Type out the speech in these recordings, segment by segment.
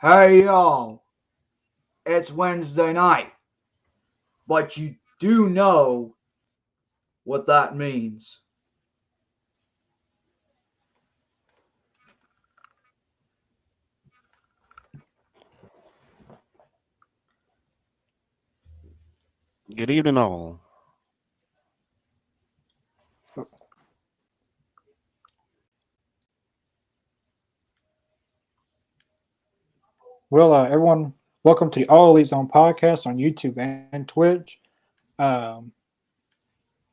Hey y'all, it's Wednesday night, but you do know what that means. Good evening, all. Well, everyone, welcome to the All Elite Zone podcast on YouTube and Twitch. Um,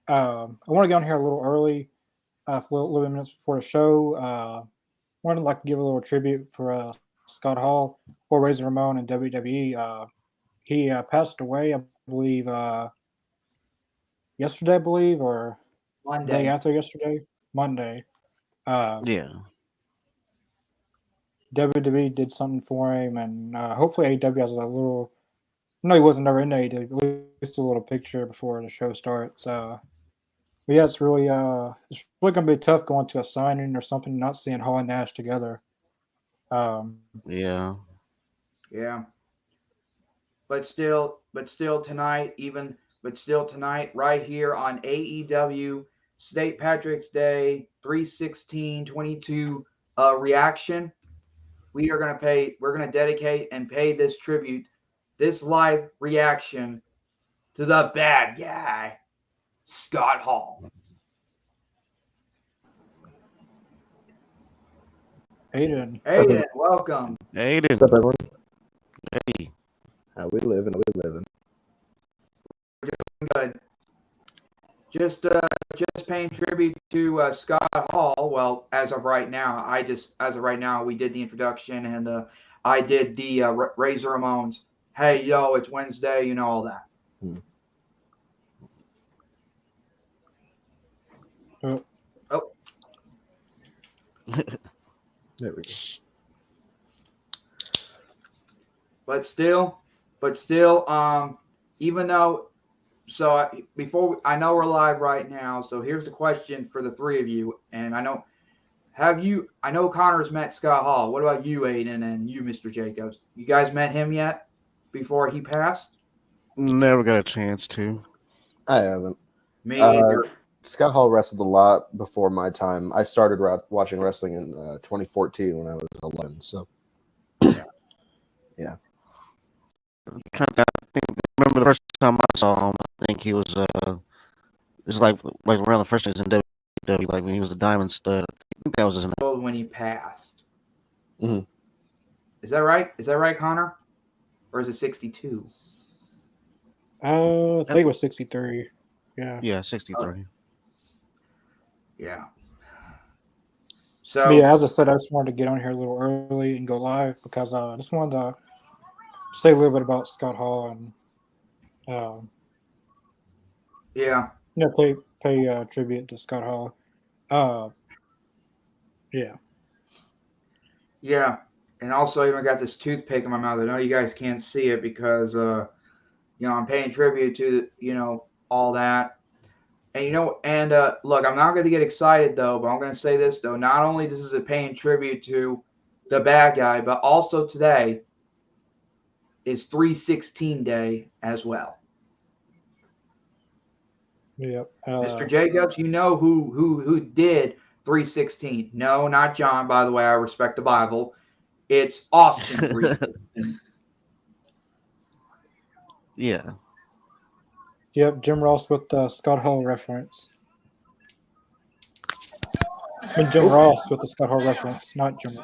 I want to get on here a little early, for a little minutes before the show. Wanted to like give a little tribute for Scott Hall or Razor Ramon in WWE. He passed away, I believe, yesterday, I believe, or day Monday. after yesterday, Monday. Uh, Yeah, WWE did something for him, and hopefully AEW has a little. No, he wasn't never in AEW. At least a little picture before the show starts. But yeah, it's really gonna be tough going to a signing or something, not seeing Hall and Nash together. Um, yeah. Yeah, but still tonight, right here on AEW St. Patrick's Day 3/16/22 reaction. We're gonna dedicate and pay this tribute, this live reaction to the bad guy, Scott Hall. Aiden, Aiden, welcome. Aiden, What's up, everyone? hey. How we living? How we living? Good. Just paying tribute to Scott Hall. Well, as of right now, we did the introduction and I did the Razor Ramones. Hey, yo, it's Wednesday. You know all that. Hmm. uh, Oh, There we go. but still, even though. So I know we're live right now. So here's the question for the three of you, and I know Connor's met Scott Hall. What about you, Aiden, and you, Mr. Jacobs? You guys met him yet before he passed? Never got a chance to. I haven't. Me either. Scott Hall wrestled a lot before my time. I started watching wrestling in 2014 when I was 11. So, Yeah. yeah. I remember the first time I saw him. I think he was it's like around the first time he was in WWE, like when he was the Diamond Stud. I think that was his name. When he passed. hmm Is that right? Is that right, Connor? Or is it 62? I think it was 63. Yeah. Yeah, 63. Yeah. But So, yeah, as I said, I just wanted to get on here a little early and go live because I just wanted to say a little bit about Scott Hall and um, yeah. pay tribute to Scott Hall. Uh, yeah. Yeah. And also, I even got this toothpick in my mouth. I know you guys can't see it because, I'm paying tribute to, all that. And, look, I'm not going to get excited, though, but I'm going to say this, though. Not only this is a paying tribute to the bad guy, but also today is 316 day as well. Yep. Mr. Jacobs, you know who did 316. No, not John, by the way. I respect the Bible. It's Austin 316. Yeah. Yep. Jim Ross with the Scott Hall reference. I mean, Jim Oh, Ross with the Scott Hall reference, not Jim.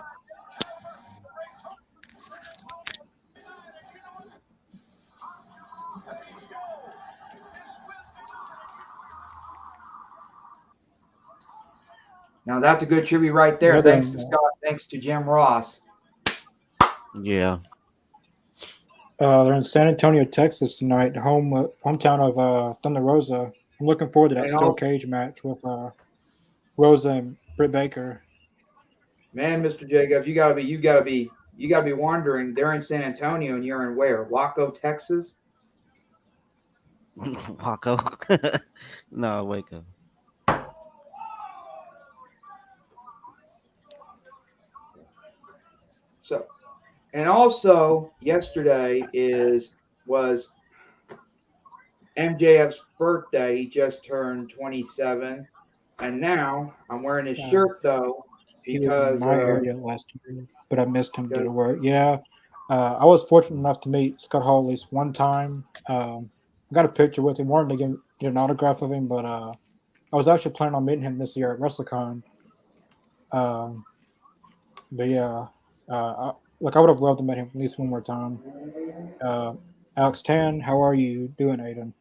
now that's a good tribute right there. Yeah, Thanks then to Scott. Thanks to Jim Ross. Yeah. they're in San Antonio, Texas tonight, hometown of Thunder Rosa. I'm looking forward to that And steel also, cage match with Rosa and Britt Baker. man, Mr. Jacobs, you gotta be wondering. They're in San Antonio, and you're in where? Waco, Texas. Waco. No, wake up. So, And also, yesterday was MJF's birthday. He just turned 27, and now I'm wearing his shirt though He was in because my area last year, but I missed him due to work. Yeah, I was fortunate enough to meet Scott Hall at least one time. I got a picture with him. Wanted to get an autograph of him, but I was actually planning on meeting him this year at WrestleCon. Um, but yeah, I would have loved to meet him at least one more time. Uh, Alex Tan, how are you doing, Aiden?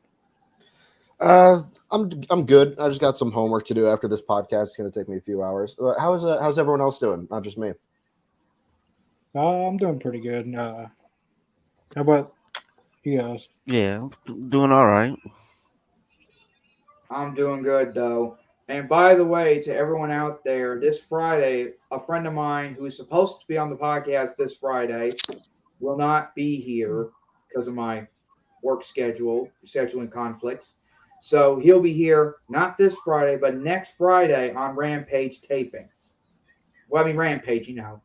I'm good. I just got some homework to do after this podcast. It's going to take me a few hours. How's everyone else doing? Not just me. I'm doing pretty good. How about you guys? Yeah, doing all right. I'm doing good though. And by the way, to everyone out there, this Friday, a friend of mine who's supposed to be on the podcast this Friday will not be here because of my work scheduling conflicts. So he'll be here not this Friday, but next Friday on Rampage tapings. Well, I mean Rampage, you know.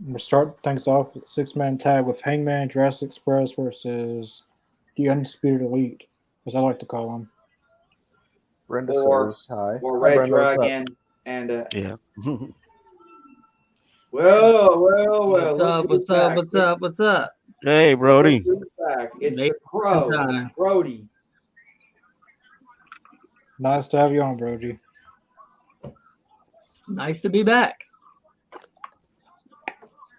We'll start things off with 6-man tag with Hangman, Jurassic Express versus the Undisputed Elite, as I like to call them. Brenda Or says hi. or Hi, Red Brenda. What's up? Dragon and Yeah. well, What's look up? who's What's up? back. What's up? What's up? Hey, Look Brody. who's back. It's Make the Crow, time. Brody. Nice to have you on, Brody. Nice to be back.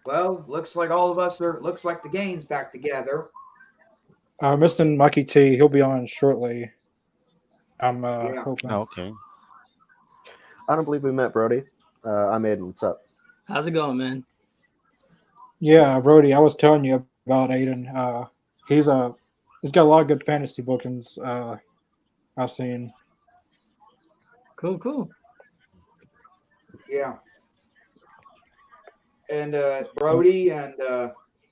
Well, looks like the gang's back together. Missing Mikey T. He'll be on shortly. I'm Yeah. hoping. Oh, okay. I don't believe we met, Brody. I'm Aiden. What's up? How's it going, man? Yeah, Brody, I was telling you about Aiden. He's got a lot of good fantasy bookings. I've seen. Cool. Yeah. And Brody and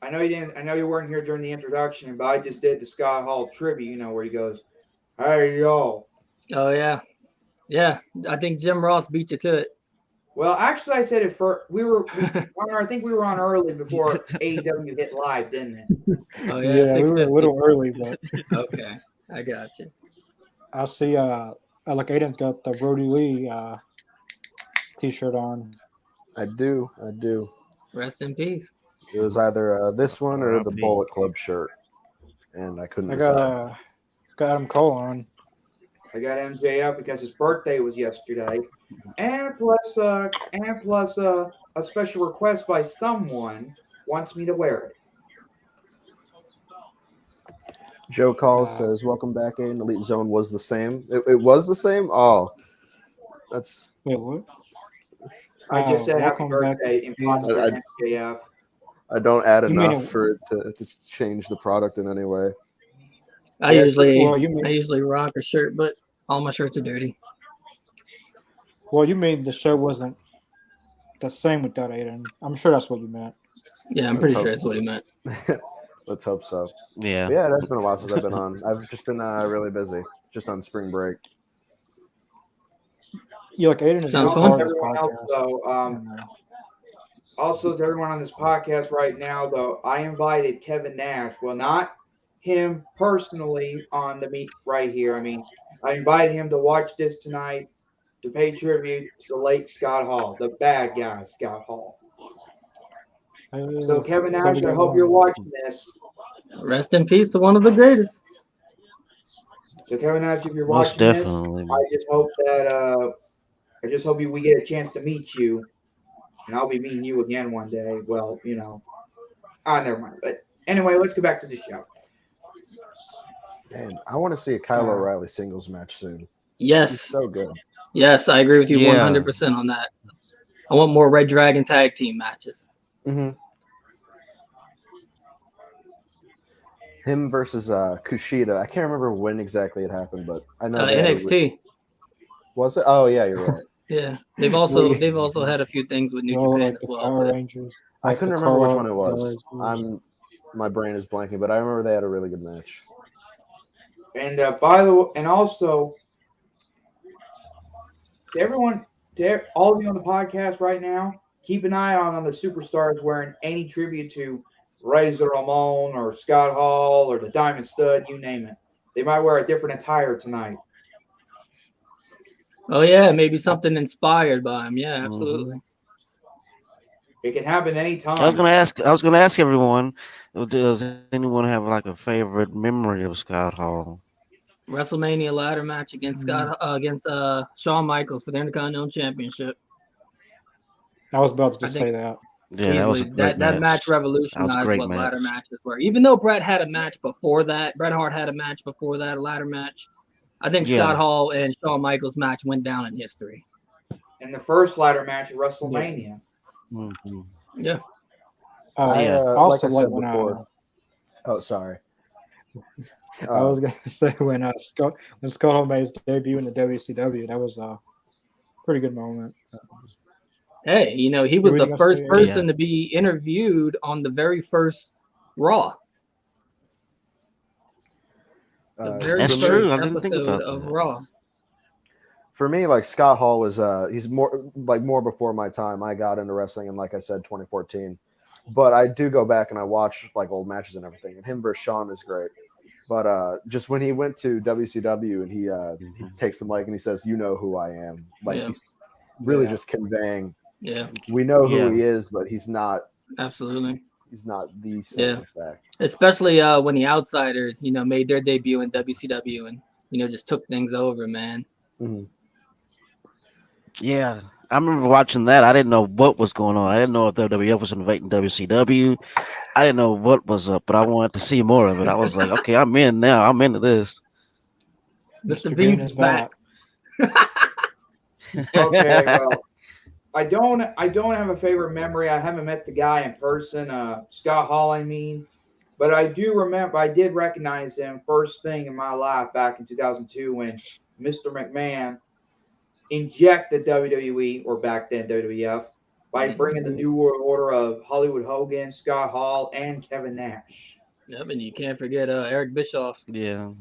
I know you weren't here during the introduction, but I just did the Scott Hall tribute, where he goes, "Hey yo." Oh yeah. I think Jim Ross beat you to it. Well, actually, I said it for I think we were on early before AEW hit live, didn't it? Oh Yeah, yeah, we were a 650. little early, but Okay, I got you. I see. Like Aiden's got the Brody Lee T-shirt on. I do. Rest in peace. It was either this one or the R.I.P. Bullet Club shirt, and I couldn't I decide. got Adam Cole on. I got MJF because his birthday was yesterday, and plus a special request by someone wants me to wear it. Joe Calls says, "Welcome back, Aiden. Elite Zone was the same. It was the same. Oh, that's Wait, what? I just said happy welcome back. birthday, imposter MJF. I don't add You mean enough for it to change the product in any way. I Yeah, usually rock a shirt, but all my shirts are dirty. Well, you mean the show wasn't the same without Aiden? I'm sure that's what you meant. Yeah, I'm pretty sure that's what he meant. Let's hope so. Yeah. But yeah, that's been a while since I've been on. I've just been really busy, just on spring break. Yeah, like Aiden is Sounds a fun. part of this Everyone else, podcast. though, also to everyone on this podcast right now, though, I invited Kevin Nash. Well, not him personally on the meet right here. I mean, I invited him to watch this tonight to pay tribute to the late Scott Hall, the bad guy Scott Hall. So Kevin Nash, I hope you're watching this. Rest in peace to one of the greatest. So Kevin Nash, if you're Most watching definitely. this, I just hope we get a chance to meet you, and I'll be meeting you again one day. Well, never mind. But anyway, let's go back to the show. Man, I want to see a Kyle O'Reilly singles match soon. He's Yes, so good. yes, I agree with you Yeah. 100% on that. I want more Red Dragon tag team matches. Mm-hmm. Him versus Kushida. I can't remember when exactly it happened, but I know they had NXT. was it? Oh yeah, you're right. Yeah, they've also had a few things with New Japan like as the well. Power but- Rangers. I like couldn't the remember which Call one it was. Rangers. My brain is blanking, but I remember they had a really good match. And by the way, and also to everyone, to all of you on the podcast right now, keep an eye on the superstars wearing any tribute to Razor Ramon or Scott Hall or the Diamond Stud, you name it. They might wear a different attire tonight. Oh yeah, maybe something inspired by him. Yeah, absolutely. It can happen anytime. I was gonna ask everyone, does anyone have like a favorite memory of Scott Hall? WrestleMania ladder match against Shawn Michaels for the Intercontinental Championship. I was about to I just think say that. Yeah, that was a easily great that match match. That was a revolutionized great what ladder match. matches were. Even though Bret had a match before that, Bret Hart had a match before that, a ladder match. I think Scott Yeah. Hall and Shawn Michaels match went down in history. In the first ladder match at WrestleMania. Mhm. Yeah. I Yeah. Also, like I said before. Oh, sorry. I was gonna say when Scott Hall made his debut in the WCW, that was a pretty good moment. Hey, he What was was the you gonna first say? person to be interviewed on the very first Raw. The very That's first true. I didn't think episode about of that. Raw. For me, like Scott Hall was he's more before my time. I got into wrestling in, like I said, 2014. But I do go back and I watch like old matches and everything. And him versus Shawn is great. But just when he went to WCW and he takes the mic and he says, "You know who I am," like he's really just conveying. Yeah. We know who he is, but he's not. Absolutely. He's not the same effect. Especially when the Outsiders, made their debut in WCW and just took things over, man. Mm-hmm. Yeah, I remember watching that. I didn't know what was going on. I didn't know if WWF was invading WCW. I didn't know what was up, but I wanted to see more of it. I was like, okay, I'm in now. I'm into this. Mr. Bean is back. Okay, well, I don't have a favorite memory. I haven't met the guy in person, Scott Hall, I mean, but I do remember. I did recognize him first thing in my life back in 2002 when Mr. McMahon injected WWE, or back then WWF, by bringing the New World Order of Hollywood Hogan, Scott Hall, and Kevin Nash. Yep, and you can't forget Eric Bischoff. Yeah.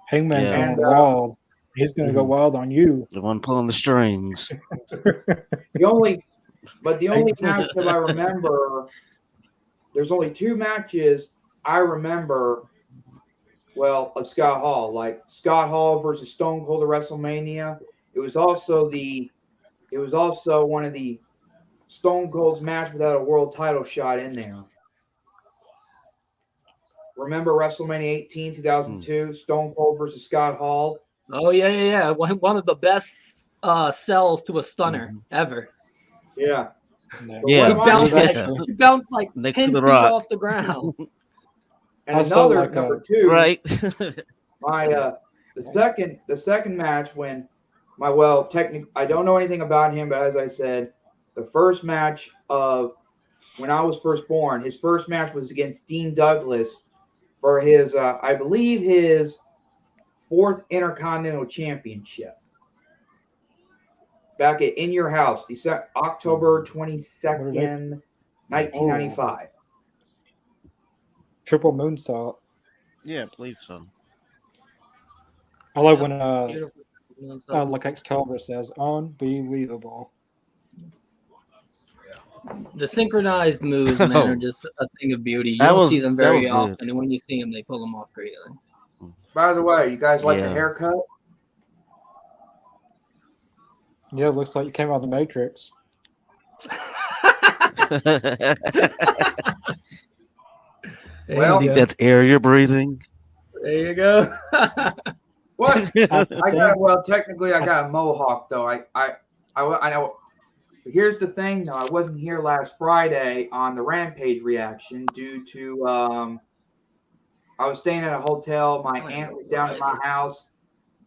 Hangman's going wild. He's going to go wild on you. The one pulling the strings. The only match that I remember, there's only two matches I remember, well, of Scott Hall. Like Scott Hall versus Stone Cold at WrestleMania. It was also one of the Stone Cold's match without a world title shot in there. Remember WrestleMania 18, 2002, Stone Cold versus Scott Hall? Oh, yeah. One of the best sells to a stunner ever. Yeah. Yeah. He bounced like next 10 to the feet rock off the ground. And another, number two, right? the second match when I don't know anything about him, but as I said, the first match of when I was first born, his first match was against Dean Douglas for his, I believe, his fourth Intercontinental Championship. Back at In Your House, October 22nd, 1995. Triple moonsault. Yeah, I believe so. I love when like Excalibur says, unbelievable. The synchronized moves, man, are just a thing of beauty. You don't see them very often, and when you see them, they pull them off greatly. By the way, you guys like the haircut? Yeah, it looks like you came out of the Matrix. Well, I think that's air you're breathing. There you go. What? Technically, I got a mohawk though. I know. Here's the thing, though. I wasn't here last Friday on the Rampage reaction due to I was staying at a hotel. My aunt was down at my house.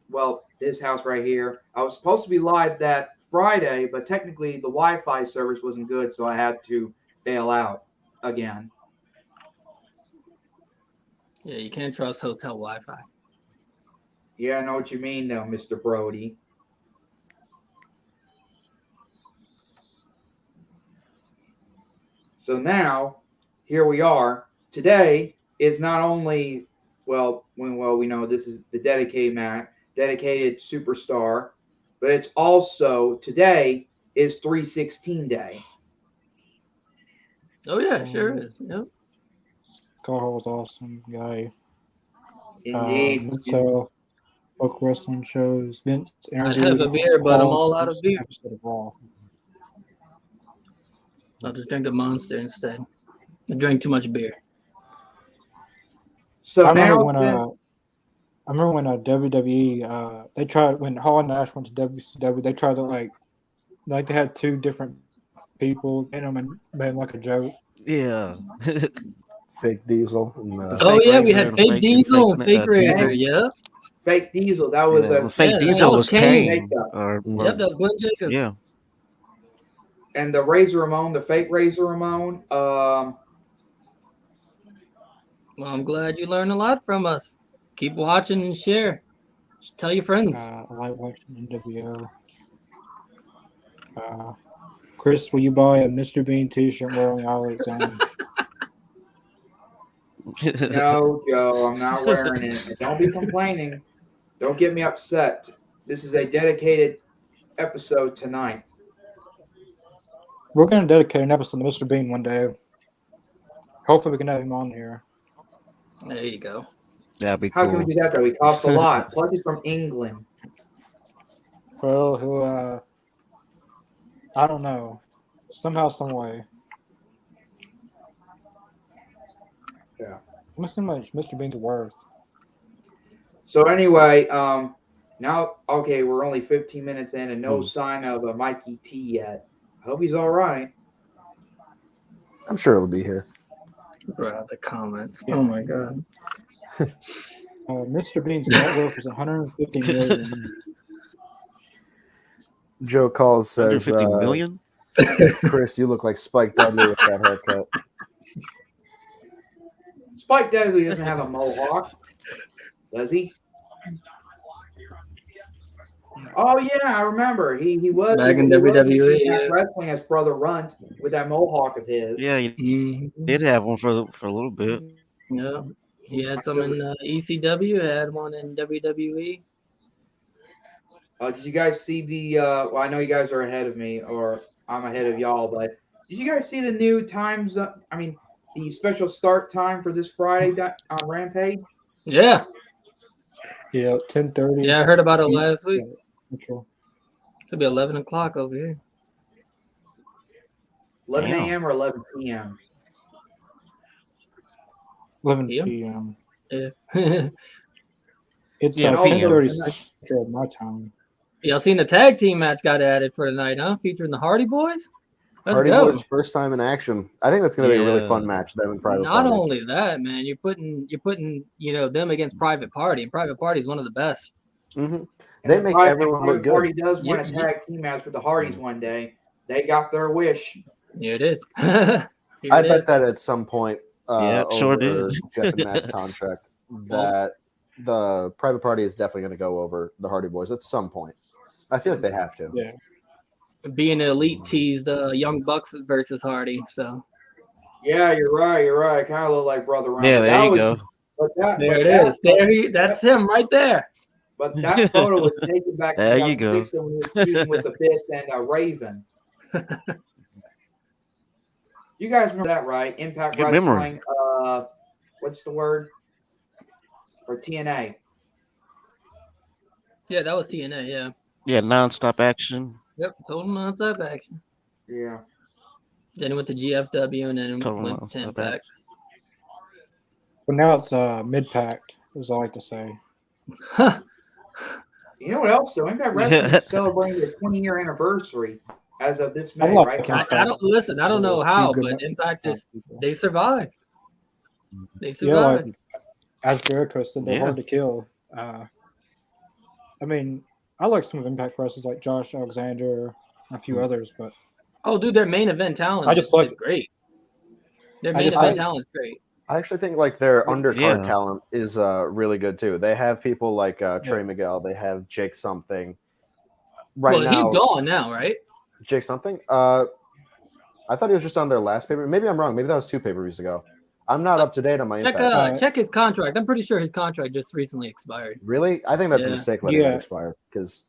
Well, this house right here. I was supposed to be live that Friday, but technically the Wi-Fi service wasn't good, so I had to bail out again. Yeah, you can't trust hotel Wi-Fi. Yeah, I know what you mean, though, Mr. Brody. So now, here we are. Today is not only, we know this is the dedicated superstar, but it's also, today is 316 Day. Oh yeah, sure is. Yep. Scott Hall was awesome guy. Indeed. So, book wrestling shows. Vince I'd have a beer, but I'm all out of beer. Episode of Raw. I'll just drink a Monster instead. I drank too much beer. So I now remember when WWE they tried when Hall and Nash went to WCW. They tried to like they had two different people in them and made like a joke. Yeah. Fake Diesel. And, Oh yeah, we Razor had and fake Diesel and fake Razor. Diesel. Yeah. Fake Diesel, that was Yeah, a fake that Diesel was was Kane. Kane. Or, Yep, that was Glenn Jacobs. yeah. and the Razor Ramon, the fake Razor Ramon. Well, I'm glad you learned a lot from us. Keep watching and share. Just tell your friends. I like watching NWO. Chris, will you buy a Mr. Bean T-shirt wearing Alexander? No, Joe, I'm not wearing it. Don't be complaining. Don't get me upset. This is a dedicated episode tonight. We're gonna dedicate an episode to Mr. Bean one day. Hopefully, we can have him on here. There you go. That'd be How cool. can we do that, though? He costs a lot. Plus, he's from England. Well, he'll I don't know. Somehow, some way. Yeah. How much Mr. Bean's worth? So anyway, now, okay, we're only 15 minutes in and no sign of a Mikey T yet. I hope he's all right. I'm sure it'll be here. Bro, the comments. Oh my god. Mr. Bean's net worth is $150 million. Joe Calls says, 150 million? Chris, you look like Spike Dudley with that haircut. Spike Dudley doesn't have a mohawk, does he? Oh yeah, I remember. He was Back in WWE, yeah. Wrestling as Brother Runt with that mohawk of his. Yeah, you did have one for a little bit. Yeah, he had some in ECW. Had one in WWE. Did you guys see the? Well, I know you guys are ahead of me, or I'm ahead of y'all. But did you guys see the new times? I mean, the special start time for this Friday on Rampage. Yeah. Yeah, 10:30. Yeah, I heard about it last week. Yeah, It'll be 11 o'clock over here. 11 a.m. or 11 p.m. 11 p.m. Yeah. It's 10:36 at my time. Y'all seen the tag team match got added for tonight, huh? Featuring the Hardy Boys. Let's Hardy go. Boys first time in action. I think that's going to be a really fun match. Them and Private Not Party. only that, man, you're putting them against Private Party, and Private Party is one of the best. Mm-hmm. They make everyone look good. Hardy does win a tag team match with the Hardys one day. They got their wish. Here it is. I bet that at some point, sure over did. Jeff and Matt's contract, that the Private Party is definitely going to go over the Hardy Boys at some point. I feel like they have to. Yeah. Being an elite teased the Young Bucks versus Hardy, so. Yeah, you're right. Kind of look like Brother Ryan. Yeah, there you go. There it is. That's him right there. But that photo was taken back there you go. when he was feuding with the Bits and Raven. You guys remember that, right? Impact Good Wrestling. What's the word? Or TNA. Yeah, that was TNA. Yeah. Yeah, nonstop action. Yep, total nonstop action. Yeah. Then it went to GFW and then Total went to nonstop Impact. But now it's mid-packed, as I like to say. You know what else, though? Impact Wrestling is celebrating their 20-year anniversary as of this May, like right? I don't know how, but Impact they survived. They survived. Yeah, like, as Jericho said, they're hard to kill. I mean, I like some of Impact wrestlers like Josh Alexander and a few others, but dude, their main event talent is great. Their main event talent is great. I actually think like their undercard talent is really good too. They have people like Trey Miguel. They have Jake something. Now, he's gone now, right? Jake something. I thought he was just on their last paper. Maybe I'm wrong. Maybe that was 2 pay-per-views ago. I'm not up to date on my Impact. Check his contract. I'm pretty sure his contract just recently expired. Really? I think that's a mistake letting it expire because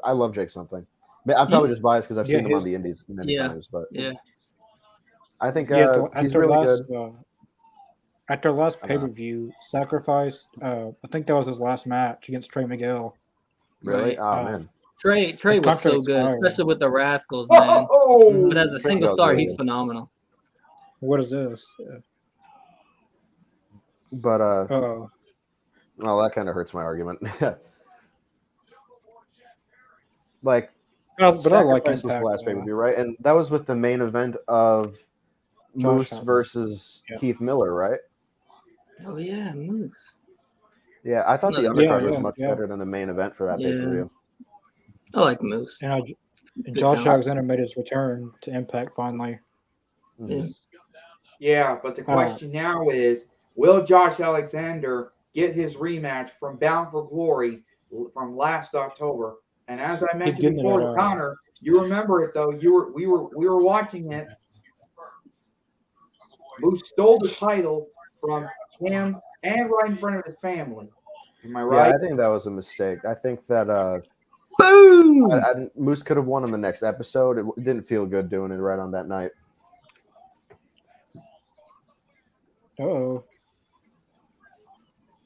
I love Jake something. I'm probably just biased because I've seen him on his- the Indies many times, but Yeah. I think he's after really last, good. After last pay-per-view, Sacrifice, I think that was his last match against Trey Miguel. Really? Right. Oh man. Trey His was contract so good, expired. especially with the Rascals, man. Oh, But as a Trey single Miguel's star, really he's good. phenomenal. What is this? Yeah. But Oh, well, that kind of hurts my argument. Like, but I like Sacrifice was the Impact. last pay-per-view, right? And that was with the main event of Moose Hobbs. versus Yeah. Keith Miller, right? Oh yeah, Moose. Yeah, I thought the Another undercard was yeah, much yeah. better than the main event for that Yeah. pay-per-view. I like Moose. And Good Josh talent. Alexander made his return to Impact finally. Mhm. yeah, but the question now is, will Josh Alexander get his rematch from Bound for Glory from last October? And as I mentioned getting before it to at, Connor, you remember it though. We were watching it. Who stole the title from him and right in front of his family? Am I Yeah, right? I think that was a mistake. I think that Boom! Moose could have won in the next episode. It didn't feel good doing it right on that night. Uh-oh.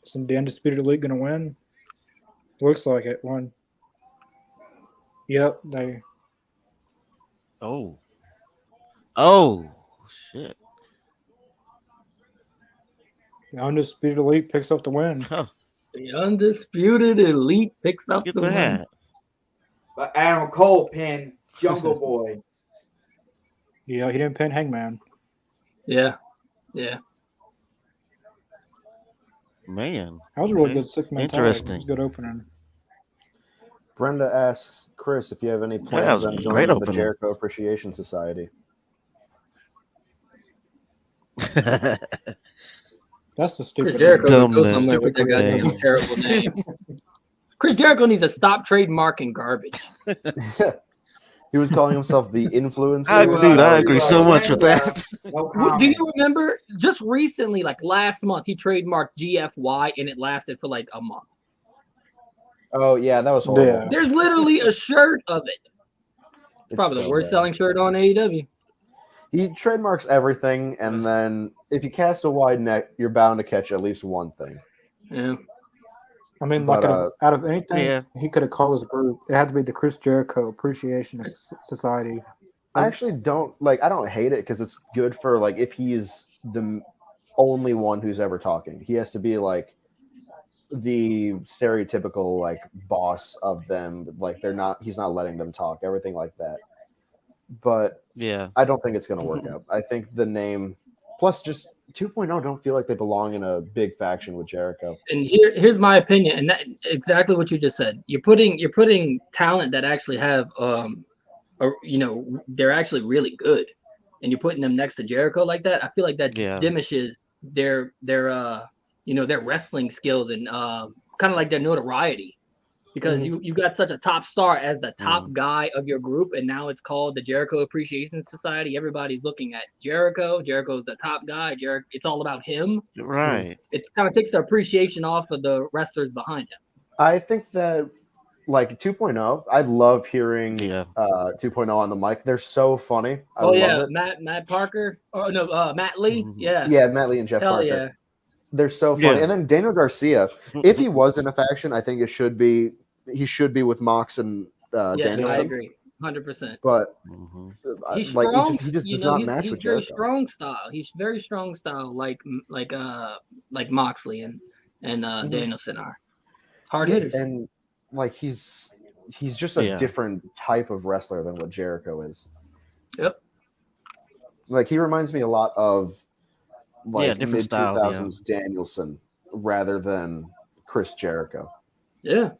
Is the Undisputed Elite going to win? Looks like it. Won. Yep, they. Oh shit! The Undisputed Elite picks up the win. Huh, The Undisputed Elite picks up look the at win. that. But Adam Cole pinned Jungle Boy. Yeah, he didn't pin Hangman. Yeah. Man, That was a really okay. good six-man tag. It Interesting. was a good opening. Brenda asks Chris if you have any that plans was on a great joining the opening. Jericho Appreciation Society. That's the stupid. Chris Jericho Dumb needs to go name. somewhere with that Stupid goddamn name. terrible name. Chris Jericho needs to stop trademarking garbage. He was calling himself the influencer. I agree so much with that. No Do comment. you remember just recently, like last month, he trademarked GFY and it lasted for like a month? Oh yeah, that was horrible. Yeah. There's literally a shirt of it. It's probably the so worst bad. selling shirt on AEW. He trademarks everything, and then if you cast a wide net, you're bound to catch at least one thing. Yeah. I mean, But, like out of anything Yeah. he could have called his group, it had to be the Chris Jericho Appreciation Society. I actually don't like. I don't hate it because it's good for like if he's the only one who's ever talking. He has to be like the stereotypical like boss of them. Like they're not. He's not letting them talk. Everything like that. But Yeah. I don't think it's going to work out. I think the name plus just 2.0 don't feel like they belong in a big faction with Jericho. And here's my opinion, and that exactly what you just said. You're putting talent that actually have they're actually really good, and you're putting them next to Jericho like that. I feel like that diminishes their wrestling skills and kind of like their notoriety. Because you got such a top star as the top guy of your group, and now it's called the Jericho Appreciation Society. Everybody's looking at Jericho. Jericho's the top guy. It's all about him. Right. It kind of takes the appreciation off of the wrestlers behind him. I think that like 2.0, I love hearing 2.0 on the mic. They're so funny. I love it. Matt Parker. Oh no, Matt Lee. Yeah, Matt Lee and Jeff Hell Parker. Yeah. They're so funny. Yeah. And then Daniel Garcia, if he was in a faction, I think he should be with Mox and Danielson. I agree, 100%. But he's strong. He just does not match with Jericho. He's very strong style. He's very strong style, like Moxley and Danielson are hard hitters. And like he's just a different type of wrestler than what Jericho is. Yep. Like he reminds me a lot of like mid 2000s Danielson rather than Chris Jericho. Yeah.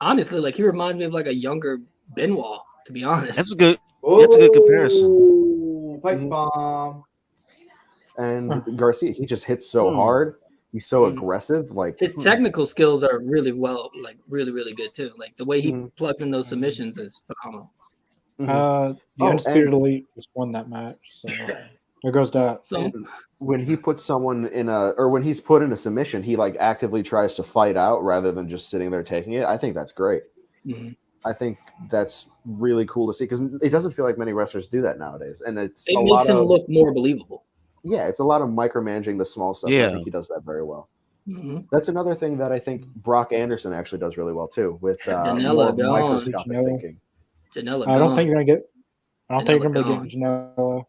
Honestly, like he reminds me of like a younger Benoit, to be honest. That's good. That's a good comparison. Pipe bomb. And Garcia, he just hits so hard. He's so aggressive. Like his technical skills are really really good too. Like the way he plugged in those submissions is phenomenal. The Undisputed Elite just won that match, so there goes that. So when he puts someone when he's put in a submission, he like actively tries to fight out rather than just sitting there taking it. I think that's great. I think that's really cool to see because it doesn't feel like many wrestlers do that nowadays, and it makes him look more believable. Yeah, it's a lot of micromanaging the small stuff. Yeah. I think he does that very well. Mm-hmm. That's another thing that I think Brock Anderson actually does really well too, with more microscopic thinking. Janela I don't think you're gonna get. I don't think you're gonna get Janela.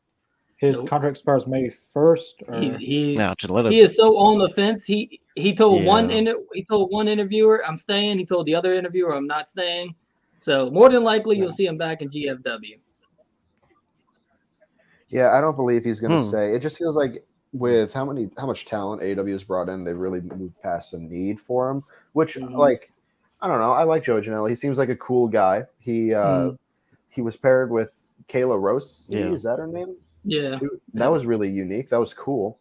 His contract expires May 1st. He is so on the fence. He told one interviewer I'm staying. He told the other interviewer I'm not staying. So more than likely you'll see him back in GFW. Yeah, I don't believe he's going to stay. It just feels like with how much talent AEW has brought in, they've really moved past the need for him. Which, like, I don't know. I like Joey Janela. He seems like a cool guy. He was paired with Kayla Rose. Yeah. Is that her name? Yeah. That was really unique. That was cool.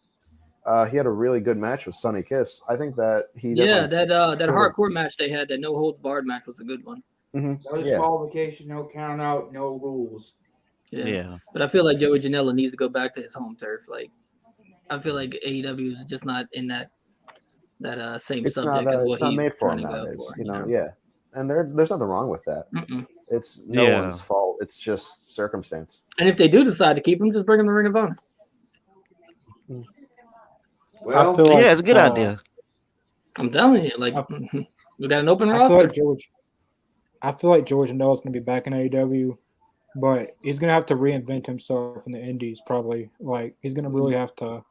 He had a really good match with Sonny Kiss. I think that he that hardcore match they had, that no holds barred match, was a good one. No disqualification, no count out, no rules. Yeah. But I feel like Joey Janela needs to go back to his home turf. Like, I feel like AEW is just not in that same subject as what it's not he's made for trying him to go nowadays. for. You know, yeah. And there's nothing wrong with that. It's no one's fault. It's just circumstance. And if they do decide to keep him, just bring him to Ring of Honor. Well, I feel like, it's a good idea. I'm telling you, like, we got an open roster. I feel like George Janela's going to be back in AEW, but he's going to have to reinvent himself in the Indies. Probably, like, he's going to really have to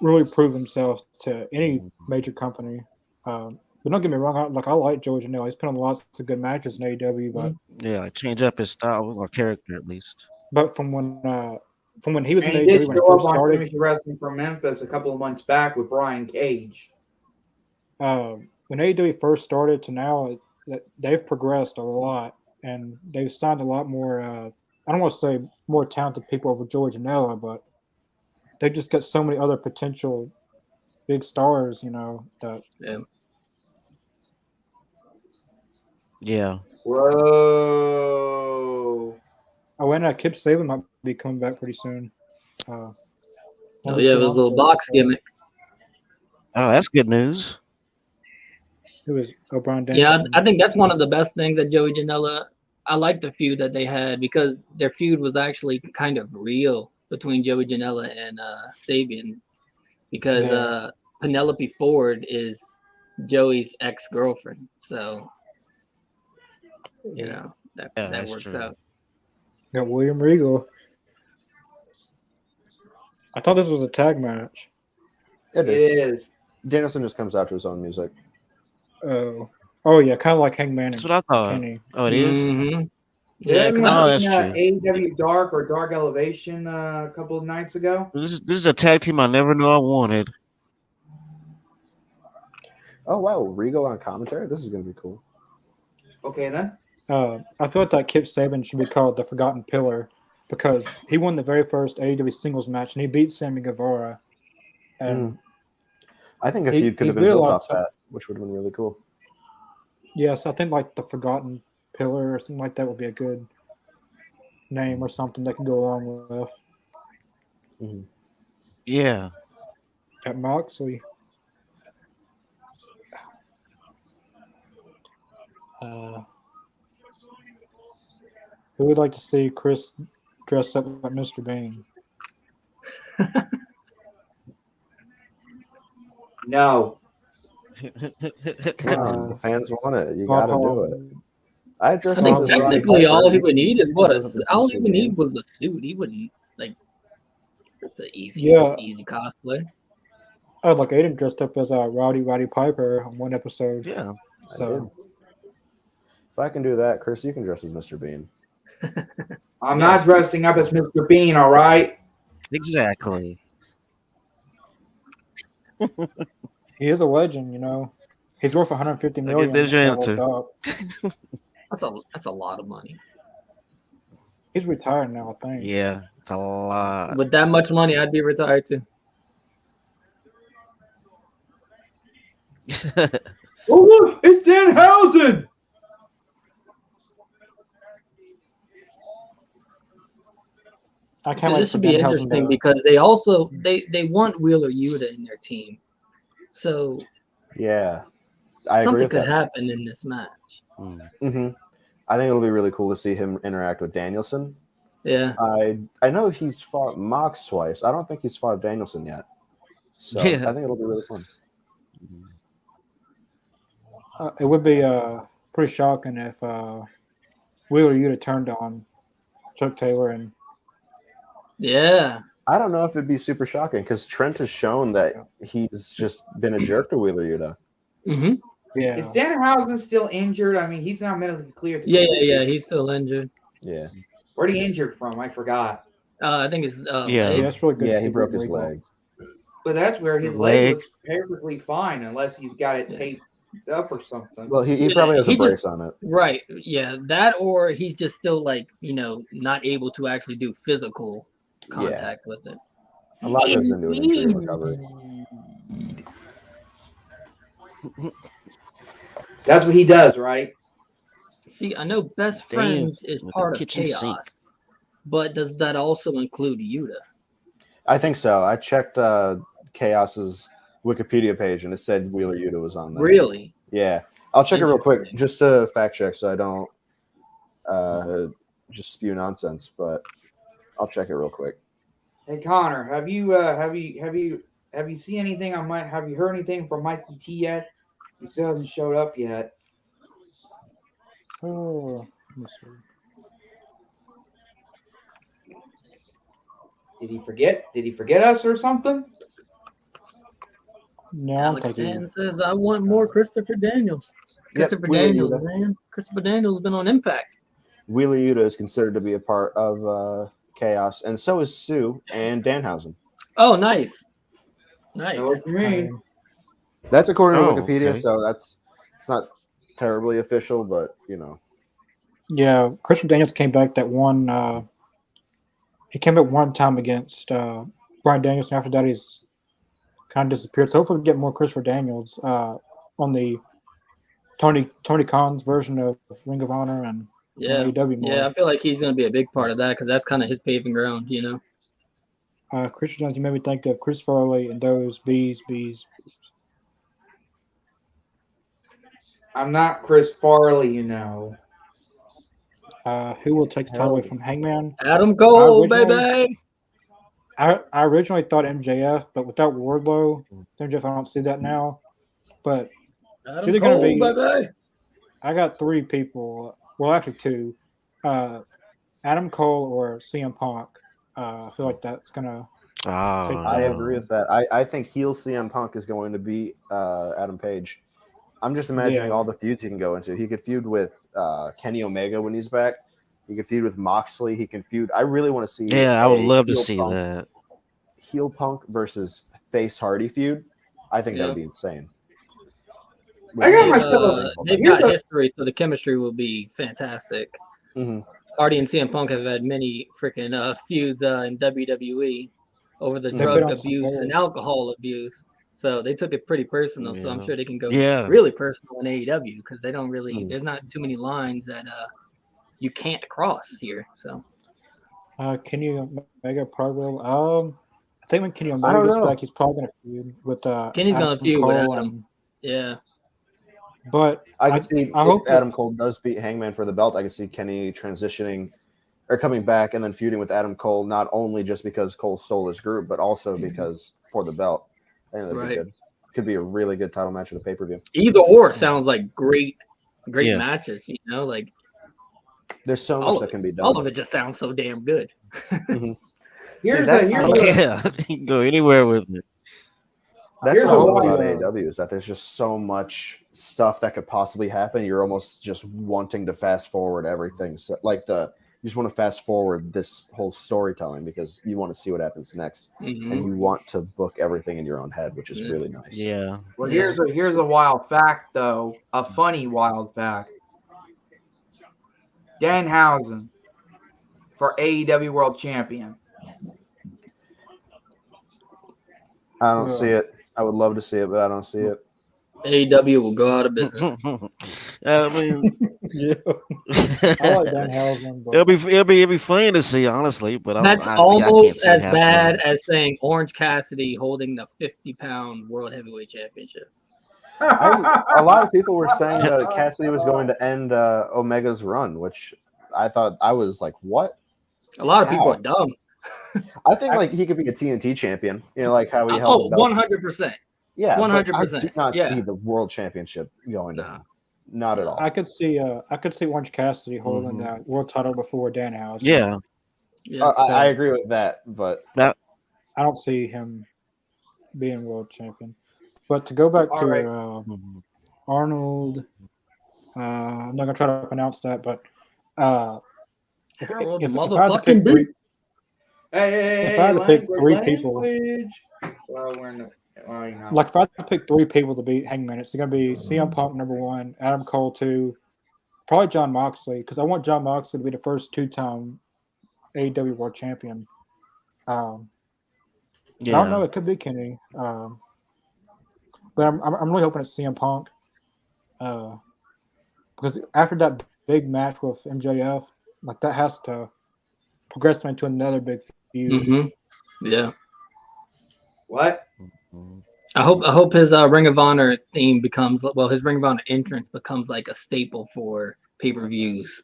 really prove himself to any major company. But don't get me wrong, I like George Janela. He's put on lots of good matches in AEW, but change up his style or character at least. But from when he was in AEW, he did when he show first up on started, Finishing Wrestling from Memphis a couple of months back with Brian Cage. When AEW first started to now, they've progressed a lot, and they've signed a lot more. I don't want to say more talented people over George Janela, but they've just got so many other potential big stars. You know that. Yeah. Whoa. Oh, and Kip Saban might be coming back pretty soon. It was a little box gimmick. Oh, that's good news. It was O'Brien. Yeah, I think that's one of the best things that Joey Janela. I like the feud that they had because their feud was actually kind of real between Joey Janela and Sabian, because Penelope Ford is Joey's ex-girlfriend, so you know that works true. out. Got William Regal. I thought this was a tag match. It is. Danielson just comes out to his own music. Oh yeah, kind of like Hangman. That's what I thought. Kenny. Oh, it is? Mm-hmm. Yeah, that's true. AEW Dark or Dark Elevation a couple of nights ago. This is a tag team I never knew I wanted. Oh wow, Regal on commentary. This is gonna be cool. Okay then. I feel like that Kip Saban should be called the Forgotten Pillar because he won the very first AEW singles match and he beat Sammy Guevara. And I think a feud could have been built off that, which would have been really cool. Yes, I think like the Forgotten Pillar or something like that would be a good name or something that can go along with. Yeah. At Moxley. Who would like to see Chris dressed up like Mr. Bean? No. Come on, the fans want it. You got to do it. I think technically all he would need is all he would need was a suit. He wouldn't it's an easy cosplay. Oh, like Aiden dressed up as Roddy Piper on one episode. Yeah. So if I can do that, Chris, you can dress as Mr. Bean. I'm not dressing up as Mr. Bean, all right? Exactly. He is a legend, you know. He's worth $150 million. There's your answer. That's a lot of money. He's retired now, I think. Yeah, it's a lot. With that much money, I'd be retired too. Oh look, it's Danhausen. I can't wait. This should be interesting because they also they want Wheeler Yuta in their team, so yeah, I agree something with could that. happen in this match. I think it'll be really cool to see him interact with Danielson. Yeah. I know he's fought Mox twice. I don't think he's fought Danielson yet. So I think it'll be really fun. It would be pretty shocking if Wheeler Yuta turned on Chuck Taylor and. Yeah. I don't know if it'd be super shocking because Trent has shown that he's just been a jerk to Wheeler Yuta. Mm-hmm. Yeah. Is Danhausen still injured? I mean, he's not medically cleared. Yeah. He's still injured. Yeah. Where'd he injured from? I forgot. I think it's Yeah, that's really good. Yeah, he broke his leg. But that's where his leg looks perfectly fine, unless he's got it taped up or something. Well, he probably has a brace on it. Right. Yeah. That, or he's just still not able to actually do physical contact with it. A lot goes into an injury recovery. That's what he does, right? See, I know Best Friends is part of Chaos, but does that also include Yuta? I think so. I checked Chaos's Wikipedia page and it said Wheeler Yuta was on there. Really? Yeah. I'll check it real quick just to fact check so I don't just spew nonsense, but I'll check it real quick. Hey Connor, have you seen anything on have you heard anything from Mikey T yet? He still hasn't showed up yet. Oh, let me see. Did he forget? Did he forget us or something? No, Alex Dan says, I want more Christopher Daniels. Christopher Daniels, man. Christopher Daniels has been on Impact. Wheeler Yuta is considered to be a part of Chaos, and so is Sue and Danhausen. Oh, nice. Nice. That worked for me. That's according to Wikipedia, so it's not terribly official, but Yeah, Christopher Daniels came back that one. He came back one time against Bryan Danielson. After that, he's kind of disappeared. So hopefully we get more Christopher Daniels on the Tony Khan's version of Ring of Honor and AEW more. Yeah, I feel like he's going to be a big part of that because that's kind of his paving ground, Christopher Daniels, you made me think of Chris Farley and those bees. I'm not Chris Farley, Who will take the title away from Hangman? Adam Cole, baby. I originally thought MJF, but without Wardlow, MJF, I don't see that now. But Adam Cole, baby. I got three people. Well, actually two. Adam Cole or CM Punk. I feel like that's gonna. I agree with that. I think heel CM Punk is going to be Adam Page. I'm just imagining all the feuds he can go into. He could feud with Kenny Omega when he's back. He could feud with Moxley. He can feud. I really want to see. Yeah, I would love to see that. Heel Punk versus face Hardy feud. I think that would be insane. I got myself. They've got history, so the chemistry will be fantastic. Mm-hmm. Hardy and CM Punk have had many freaking feuds in WWE over the drug abuse and alcohol abuse. So they took it pretty personal. So I'm sure they can go really personal in AEW because they don't really. There's not too many lines that you can't cross here. So. Kenny Omega probably will. I think when Kenny Omega gets back, he's probably going to feud with Kenny's going to feud with Adam. Yeah. But I can see if Adam Cole does beat Hangman for the belt, I can see Kenny transitioning or coming back and then feuding with Adam Cole, not only just because Cole stole his group, but also because for the belt. I think that'd be good. Could be a really good title match at a pay-per-view. Either or sounds like great matches, There's so much that can be done. All of it just sounds so damn good. You can go anywhere with it. That's what I love about AEW is that there's just so much stuff that could possibly happen. You're almost just wanting to fast forward everything. So, you just want to fast forward this whole storytelling because you want to see what happens next, and you want to book everything in your own head, which is really nice. Yeah. Well, here's a wild fact, though, a funny wild fact. Danhausen for AEW World Champion. I don't see it. I would love to see it, but I don't see it. AEW will go out of business. I mean, I like Danhausen. It'll be funny to see, honestly. But that's almost as bad as saying Orange Cassidy holding the 50-pound World Heavyweight Championship. A lot of people were saying that Cassidy was going to end Omega's run, which I thought I was like, what? A lot of people are dumb. I think like he could be a TNT champion, like how he held the belt. 100%. Yeah, 100%. I do not see the world championship going to him. Not at all. I could see Orange Cassidy holding that world title before Danhausen. Yeah. I agree with that, but I don't see him being world champion. But to go back to Arnold, I'm not gonna try to pronounce that, but if I had to pick three, if I had to pick three people, well, we're in the, like if I had to pick three people to beat Hangman, it's gonna be CM Punk number 1, Adam Cole 2, probably John Moxley, because I want John Moxley to be the first 2-time AEW World Champion. I don't know. It could be Kenny, but I'm really hoping it's CM Punk, because after that big match with MJF, like that has to progress into another big feud. Yeah. What? I hope his Ring of Honor theme becomes his Ring of Honor entrance becomes like a staple for pay-per-views.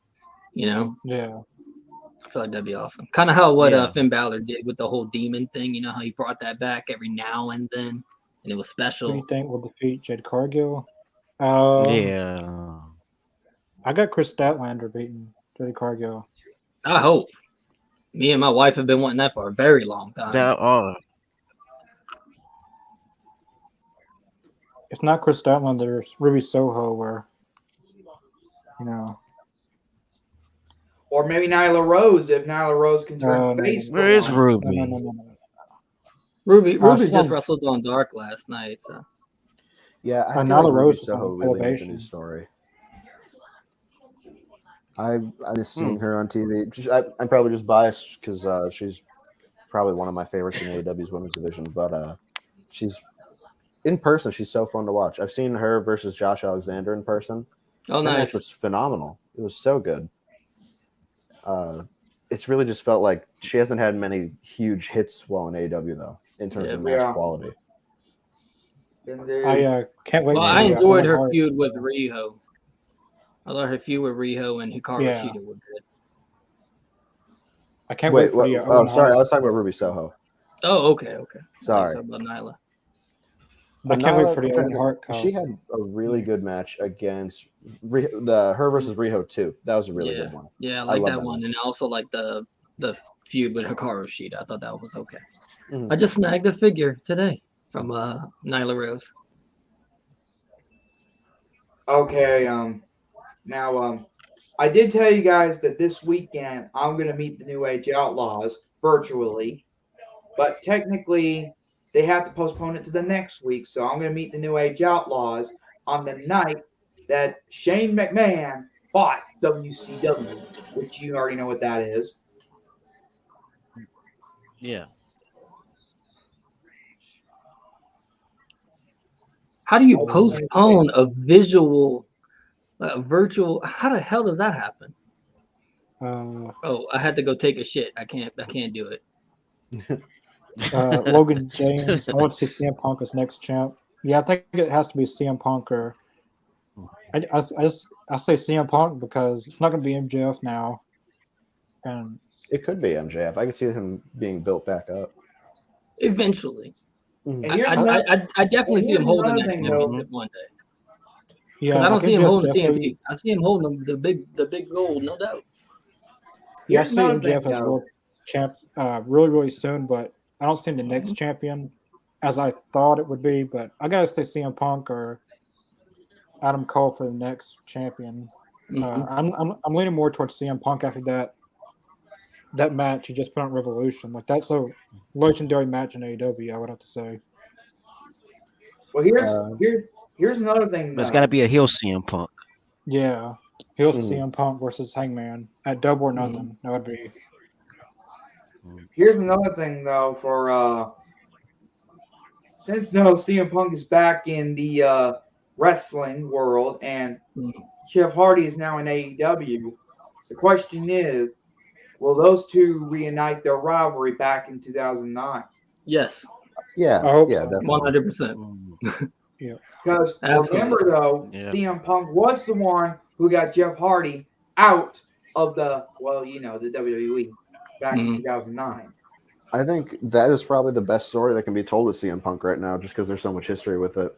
Yeah. I feel like that'd be awesome. Kind of how Finn Balor did with the whole demon thing. You know how he brought that back every now and then, and it was special. Who do you think will defeat Jade Cargill? Yeah. I got Chris Statlander beating Jade Cargill. I hope. Me and my wife have been wanting that for a very long time. If not Chris Statlander, there's Ruby Soho, where or maybe Nyla Rose, if Nyla Rose can turn face. Where is Ruby? No. Ruby just wrestled on Dark last night. So. Yeah, I feel Nyla like Rose Ruby Soho really needs a new story. I miss seeing her on TV. I'm probably just biased because she's probably one of my favorites in AEW's women's division. But she's in person. She's so fun to watch. I've seen her versus Josh Alexander in person. Oh, nice! It was phenomenal. It was so good. It's really just felt like she hasn't had many huge hits while in AEW though, in terms of match quality. I can't wait. Well, I enjoyed her feud with Riho. I thought her feud with Riho and Hikaru Shida were good. I can't wait for the. Sorry, I was talking about Ruby Soho. Oh, okay. Sorry about Nyla. I can't wait for the Owen Hart Cup. She had a really good match against her versus Riho too. That was a really good one. Yeah, I like that one, and I also like the feud with Hikaru Shida. I thought that was okay. I just snagged a figure today from Nyla Rose. Okay, now I did tell you guys that this weekend I'm going to meet the New Age Outlaws virtually, but technically they have to postpone it to the next week. So I'm going to meet the New Age Outlaws on the night that Shane McMahon fought WCW, which you already know what that is. Yeah. How do you postpone a virtual? How the hell does that happen? I had to go take a shit. I can't do it. Logan James. I want to see CM Punk as next champ. Yeah, I think it has to be CM Punk or I say CM Punk because it's not going to be MJF now, and it could be MJF. I could see him being built back up eventually. Mm-hmm. I definitely see him holding that championship one day. Yeah, I don't see him holding TNT. I see him holding the big gold, no doubt. Yeah, I see MJF as world champ really, really soon, but I don't see him the next champion as I thought it would be. But I gotta say CM Punk or Adam Cole for the next champion. I'm leaning more towards CM Punk after that match he just put on Revolution. Like that's a legendary match in AEW, I would have to say. Well, here's another thing. There's got to be a heel CM Punk. Yeah, heel CM Punk versus Hangman at Double or Nothing. That would be. Here's another thing though for since CM Punk is back in the wrestling world and Jeff Hardy is now in AEW. The question is, will those two reunite their rivalry back in 2009? Yes. Yeah. I hope so. Definitely. 100%. Yeah. Because remember, though, CM Punk was the one who got Jeff Hardy out of the WWE back in 2009. I think that is probably the best story that can be told with CM Punk right now, just because there's so much history with it.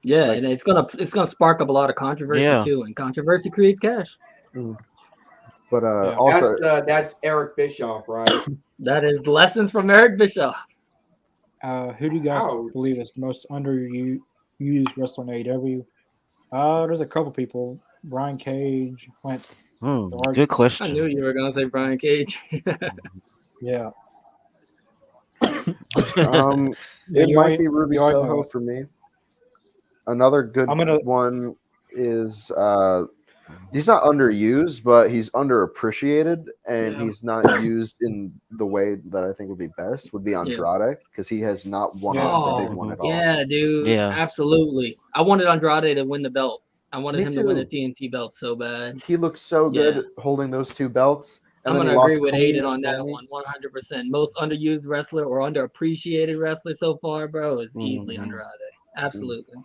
Yeah, and it's gonna spark up a lot of controversy too, and controversy creates cash. But also, that's Eric Bischoff, right? That is lessons from Eric Bischoff. Who do you guys believe is the most underused wrestler in AEW? There's a couple people. Brian Cage went. Good question. I knew you were gonna say Brian Cage. Yeah. It might be Ruby Soho for me. Another good one is he's not underused, but he's underappreciated, and he's not used in the way that I think would be best. Would be Andrade, because he has not won the big one at all. Yeah, dude. Yeah, absolutely. I wanted Andrade to win the belt. I wanted him to win the TNT belt so bad. He looks so good holding those two belts. I'm going to agree with Aiden on that one, 100%. Most underused wrestler or underappreciated wrestler so far, bro, is easily Andrade. Absolutely.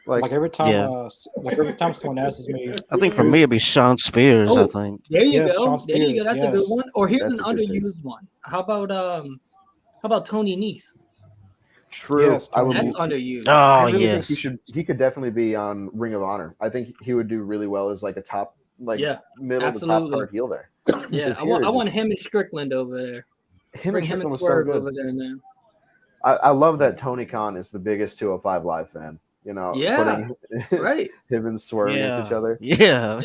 Like every time, someone asks me, I think for me it'd be Sean Spears. I think. There you go. There you go. That's a good one. Or here's an underused one. How about Tony Nese? True. Yes, that's underused. Oh, I really think he could definitely be on Ring of Honor. I think he would do really well as like a top, middle to top card heel there. Yeah, I want him and Strickland over there. Bring him and Swerve over there, man. I love that Tony Khan is the biggest 205 Live fan. You know, right. Him and Swerve against each other. Yeah.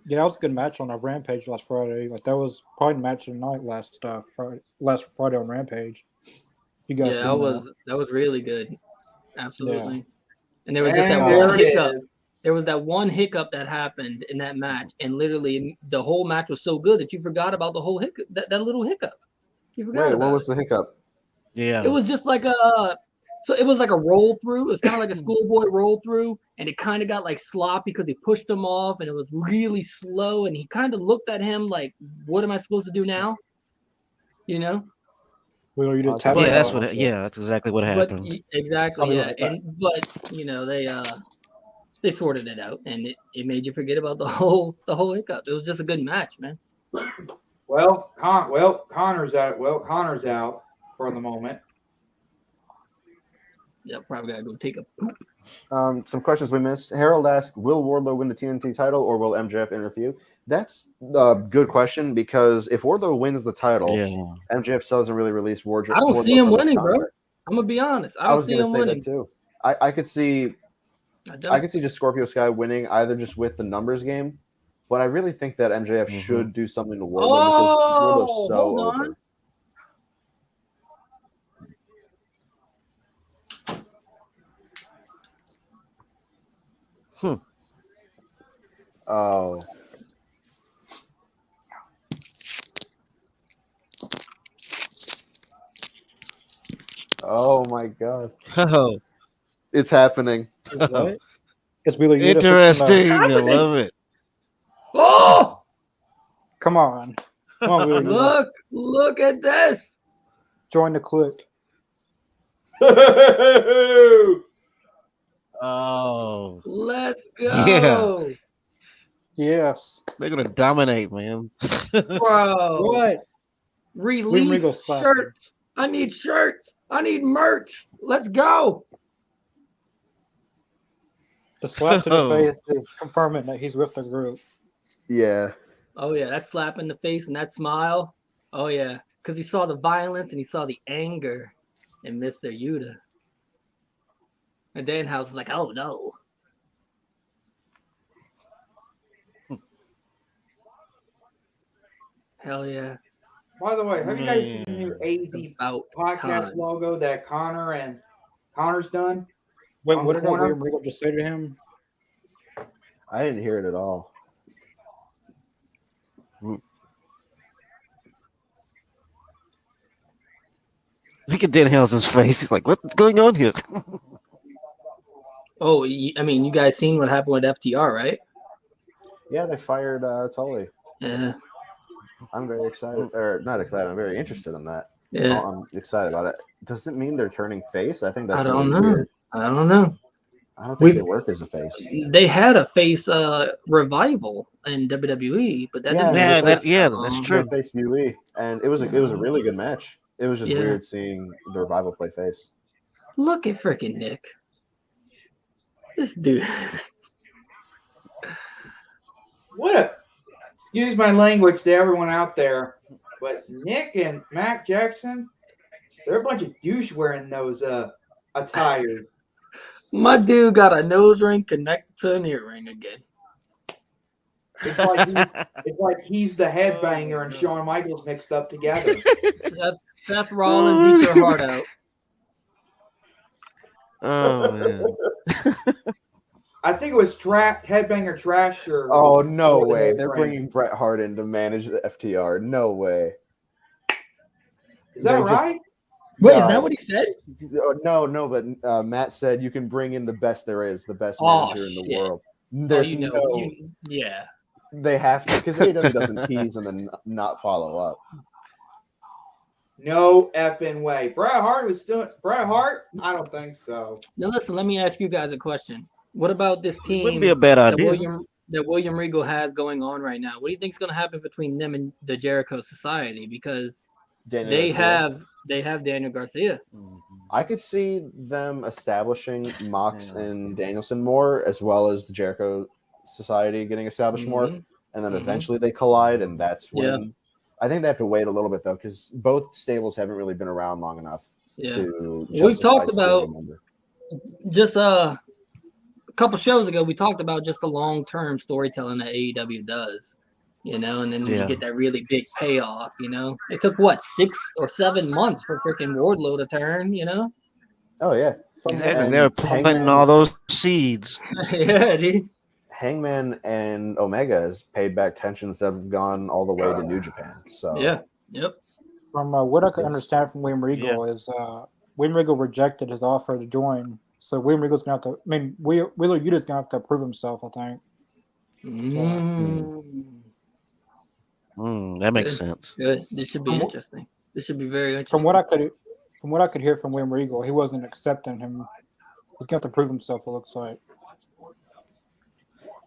Yeah, that was a good match on our Rampage last Friday. Like that was probably the match of the night last Friday on Rampage. You guys that was really good. Absolutely. Yeah. And there was just that one hiccup. There was that one hiccup that happened in that match, and literally the whole match was so good that you forgot about the whole hiccup. That little hiccup. You forgot. Wait, what was the hiccup? Yeah. It was just like it was like a roll through. It was kind of like a schoolboy roll through, and it kind of got like sloppy because he pushed him off, and it was really slow. And he kind of looked at him like, "What am I supposed to do now?" You know. Well, you didn't that's exactly what happened. Exactly, yeah. But you know they sorted it out, and it made you forget about the whole hiccup. It was just a good match, man. Connor's out for the moment. Yeah, probably gotta go take a poop. Some questions we missed. Harold asked, will Wardlow win the TNT title or will MJF interfere? That's a good question, because if Wardlow wins the title, MJF still doesn't really release Wardlow. I don't see him winning, bro. I'm gonna be honest. I don't see him winning. That too. I could see just Scorpio Sky winning either just with the numbers game, but I really think that MJF should do something to Wardlow because Wardlow's so over. Oh. Oh my God. Oh. It's happening. It's really interesting. I love it. Oh! Come on. Look at this. Join the clique. Oh. Let's go. Yeah. Yes. They're going to dominate, man. Bro. What? Release shirts. I need shirts. I need merch. Let's go. The slap to the face is confirming that he's with the group. Yeah. Oh, yeah. That slap in the face and that smile. Oh, yeah. Because he saw the violence and he saw the anger in Mr. Yuta. And Danhausen was like, oh, no. Hell yeah. By the way, have you guys seen the new AZ podcast logo that Connor's done? Wait, what did William Regal just say to him? I didn't hear it at all. Look at Danhausen's face. He's like, what's going on here? Oh, I mean, you guys seen what happened with FTR, right? Yeah, they fired Tully. Yeah. I'm very excited. Or not excited. I'm very interested in that. Yeah. I'm excited about it. Does it mean they're turning face? I think that's I don't really know. weird. I don't know. I don't think they work as a face. They had a face revival in WWE, but that didn't last that long. That's true. They faced UE, and it was a really good match. It was just weird seeing the revival play face. Look at freaking Nick. This dude. Excuse my language to everyone out there, but Nick and Matt Jackson, they're a bunch of douche wearing those attires. My dude got a nose ring connected to an earring again. It's like he's the headbanger and Shawn Michaels mixed up together. Seth Rollins, eat your heart out. Oh man. I think it was Headbanger Trash. Oh no way! They're bringing Bret Hart in to manage the FTR. No way. Is that right? Wait, is that what he said? No, but Matt said you can bring in the best there is, the best manager in the world. There's yeah. They have to, because AEW doesn't tease and then not follow up. No effing way. Bret Hart? I don't think so. Now listen, let me ask you guys a question. What about this team? Wouldn't be a bad idea. That William Regal has going on right now. What do you think is going to happen between them and the Jericho Society? Because they have Daniel Garcia. I could see them establishing Mox and Danielson more, as well as the Jericho Society getting established more, and then eventually they collide, and that's when I think they have to wait a little bit though, because both stables haven't really been around long enough to. We've talked about just a couple shows ago. We talked about just the long-term storytelling that AEW does, and then when you get that really big payoff, it took 6 or 7 months for freaking Wardlow to turn, Oh yeah, and they're planting all those seeds. Yeah, dude. Hangman and Omega has paid back tensions that have gone all the way to New Japan. So From what I could understand from William Regal is William Regal rejected his offer to join. So William Regal's gonna have to. I mean, Wheeler Yuta's gonna have to prove himself. I think. That makes sense. Good. This should be interesting. This should be very interesting. From what I could hear from William Regal, he wasn't accepting him. He's got to prove himself. It looks like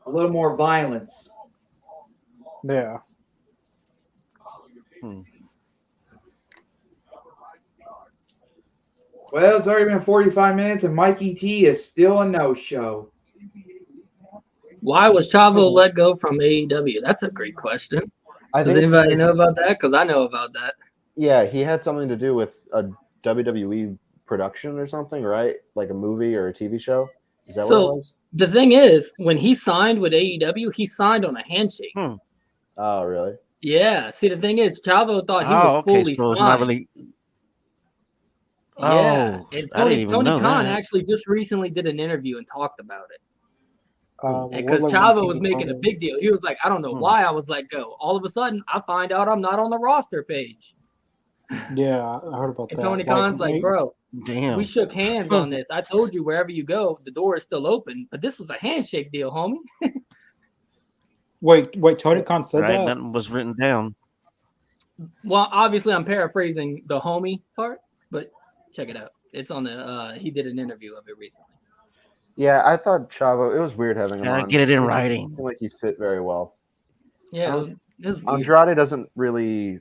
a little more violence. Yeah. Well, it's already been 45 minutes, and Mikey T is still a no-show. Why was Chavo let go from AEW? That's a great question. Does anybody know about that? Because I know about that. Yeah, he had something to do with a WWE production or something, right? Like a movie or a TV show. Is that what it was? The thing is, when he signed with AEW, he signed on a handshake. Oh, really? Yeah. See, the thing is, Chavo thought he was fully signed. Not really... Yeah. And Tony Khan actually just recently did an interview and talked about it. Because Chavo was making a big deal. He was like, I don't know why I was let go. All of a sudden, I find out I'm not on the roster page. Yeah, I heard about that. And Tony Khan's like, bro, damn, we shook hands on this. I told you wherever you go, the door is still open. But this was a handshake deal, homie. Wait, Tony Khan said that? Nothing was written down. Well, obviously, I'm paraphrasing the homie part, but check it out. It's on the. He did an interview of it recently. Yeah, I thought Chavo. It was weird having him on. Get it in writing. Seemed like he fit very well. Yeah, Andrade doesn't really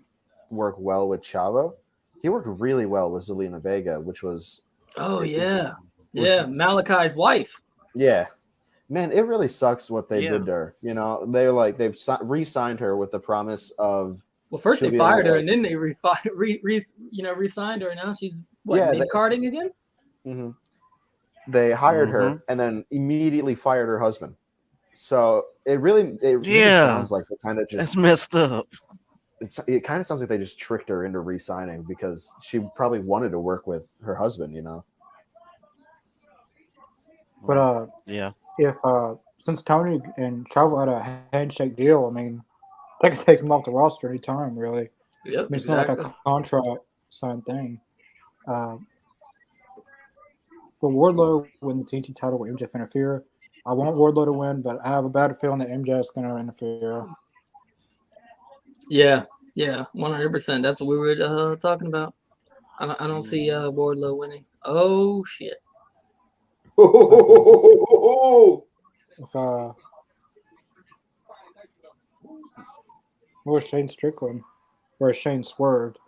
work well with Chavo. He worked really well with Zelina Vega, which was. Oh yeah, Malachi's wife. Yeah, man, it really sucks what they did to her. They've re-signed her with the promise of. Well, first they fired her, and then they re-signed her. And now she's mid-carding again. Mm-hmm. They hired her and then immediately fired her husband. So it really sounds like they kind of just. That's messed up. It kind of sounds like they just tricked her into re-signing because she probably wanted to work with her husband, But if since Tony and Chavo had a handshake deal, I mean, they could take him off the roster anytime, really. Yep, I mean, it's not like a contract signed thing. But Wardlow win the TNT title with MJF interfere. I want Wardlow to win, but I have a bad feeling that MJF's going to interfere. Yeah, 100%. That's what we were talking about. I don't see Wardlow winning. Oh shit! If where's Shane Strickland? Where's Shane Swerved?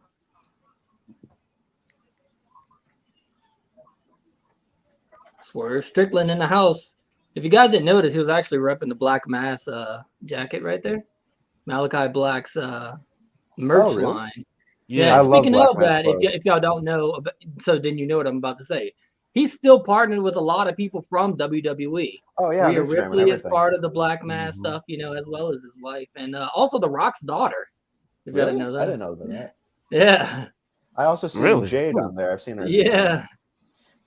Swerve Strickland in the house. If you guys didn't notice, he was actually repping the Black Mass jacket right there. Malachi Black's merch really? line. Yeah, I love speaking Black of Mass that, clothes. if y'all don't know, so then you know what I'm about to say. He's still partnered with a lot of people from WWE. Oh yeah, Rhea Instagram and Ripley is everything. part of the Black Mass stuff, as well as his wife, and also The Rock's daughter. You gotta Really? know that. I didn't know that. Yeah. I also see Really? Jade on there. I've seen her. Yeah.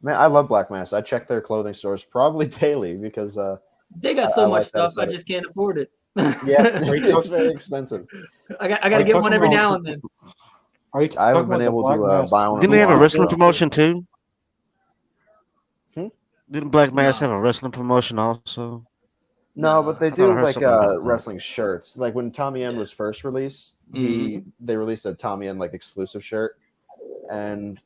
Man, I love Black Mass. I check their clothing stores probably daily because They got I so much like that stuff, I aesthetic. just can't afford it. Yeah, it's very expensive. I gotta get one every now and then. Are you I haven't talking been about the able Black to Mass? buy one. Didn't they have a online. wrestling promotion too? Hmm? Didn't Black Mass No. have a wrestling promotion also? No, but they I thought I do heard like something about that. wrestling shirts. Like when Tommy End was first released, they released a Tommy End like exclusive shirt, and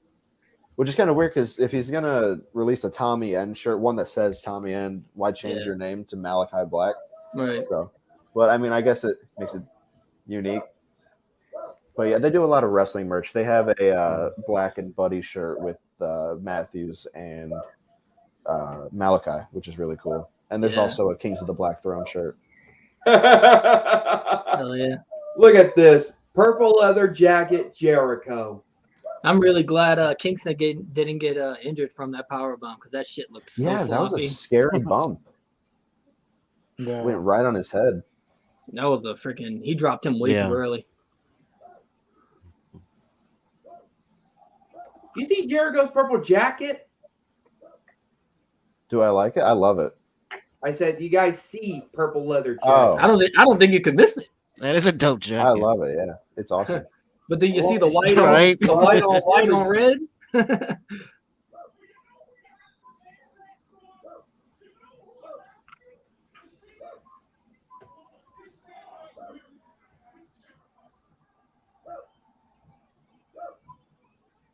which is kind of weird because if he's gonna release a Tommy End shirt, one that says Tommy End, why change your name to Malachi Black? Right. So, but I mean, I guess it makes it unique. But yeah, they do a lot of wrestling merch. They have a Black and Buddy shirt with Matthews and Malachi, which is really cool. And there's also a Kings of the Black Throne shirt. Hell yeah. Look at this. Purple leather jacket, Jericho. I'm really glad Kingston didn't get injured from that power bomb because that shit looked so Yeah, that was a floppy. scary bump. Yeah. Went right on his head. That was a freaking. He dropped him way too early. You see Jericho's purple jacket? Do I like it? I love it. I said, you guys see purple leather jacket. Oh. I don't think you could miss it. That is a dope jacket. I love it. Yeah, it's awesome. But do you see the white Right. on the white on red?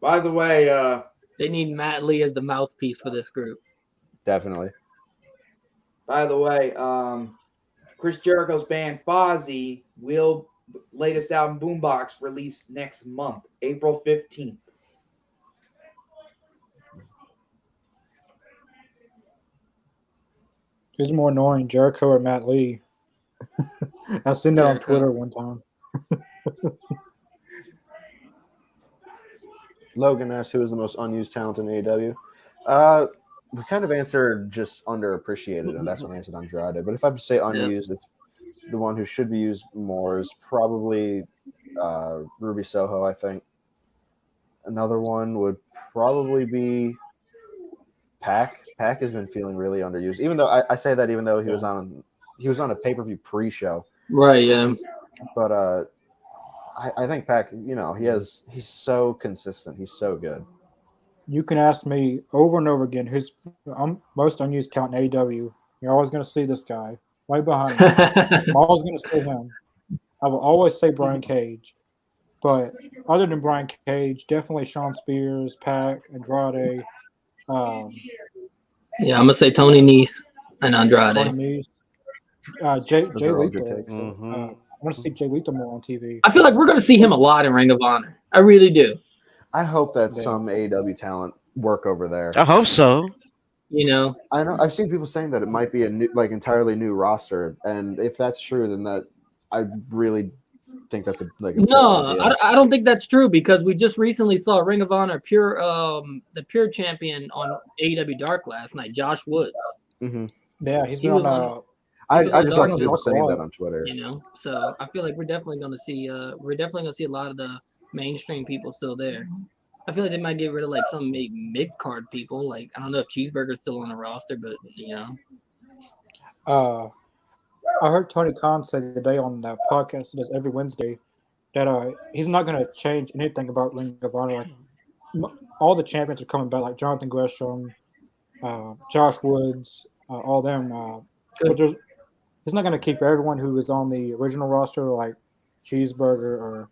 By the way, they need Matt Lee as the mouthpiece for this group. Definitely. By the way, Chris Jericho's band Fozzy will latest album Boombox release next month, April 15th. Who's more annoying, Jericho or Matt Lee? I've seen that on Twitter one time. Logan asked who is the most unused talent in AEW. We kind of answered just underappreciated, and that's when I answered Andrade. But if I have to say unused, it's the one who should be used more is probably Ruby Soho, I think. Another one would probably be Pac. Pac has been feeling really underused. Even though I say that, even though he was on a pay-per-view pre-show. Right. Yeah. But I think Pac, he's so consistent. He's so good. You can ask me over and over again who's most unused talent in AEW. You're always going to see this guy right behind me. I'm always going to say him. I will always say Brian Cage. But other than Brian Cage, definitely Shawn Spears, Pac, Andrade. Yeah, I'm going to say Tony Nese and Andrade. Tony Nese. Jay Lethal. I want to see Jay Lethal more on TV. I feel like we're going to see him a lot in Ring of Honor. I really do. I hope that some AEW talent work over there. I hope so. I know I've seen people saying that it might be a new, entirely new roster, and if that's true, then I really think that's a I don't think that's true because we just recently saw Ring of Honor the pure champion on AEW Dark last night, Josh Woods. Mm-hmm. Yeah, he's been on. I just saw people saying that on Twitter. So I feel like we're definitely going to see a lot of the mainstream people still there. I feel like they might get rid of some mid card people. Like I don't know if Cheeseburger's still on the roster, but I heard Tony Khan say today on the podcast he does every Wednesday that he's not going to change anything about Ring of Honor. Like all the champions are coming back, like Jonathan Gresham, Josh Woods, all them. But he's not going to keep everyone who was on the original roster, like Cheeseburger or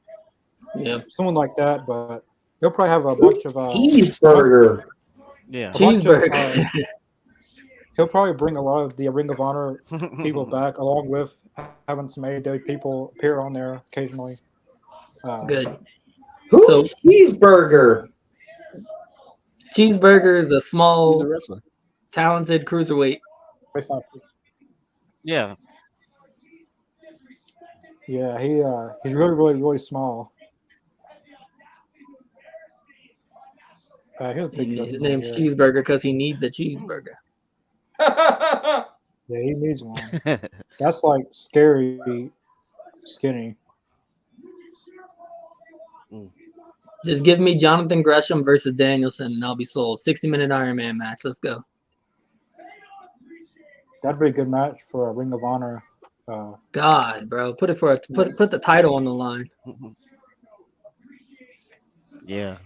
someone like that. But He'll probably have a bunch of cheeseburger. Yeah. Cheeseburger. He'll probably bring a lot of the Ring of Honor people back, along with having some AEW people appear on there occasionally. Good. Who's cheeseburger? Cheeseburger is a He's small, a wrestler. talented cruiserweight. Yeah. Yeah, he's really small. Here's a picture of His him name's right here. Cheeseburger because he needs a cheeseburger. Yeah, he needs one. That's like scary skinny. Just give me Jonathan Gresham versus Danielson, and I'll be sold. 60-minute Iron Man match. Let's go. That'd be a good match for a Ring of Honor. God, bro, put the title on the line. Yeah.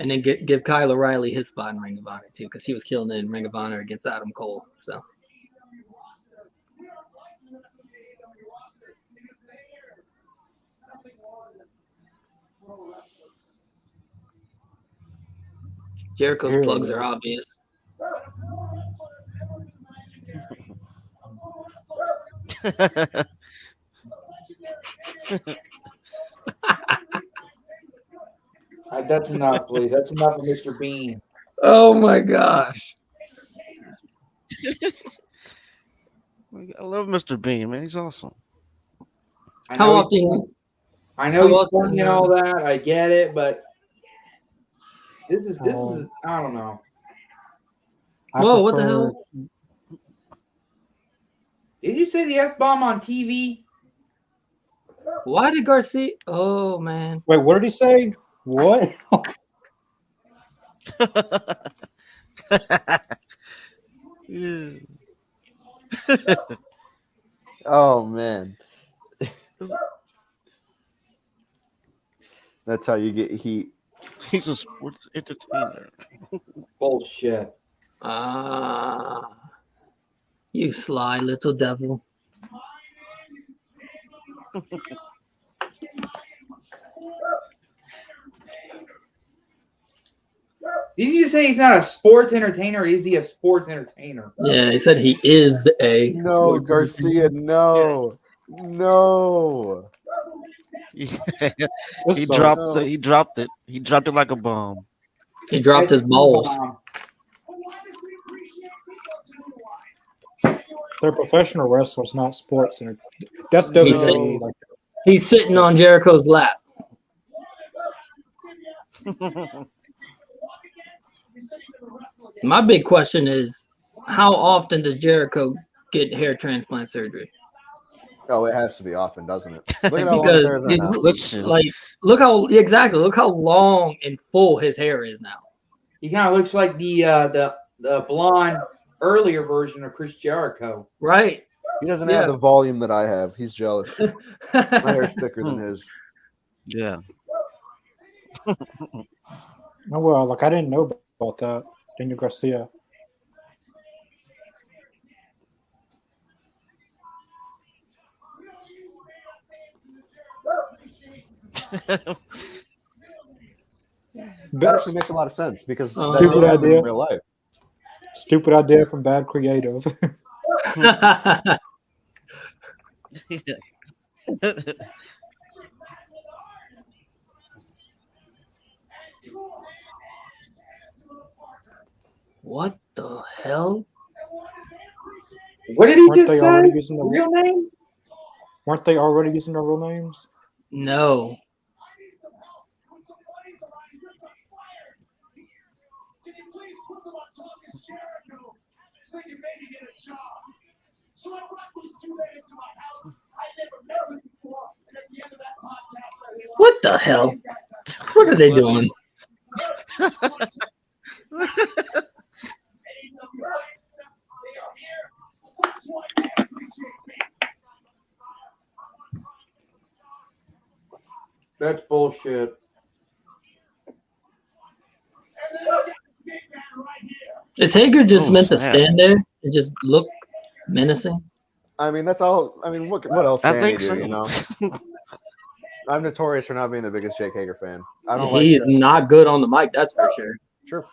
And then give Kyle O'Reilly his spot in Ring of Honor too, because he was killing it in Ring of Honor against Adam Cole. So Jericho's plugs are obvious. That's enough, please. That's enough of Mr. Bean. Oh my gosh. I love Mr. Bean, man. He's awesome. How often? I know he's funny and all that. I get it, but this is I don't know. Whoa, what the hell? Did you say the F-bomb on TV? Why did Garcia? Oh man. Wait, what did he say? What? Yeah. Oh man. That's how you get heat. He's a sports entertainer. Bullshit. You sly little devil. Did you say he's not a sports entertainer, or is he a sports entertainer? Yeah, he said he is a. No, Garcia, no. No. He dropped it. He dropped it. He dropped it like a bomb. He dropped his balls. They're professional wrestlers, not sports. That's WWE. He's sitting on Jericho's lap. My big question is, how often does Jericho get hair transplant surgery? Oh, it has to be often, doesn't it? Look at how long his hair is now. Look how long and full his hair is now. He kind of looks like the blonde earlier version of Chris Jericho. Right. He doesn't have the volume that I have. He's jealous. My hair's thicker than his. Yeah. Oh well, I didn't know about that. Daniel Garcia. That actually makes a lot of sense because stupid idea in real life. Stupid idea from Bad Creative. What the hell? What did he just say? Real name? Weren't they already using their real names? No. What the hell? What are they doing? That's bullshit. Is Hager just meant to stand there and just look menacing? I mean, that's all. I mean, what else can he do, you know? I'm notorious for not being the biggest Jake Hager fan. I don't He is not good on the mic, that's for sure. Sure.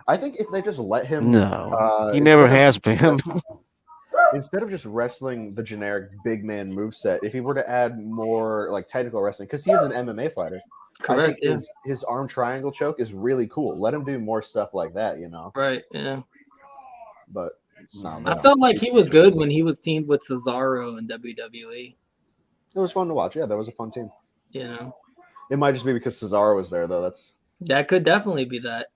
I think if they just let him, no, he never has been. Instead of just wrestling the generic big man moveset, if he were to add more like technical wrestling, because he is an MMA fighter, Correct, I think his arm triangle choke is really cool. Let him do more stuff like that, you know. Right, yeah. But no, I felt like he was good when he was teamed with Cesaro in WWE. It was fun to watch. Yeah, that was a fun team. You know, it might just be because Cesaro was there, though. That could definitely be that.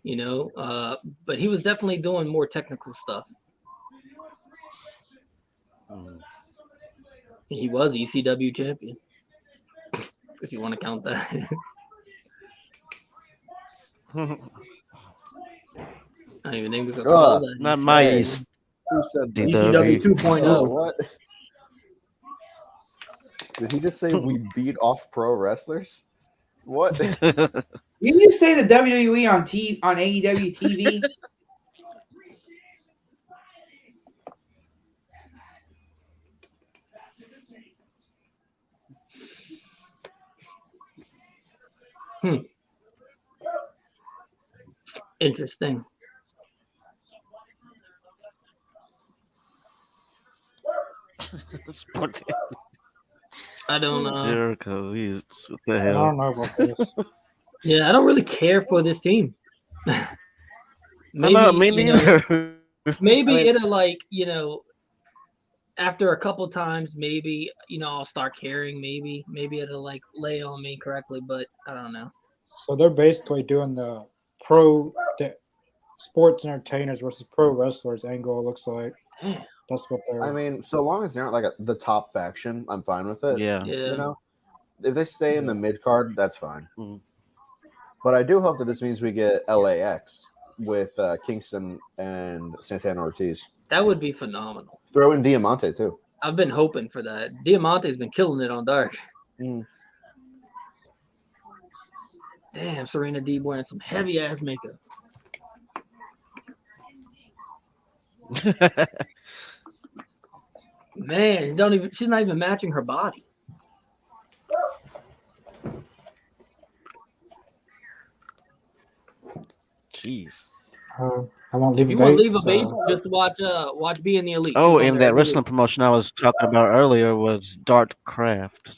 You know, but he was definitely doing more technical stuff. He was ECW champion, if you want to count that. I don't even think we could call that. Not my East. Who said that? ECW 2.0. What? Did he just say we beat off pro wrestlers? What? Didn't you say the WWE on AEW TV? Interesting. I don't know. Jericho, what the hell? I don't know about this. Yeah, I don't really care for this team. Maybe, me neither. Maybe it'll like, you know, after a couple times, maybe, you know, I'll start caring. Maybe it'll like lay on me correctly, but I don't know. So they're basically doing the sports entertainers versus pro wrestlers angle. It looks like that's what they're. I mean, so long as they're not like the top faction, I'm fine with it. Yeah. You know, if they stay in the mid card, that's fine. Mm-hmm. But I do hope that this means we get LAX with Kingston and Santana Ortiz. That would be phenomenal. Throw in Diamante too. I've been hoping for that. Diamante's been killing it on Dark. Damn, Serena Deeb wearing some heavy ass makeup. Man, she's not even matching her body. Jeez. I won't leave. If you want to leave a bait, just watch Be in the Elite. Oh, and that wrestling promotion I was talking about earlier was Darkcraft.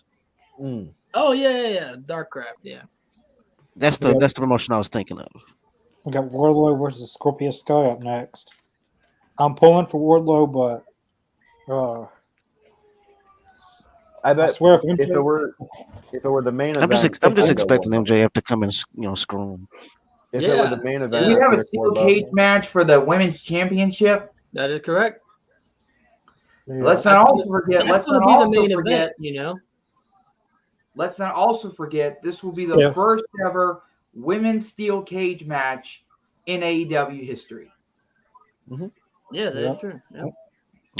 Oh yeah, Darkcraft, yeah. That's the promotion I was thinking of. We got Wardlow versus Scorpio Sky up next. I'm pulling for Wardlow, but I bet. I swear if it were the main event, I'm just expecting MJF to come and screw him. If it were the main event, we have a steel cage match for the women's championship. That is correct. Yeah. Let's not also forget. That's going to be the main event, you know. Let's not also forget this will be the first ever women's steel cage match in AEW history. Mm-hmm. Yeah, that is true. Yeah.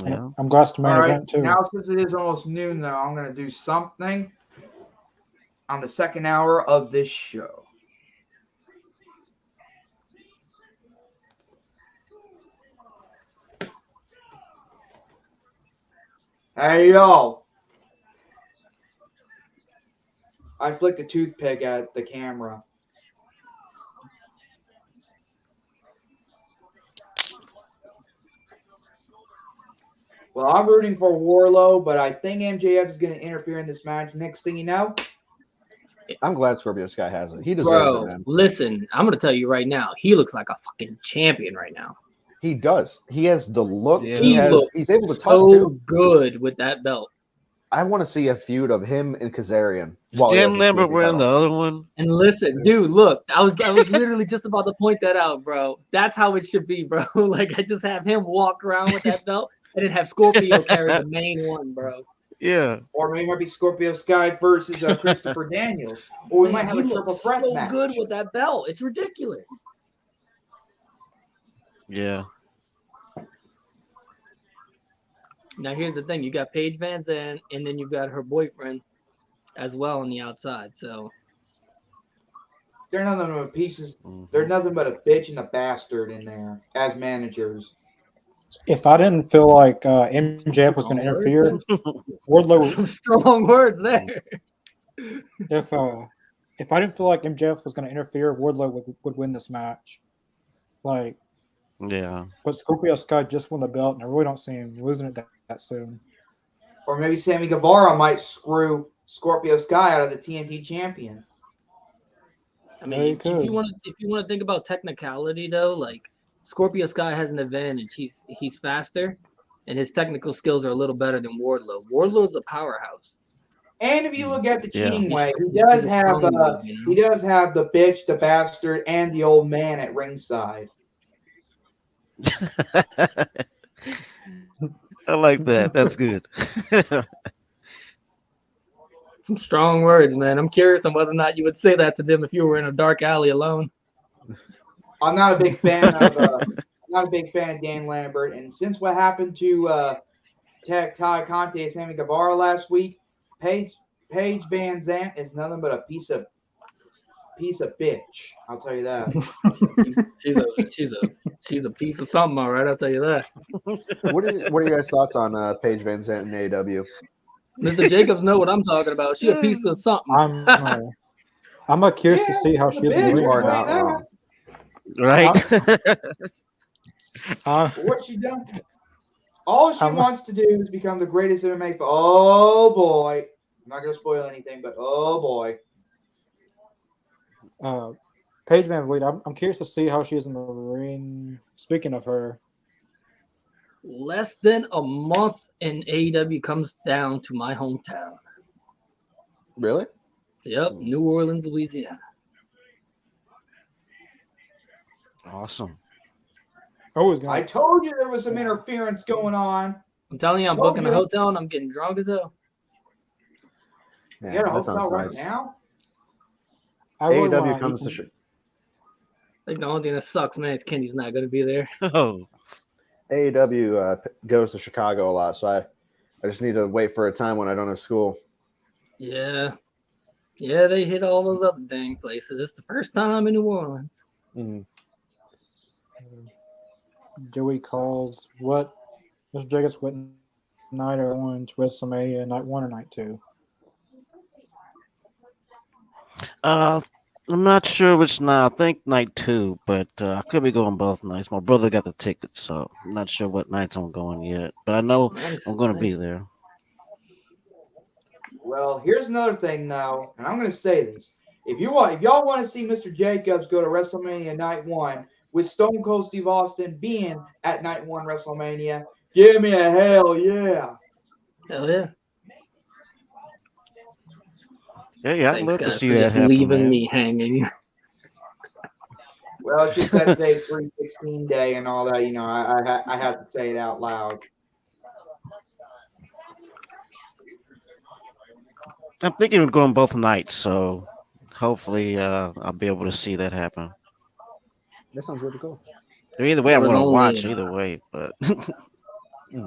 Yeah. I'm glad to main event too. Now, since it is almost noon, though, I'm going to do something on the second hour of this show. Hey, yo. I flicked a toothpick at the camera. Well, I'm rooting for Wardlow, but I think MJF is going to interfere in this match. Next thing you know, I'm glad Scorpio Sky has it. He deserves it, man. Listen, I'm going to tell you right now, he looks like a fucking champion right now. He does. He has the look. Yeah. He's able to talk too. Good with that belt. I want to see a feud of him and Kazarian. Dan Lambert wearing the other one. And listen, dude, look, I was literally just about to point that out, bro. That's how it should be, bro. Like I just have him walk around with that belt and then have Scorpio carry the main one, bro. Yeah. Or maybe it might be Scorpio Sky versus Christopher Daniels. Or we might have a triple threat match. Good with that belt. It's ridiculous. Yeah. Now here's the thing: you got Paige Van Zandt, and then you've got her boyfriend as well on the outside. So they're nothing but pieces. They're nothing but a bitch and a bastard in there as managers. If I didn't feel like MJF was going to interfere, Wardlow. Some strong words there. if I didn't feel like MJF was going to interfere, Wardlow would win this match. Like, yeah. but Scorpio Sky just won the belt, and I really don't see him losing it that soon. Or maybe Sammy Guevara might screw Scorpio Sky out of the TNT champion. I mean, if you want to think about technicality though, like Scorpio Sky has an advantage. He's faster, and his technical skills are a little better than Wardlow. Wardlow's a powerhouse. And if you look at the cheating way, he he's does a have strong dude, you know? he does have the bitch, the bastard, and the old man at ringside. I like that. That's good. Some strong words, man. I'm curious on whether or not you would say that to them if you were in a dark alley alone. I'm not a big fan of Dan Lambert, and since what happened to Ty Conte and Sammy Guevara last week, Paige Van Zant is nothing but a piece of bitch. I'll tell you that. she's a piece of something, all right. I'll tell you that. What are your guys' thoughts on Paige Van Zant and AEW? Mr. Jacobs know what I'm talking about. She a piece of something. I'm curious to see how she is in the ring. You are not wrong. Right? What she done? All she wants to do is become the greatest MMA. Oh boy! I'm not gonna spoil anything, but oh boy. Paige Van Vliet. I'm curious to see how she is in the ring. Speaking of her, less than a month and AEW comes down to my hometown. Really? Yep, New Orleans, Louisiana. Awesome. I told you there was some interference going on. I'm telling you, I'm booking a hotel and I'm getting drunk as hell. Yeah, you got a hotel right now? AEW comes to like the only thing that sucks, man, is Kenny's not going to be there. Oh. AEW goes to Chicago a lot, so I just need to wait for a time when I don't have school. Yeah. Yeah, they hit all those other dang places. It's the first time in New Orleans. Mm-hmm. Joey calls what? Mr. Jacobs, what night are on to WrestleMania, night 1 or night 2? I'm not sure which night. I think night 2, but I could be going both nights. My brother got the ticket, so I'm not sure what nights I'm going yet. But I know I'm going to be there. Well, here's another thing now, and I'm going to say this: if y'all want to see Mr. Jacobs go to WrestleMania night 1 with Stone Cold Steve Austin being at night 1 WrestleMania, give me a hell yeah! Hell yeah! Yeah, I'd love to see that happen. Leaving me hanging. Well, it's just that today's 316 day and all that. You know, I have to say it out loud. I'm thinking of going both nights, so hopefully I'll be able to see that happen. That sounds really cool. Either way, I'm going to watch either way, but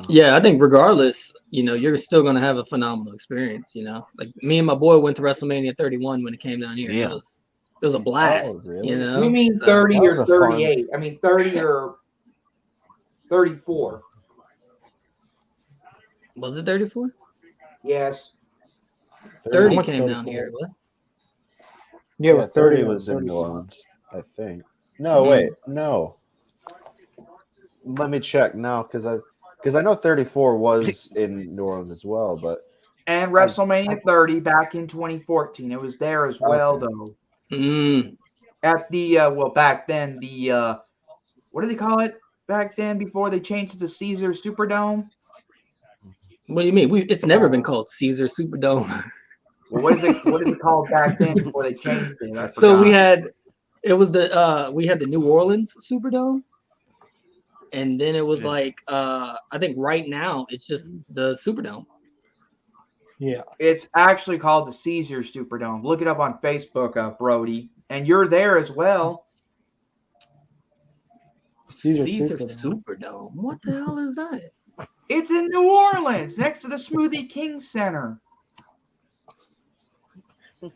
yeah, I think regardless, you know, you're still going to have a phenomenal experience. You know, like me and my boy went to WrestleMania 31 when it came down here. Yeah, it was a blast. Oh, really? You know, You mean 30 or 38? I mean 30 or 34. Was it 34? Yes. 30 came down here. What? Yeah, it was 30. Was in New Orleans, I think. No, wait, no. Let me check now because I know 34 was in New Orleans as well, but and WrestleMania 30 back in 2014, it was there as well, though. At the back then the what do they call it back then before they changed it to Caesar Superdome? What do you mean? It's never been called Caesar Superdome. Well, what is it called back then before they changed it? So we had the New Orleans Superdome, and then it was like I think right now it's just the Superdome. Yeah, it's actually called the Caesar Superdome. Look it up on Facebook, Brody, and you're there as well. Caesar Superdome. What the hell is that? It's in New Orleans, next to the Smoothie King Center.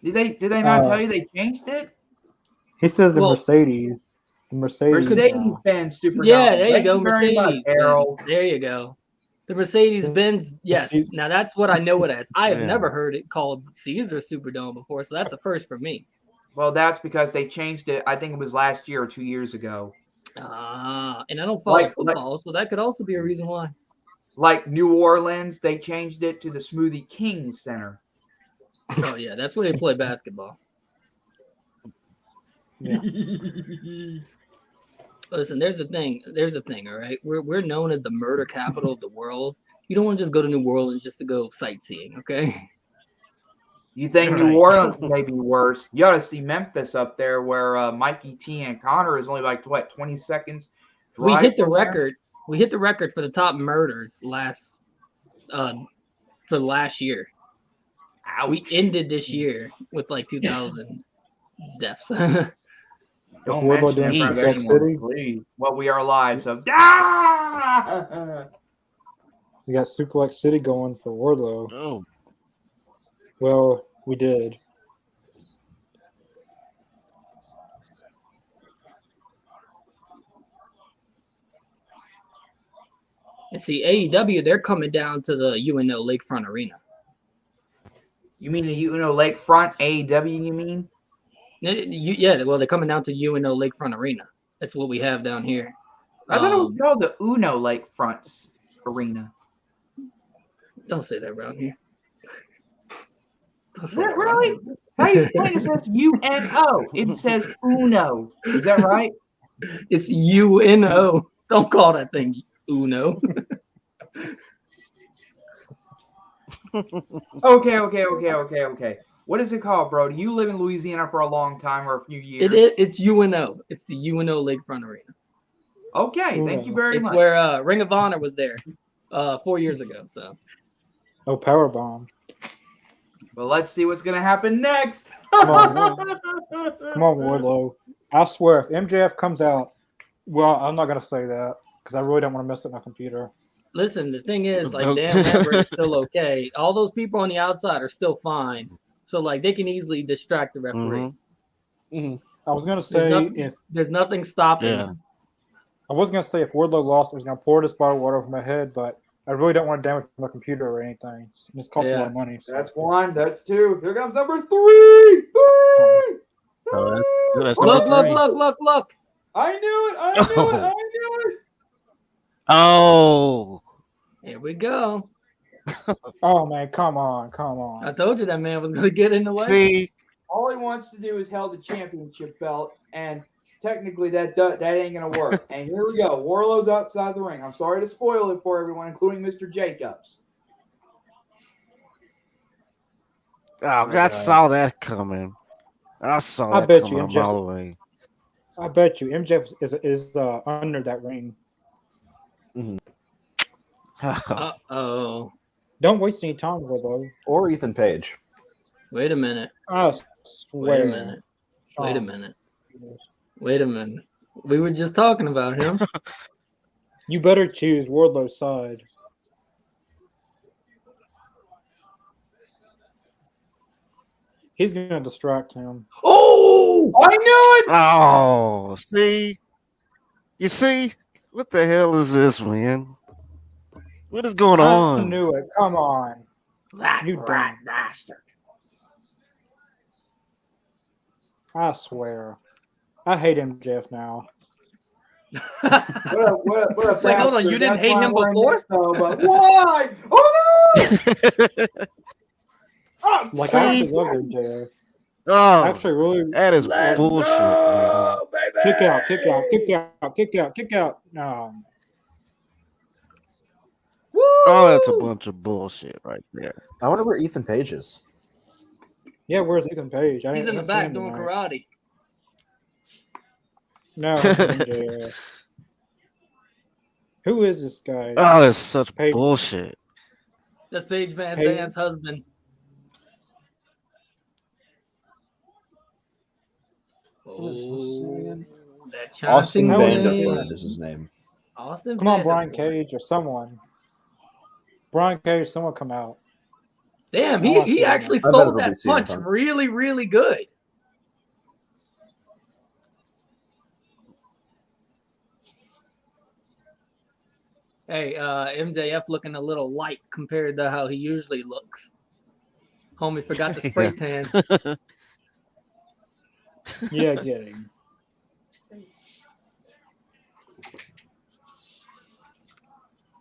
Did they not tell you they changed it? He says the Mercedes. The Mercedes-Benz Superdome. Yeah, there you go. Mercedes. Much, Harold. There you go. The Mercedes-Benz, yes. Caesar- Now that's what I know it as. I have Yeah. never heard it called Caesar Superdome before, so that's a first for me. Well, that's because they changed it. I think it was last year or 2 years ago. And I don't follow football, so that could also be a reason why. Like New Orleans, they changed it to the Smoothie King Center. Oh yeah, that's where they play basketball. Yeah. Listen, there's a thing. All right. We're known as the murder capital of the world. You don't want to just go to New Orleans just to go sightseeing, okay? You think Right. New Orleans may be worse? You ought to see Memphis up there, where Mikey T and Connor is only like 20 seconds. We drive hit the from there? record. We hit the record for the top murders for last year. Ouch. We ended this year with like 2,000 deaths. Don't Wardlow mention doing it, Suplex brother, City? please. Well, we are live, so ah! We got Suplex City going for Wardlow. Oh, Well, we did. And see, AEW, they're coming down to the UNO Lakefront Arena. You mean the Lakefront AEW? You mean? Yeah, well, they're coming down to UNO Lakefront Arena. That's what we have down here. I thought it was called the Uno Lakefront Arena. Don't say that around here. Don't say Is that that around right? here. How you explain it says UNO? It says Uno. Is that right? It's UNO. Don't call that thing Uno. Okay. What is it called, bro? Do you live in Louisiana for a long time or a few years? It's UNO. It's the UNO Lakefront Arena. Okay, thank you very It's much. where Ring of Honor was there 4 years ago. So Oh, Powerbomb. Well, let's see what's going to happen next. Come on, Wardlow. I swear, if MJF comes out, well, I'm not going to say that because I really don't want to mess up my computer. listen, the thing is, like, Dan Lambert is still okay. All those people on the outside are still fine. So, like, they can easily distract the referee. I was going to say there's nothing stopping yeah. them. I was going to say if Wardlow lost, I was going to pour this bottle of water over my head, but I really don't want to damage my computer or anything. It's costs a lot of money. So. That's one. That's two. Here comes number 3. 3. Oh, that's Look! I knew it. Oh. Here we go. Oh, man, come on. I told you that man was going to get in the way. See? All he wants to do is held the championship belt, and technically that ain't going to work. And here we go. Wardlow's outside the ring. I'm sorry to spoil it for everyone, including Mr. Jacobs. Oh, I saw that coming. I saw that coming a mile away. I bet you MJF is under that ring. Uh-oh. Don't waste any time, Wardlow. Or Ethan Page. Wait a minute. I swear. Wait a minute. We were just talking about him. You better choose Wardlow's side. He's going to distract him. Oh, I knew it. Oh, see? You see? What the hell is this, man? What is going on? I knew it. Come on. You rat dumb bastard. I swear. I hate MJF now. What a Wait, hold on. bastard. You didn't That's hate why him I'm wearing before? this, though, but why? Oh, no. Oh, Like, See? I actually love MJF. Oh, Actually, really. that is Let's bullshit, go, baby. Kick out. No. Woo! Oh, that's a bunch of bullshit right there. I wonder where Ethan Page is. Yeah, where's Ethan Page? He's in the back doing karate. No, MJF. Who is this guy? Oh, that's such Page. bullshit. That's Paige Van Hey. Zande's husband. What's his name again? That Austin Van Wayne. Vanderford is his name. Austin Come on, Brian Vanderford. Cage or someone. Brian Cage, someone come out. Damn, I wanna see he that. actually I bet sold it'll that be CM punch Punk. really, really good. Hey, MJF looking a little light compared to how he usually looks. Homie forgot the spray tan. Yeah, getting.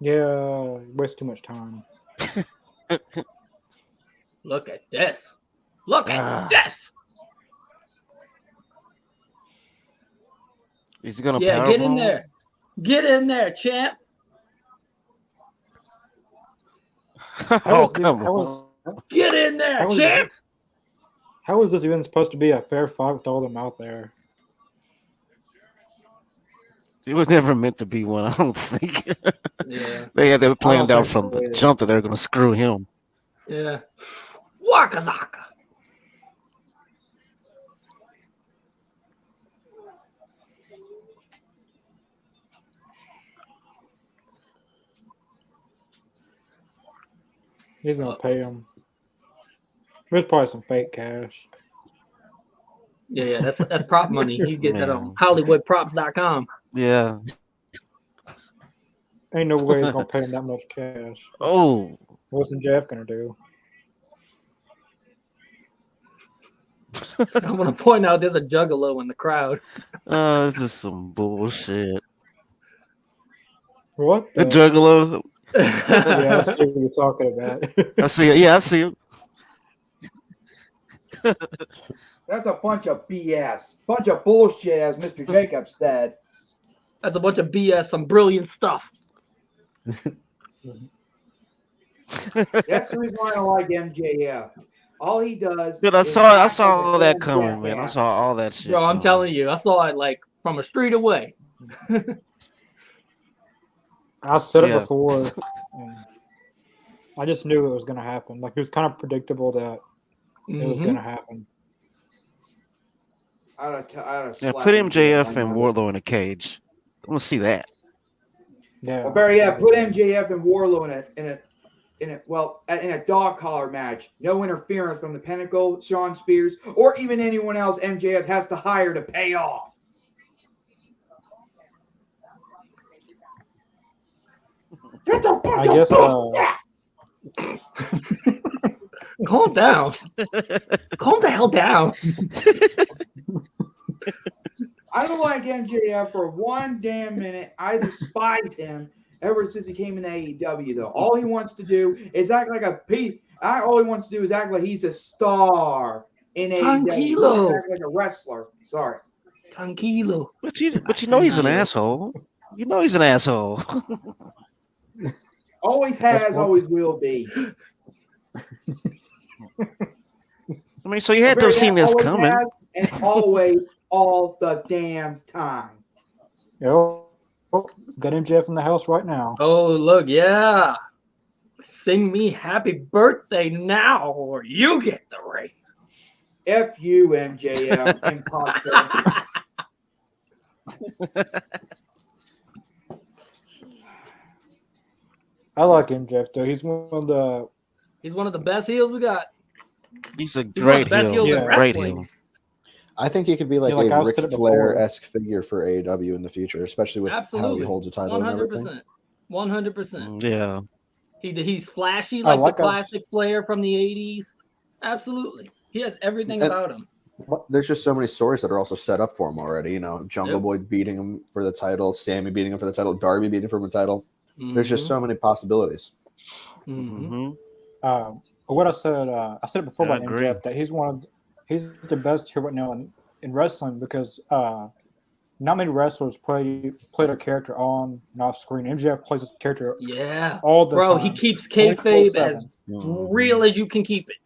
Yeah, waste too much time. Look at this. Look at this. Is he gonna get in there. Get in there, champ. Come on. Get in there, champ. How is this even supposed to be a fair fight with all of them out there? It was never meant to be one, I don't think. Yeah. They were planned out from the jump that they were going to screw him. Yeah. Wakazaka. He's gonna pay him. There's probably some fake cash. Yeah, that's prop money. You get that on HollywoodProps.com. Yeah. Ain't no way he's gonna pay him that much cash. Oh. What's Jeff gonna do? I want to point out there's a juggalo in the crowd. This is some bullshit. What? The juggalo? Yeah, I see what you're talking about. I see it. Yeah, I see it. That's a bunch of BS. Bunch of bullshit, as Mr. Jacobs said. That's a bunch of BS, some brilliant stuff. That's the reason why I like MJF. All he does. Dude, I saw all that coming, man. I saw all that shit. Bro, I'm telling you, I saw it like from a street away. I said it before. I just knew it was gonna happen. Like it was kind of predictable that it was gonna happen. I'd put MJF and Wardlow in a cage. I want to see that. Yeah. Or better put MJF and Wardlow in a dog collar match. No interference from the Pinnacle, Shawn Spears, or even anyone else MJF has to hire to pay off. I guess. Calm down. Calm the hell down. I don't like MJF for one damn minute. I despise him ever since he came in AEW, though. All he wants to do is act like all he wants to do is act like he's a star in AEW. He act like a wrestler. Sorry. Tranquilo. But you know he's an asshole. You know he's an asshole. Always has, always will be. I mean, so you had to have seen this coming. And always, all the damn time. Yo, got MJF in the house right now. Oh, look, yeah. Sing me happy birthday now, or you get the ring. F you, MJF, imposter. I like MJF though. He's one of the best heels we got. He's a great heel. Great heel. I think he could be like a Ric Flair-esque figure for AEW in the future, especially with how he holds a title 100%. And everything. 100%. Yeah. He's flashy like the classic Flair from the 80s. Absolutely. He has everything about him. There's just so many stories that are also set up for him already. You know, Jungle Boy beating him for the title, Sammy beating him for the title, Darby beating him for the title. Mm-hmm. There's just so many possibilities. Mm-hmm. What I said it before about MJF, that he's the best here right now in wrestling because not many wrestlers play their character on and off screen. MJF plays his character all the time. Bro, he keeps kayfabe as real as you can keep it.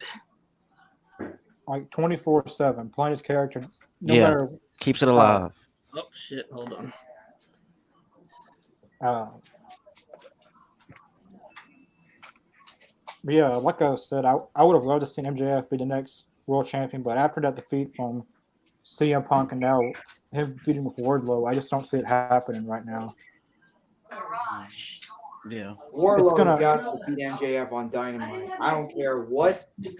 Like 24/7, playing his character. No matter, keeps it alive. Oh shit! Hold on. But yeah, like I said, I would have loved to see MJF be the next world champion, but after that defeat from CM Punk and now him defeating with Wardlow, I just don't see it happening right now. Yeah, Wardlow's got to beat MJF on Dynamite. I don't care what it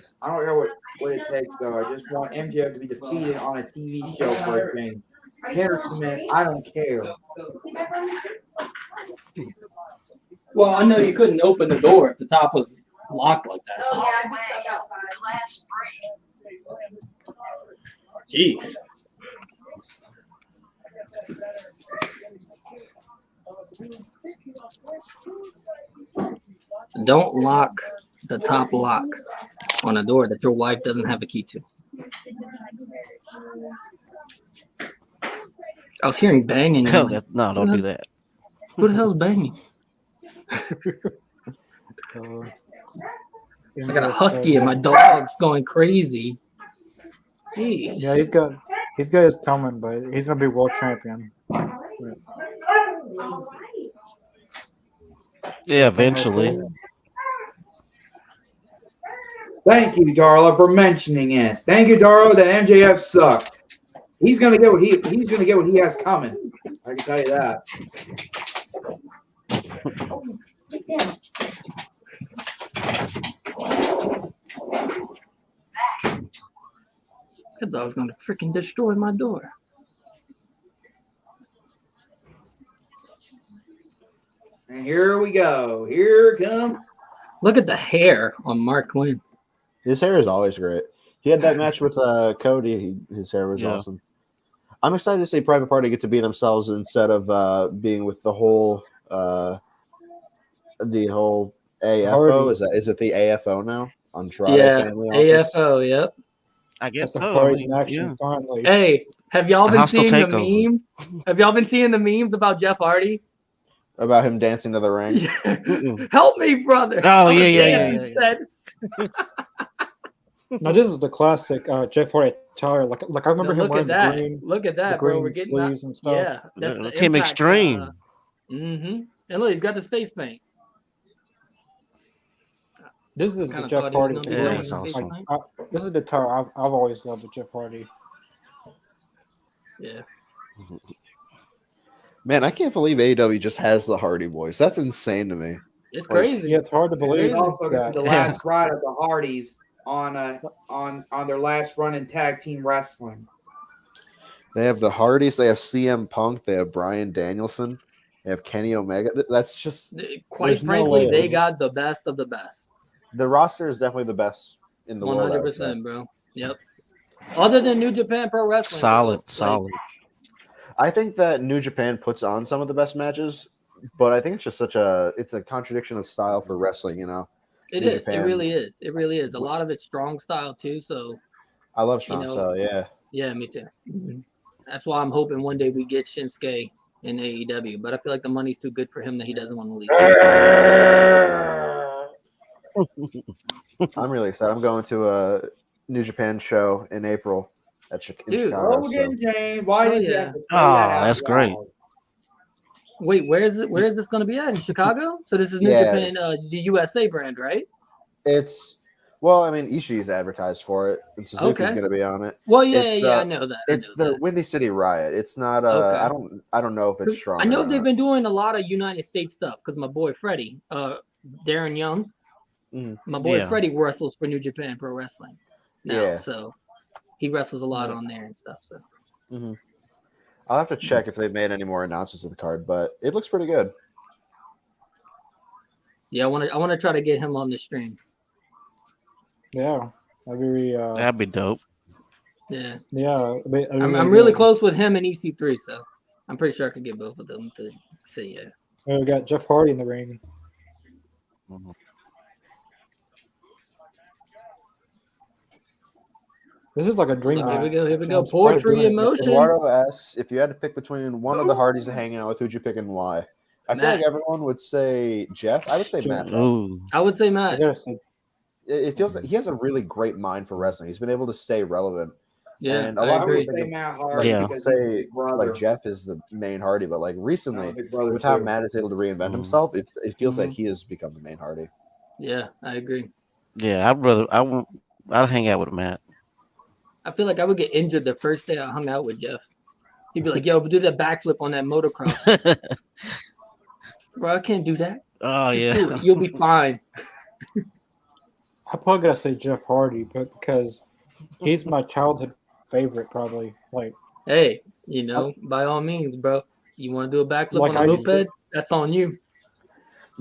takes, though. I just want MJF to be defeated on a TV show for a thing. Pin or submit, I don't care. Well, I know you couldn't open the door if the top was locked like that. So. Jeez. Don't lock the top lock on a door that your wife doesn't have a key to. I was hearing banging. No, don't do that. Who the hell's banging? I got a husky and my dog's going crazy. Jeez. Yeah, he's got his coming, but he's gonna be world champion. Yeah, eventually. Thank you, Darla, for mentioning it. Thank you, Darla, that MJF sucked. He's gonna get what he has coming. I can tell you that. That dog's gonna freaking destroy my door. And here we go. Here come. Look at the hair on Mark Quinn. His hair is always great. He had that match with Cody. His hair was awesome. I'm excited to see Private Party get to be themselves instead of being with the whole AFO. Is it the AFO now? Andrade Family Office? AFO. Yep. I guess the so. party's in action finally. Hey, have y'all been seeing the takeover. memes? Have y'all been seeing the memes about Jeff Hardy? About him dancing to the ring. Help me, brother. Oh, yeah. Now this is the classic Jeff Hardy attire. Like I remember him wearing the green. Look at that, the bro. green We're getting sleeves and stuff. Yeah, that's the Team Impact, Extreme. And look, he's got the face paint. This is Kinda the Jeff thought he was Hardy. gonna be Yeah, wearing that's the awesome. face paint. This is the attire I've always loved with Jeff Hardy. Yeah. Man, I can't believe AEW just has the Hardy Boys. That's insane to me. It's crazy. Yeah, it's hard to believe. It's also that. the last ride of the Hardys on their last run in tag team wrestling. They have the Hardys. They have CM Punk. They have Bryan Danielson. They have Kenny Omega. That's just Quite frankly, they got the best of the best. the roster is definitely the best in the world. 100%, bro. Yep. Other than New Japan Pro Wrestling. Solid. I think that New Japan puts on some of the best matches, but I think it's just it's a contradiction of style for wrestling, you know. It is. Japan. It really is. It really is. A lot of it's strong style too. So I love strong style. Yeah. Yeah, me too. Mm-hmm. That's why I'm hoping one day we get Shinsuke in AEW. But I feel like the money's too good for him that he doesn't want to leave. I'm really excited. I'm going to a New Japan show in April at Chicago. Logan James, why did you have to play that out? That's great. Wait, where is it? Where is this going to be at? In Chicago? So this is New Japan, the USA brand, right? Well, I mean, Ishii's advertised for it, and Suzuki's going to be on it. Well, I know that. It's the Windy City Riot. It's not. I don't know if it's strong. I know they've been doing a lot of United States stuff because my boy Freddie, Darren Young, my boy Freddie wrestles for New Japan Pro Wrestling now, so he wrestles a lot on there and stuff. So. Mm-hmm. I'll have to check if they've made any more announcements of the card, but it looks pretty good. Yeah, I want to try to get him on the stream. Yeah, that'd be dope. Yeah. I'm really close with him and EC3, so I'm pretty sure I could get both of them to see it. We got Jeff Hardy in the ring. Mm-hmm. This is like a dream. Here we go. Poetry in motion. Eduardo asks, if you had to pick between one of the Hardys to hang out with, who'd you pick and why? I feel like everyone would say Jeff. I would say Matt. I would say Matt. It feels like he has a really great mind for wrestling. He's been able to stay relevant. Yeah, and a lot of people think Matt Hardy say like Jeff is the main Hardy, but like recently, with how Matt is able to reinvent himself, it feels like he has become the main Hardy. Yeah, I agree. Yeah, I'd hang out with Matt. I feel like I would get injured the first day I hung out with Jeff. He'd be like, "Yo, do that backflip on that motocross." Bro, I can't do that. Oh yeah, you'll be fine. I'm probably gonna say Jeff Hardy, but because he's my childhood favorite, probably. Like, hey, by all means, bro. You want to do a backflip on a moped? That's on you.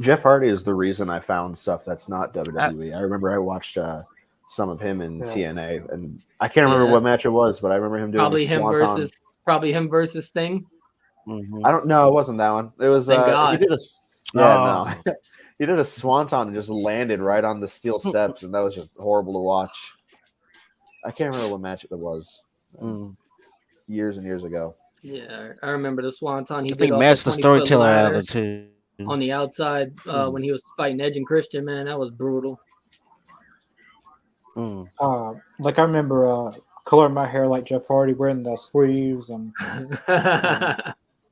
Jeff Hardy is the reason I found stuff that's not WWE. I remember I watched some of him in TNA, and I can't remember what match it was, but I remember him doing probably him versus Sting. Mm-hmm. I don't know. It wasn't that one. It was Thank God. he did a no. He did a swanton and just landed right on the steel steps, and that was just horrible to watch. I can't remember what match it was. Years and years ago. Yeah, I remember the swanton. He I did think off Matt's the 20-foot storyteller out of ladder the two. on the outside when he was fighting Edge and Christian. Man, that was brutal. Like I remember coloring my hair like Jeff Hardy, wearing the sleeves and.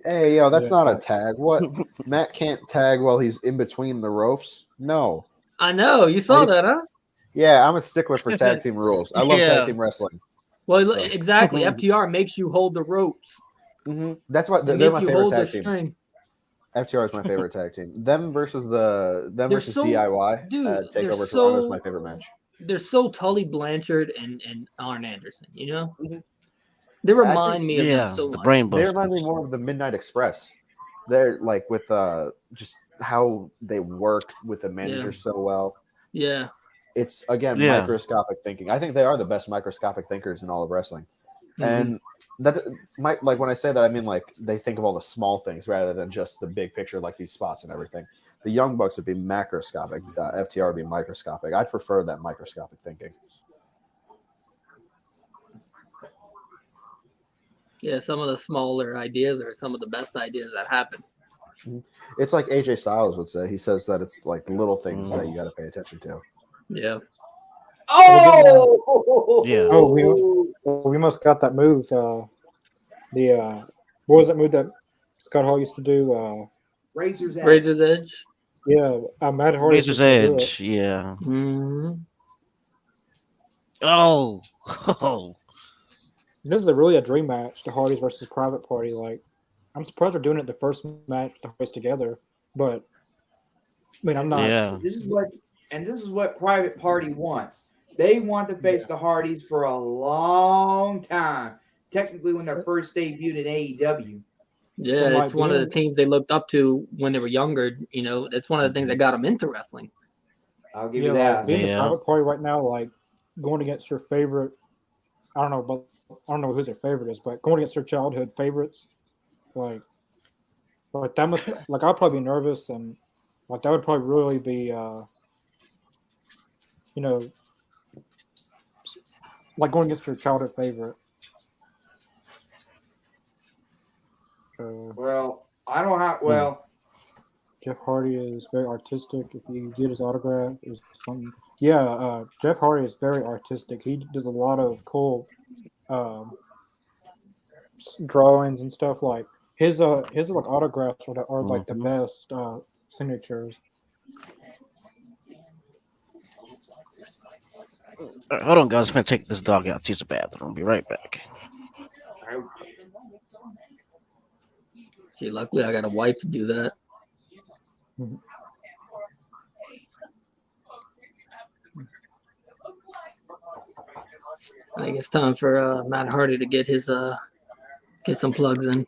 Hey, yo, that's not a tag. What? Matt can't tag while he's in between the ropes? No. I know. You saw that, huh? Yeah, I'm a stickler for tag team rules. I love tag team wrestling. Well, exactly. FTR makes you hold the ropes. That's why they're my favorite tag team. FTR is my favorite tag team. Them versus DIY. Takeover Toronto is my favorite match. They're so Tully Blanchard and Arn Anderson, you know? They remind me of them so much. They remind me more of the Midnight Express. They're like with just how they work with the manager so well. Yeah. It's microscopic thinking. I think they are the best microscopic thinkers in all of wrestling. And that might, like, when I say that, I mean like they think of all the small things rather than just the big picture, like these spots and everything. The Young Bucks would be macroscopic. FTR would be microscopic. I prefer that microscopic thinking. Yeah, some of the smaller ideas are some of the best ideas that happen. It's like AJ Styles would say. He says that it's like little things that you got to pay attention to. Yeah. Oh! Yeah. Oh, we must got that move. What was that move that Scott Hall used to do? Razor's Edge. Razor's Edge. Yeah, Matt Hardy. Razor's Edge. Yeah. Oh. This is really a dream match, the Hardys versus Private Party. Like, I'm surprised they're doing it the first match the Hardys together, but I mean, I'm not. Yeah. This is what Private Party wants. They want to face the Hardys for a long time. Technically, when they first debuted in AEW. Yeah, it's one of the teams they looked up to when they were younger. You know, it's one of the things that got them into wrestling. I'll give you that. Like, being the Private Party right now, like going against your favorite, I don't know who their favorite is, but going against their childhood favorites, like that must, like, I'd probably be nervous, and like that would probably really be, like going against your childhood favorite. Jeff Hardy is very artistic. If you get his autograph, is something. Yeah, Jeff Hardy is very artistic. He does a lot of cool drawings and stuff. Like his like autographs are like the best signatures. Hold on, guys. I'm gonna take this dog out to use the bathroom. I'll be right back. See, luckily I got a wife to do that. I think it's time for Matt Hardy to get some plugs in.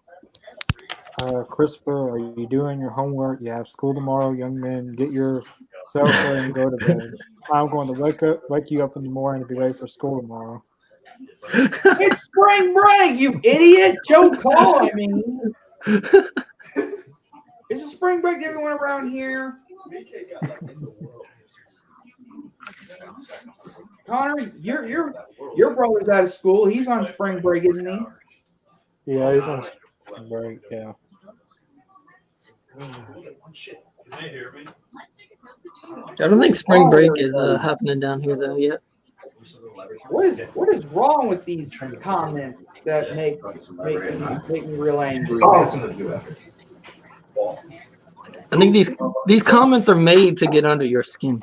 Christopher, are you doing your homework? You have school tomorrow, young man. Get your cell phone and go to bed. I'm going to wake you up in the morning to be ready for school tomorrow. It's spring break, you idiot! Joe Cole, I mean. It's a spring break to everyone around here. Connor, your brother's out of school. He's on spring break, isn't he? Yeah, he's on spring break. Yeah. Can they hear me? I don't think spring break is happening down here though yet. What is wrong with these comments that make me real angry? I think these comments are made to get under your skin.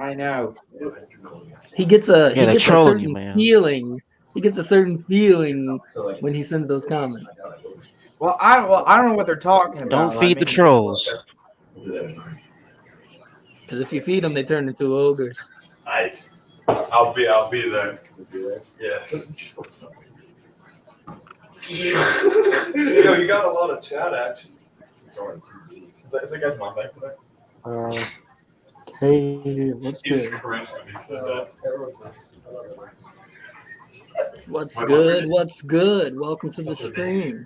I know. He gets a certain man. feeling. He gets a certain feeling when he sends those comments. Well, I don't know what they're talking about. Don't feed the trolls. Because if you feed them, they turn into ogres. Nice. I'll be there. Yes. Yo, you got a lot of chat action. Is that guy's mom back there? Katie, what's He's good? cringed when he said that. What's good? What's good? Welcome to the stream.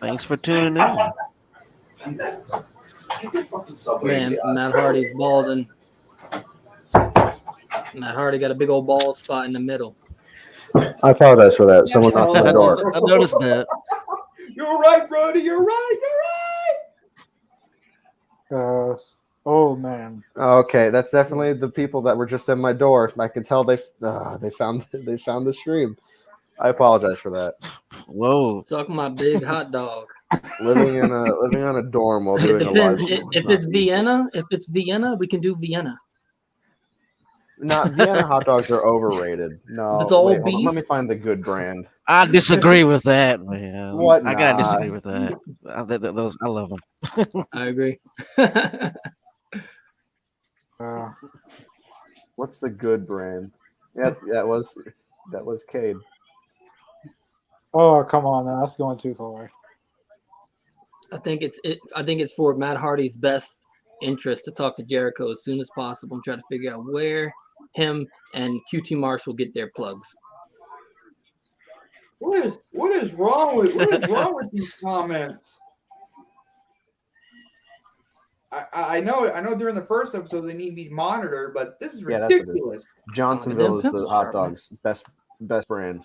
Thanks for tuning in. Man, Matt Hardy's balding. Matt Hardy got a big old bald spot in the middle. I apologize for that. Someone knocked on the door. I noticed that. You're right, Brody. You're right. Oh man. Okay, that's definitely the people that were just in my door. I can tell they found the stream. I apologize for that. Whoa. Suck my big hot dog. Living on a dorm while It doing a live depends. stream. If it's Vienna, we can do Vienna. Not Vienna hot dogs are overrated. No, It's all wait, hold on. beef? Let me find the good brand. I disagree with that, man. What? I gotta Nah. disagree with that. I love them. I agree. What's the good brand? Yeah, that was Cade. Oh, come on, man. That's going too far. I think it's for Matt Hardy's best interest to talk to Jericho as soon as possible and try to figure out where him and QT Marshall get their plugs. What is wrong with these comments? I know during the first episode they need to be monitored, but this is Yeah, that's what it is. ridiculous. Johnsonville is the pencil hot sharpener. dogs best brand.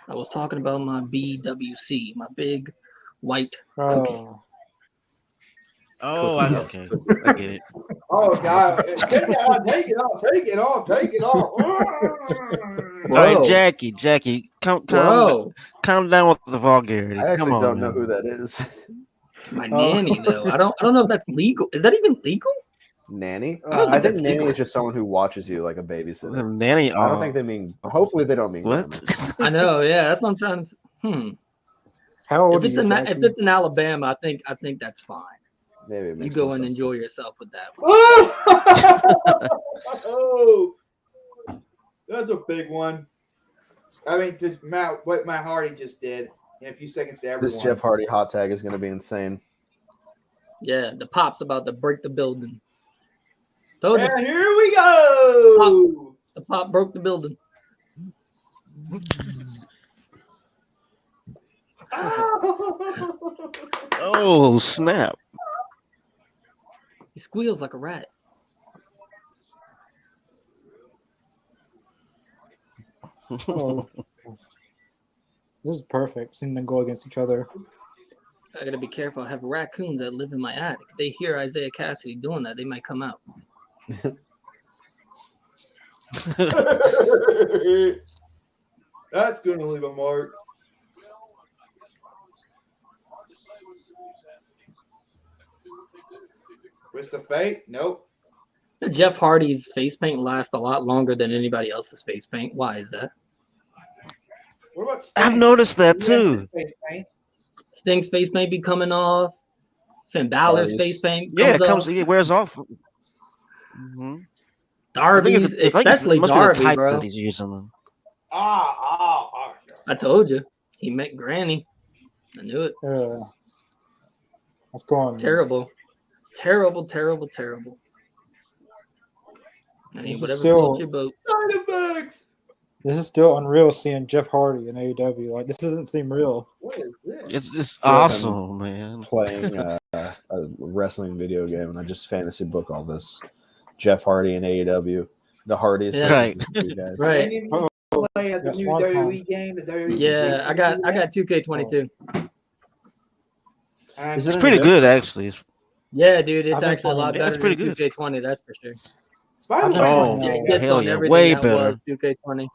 I was talking about my BWC, my big white cookie. Oh, Oh, okay. I get it. Oh God! Take it off! All right, Jackie, calm down with the vulgarity. I actually Come on, don't know man. who that is. My nanny though. I don't know if that's legal. Is that even legal? Nanny? I don't I think think that's nanny legal. is just someone who watches you like a babysitter. Nanny. I don't think they mean. Hopefully, they don't mean What? grandma. I know. Yeah, that's what I'm trying to. how old If are you, Jackie? if it's in Alabama, I think that's fine. Maybe it You makes go more and sense. enjoy yourself with that one. Oh, that's a big one. I mean, just what Matt Hardy just did in a few seconds to everyone. This Jeff Hardy hot tag is going to be insane. Yeah, the pop's about to break the building. Told you, And here we go. the pop broke the building. Oh, snap. He squeals like a rat. Oh, this is perfect. Seeing them go against each other. I gotta be careful. I have raccoons that live in my attic. If they hear Isaiah Cassidy doing that, they might come out. That's gonna leave a mark. Twist of fate? Nope. Jeff Hardy's face paint lasts a lot longer than anybody else's face paint. Why is that? What about Sting? I've noticed that He has too. his face paint. Sting's face paint be coming off. Finn Balor's Hardy's. face paint Yeah, comes off. it wears off. Mm-hmm. Darby's, especially it must be the Darby, type bro. that he's using. I told you. He met Granny. I knew it. What's going on? Terrible. I mean, It's whatever still- floats your boat. Dynamite! This is still unreal seeing Jeff Hardy in AEW. Like, this doesn't seem real. What is this? It's just feel like awesome, man. Playing a wrestling video game, and I just fantasy book all this. Jeff Hardy in AEW. The Hardys. Yeah. Right. You guys. Right. Didn't even play at the Yes, new one time. WWE game. The WWE Yeah, I got 2K22. Is It's it pretty any good, actually. Yeah, dude, it's I've been actually a lot playing- Yeah, better it's pretty than good. 2K20, that's for sure. By the I've been way, Oh, playing, It gets hell on yeah, everything way that better. was 2K20.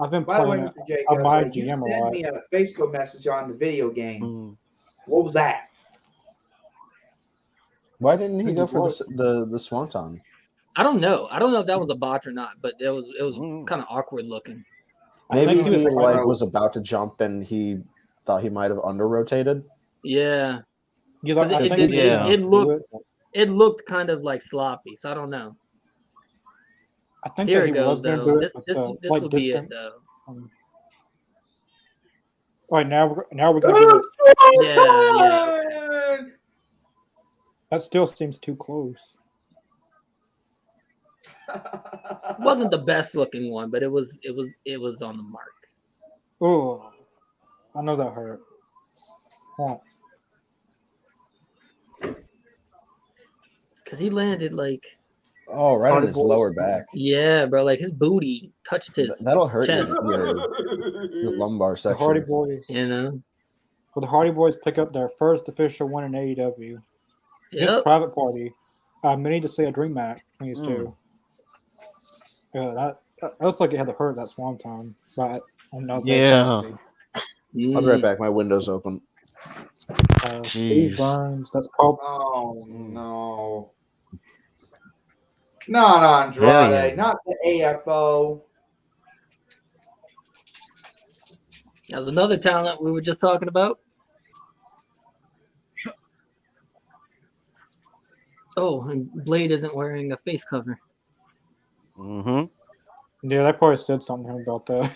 I've been by the way, playing Mr. Jake, on my you GM a sent lot. me a Facebook message on the video game. Mm. What was that? Why didn't he go for the Swanton? I don't know. I don't know if that was a bot or not, but it was Mm. kind of awkward looking. I Maybe think he was was about to jump and he thought he might have under rotated. Yeah, You know, I It think did- he yeah. did it do looked- it. it looked kind of like sloppy, so I don't know. I think Here that it he was goes going to though. do it This with this the this like will be it distance. though. All right, now we're gonna do it. Yeah. That still seems too close. It wasn't the best looking one, but it was on the mark. Oh, I know that hurt. Cause he landed like. Oh, right on Hardy his Boys. lower back. Yeah, bro. Like his booty touched his That'll hurt chest. your lumbar The Hardy section. Boys. You know. Well, the Hardy Boys pick up their first official win in AEW. This Yep. private party. Many to say a dream match between these two. That looks like it had to hurt that Swanton, but I'm not saying Yeah. I'll be right back. My window's open. Steve Jeez. Burns. That's probably. Oh no. Not Andrade, Hell yeah. not the AFO. That was another talent we were just talking about. Oh, and Blade isn't wearing a face cover. Mm-hmm. Yeah, they probably said something about that.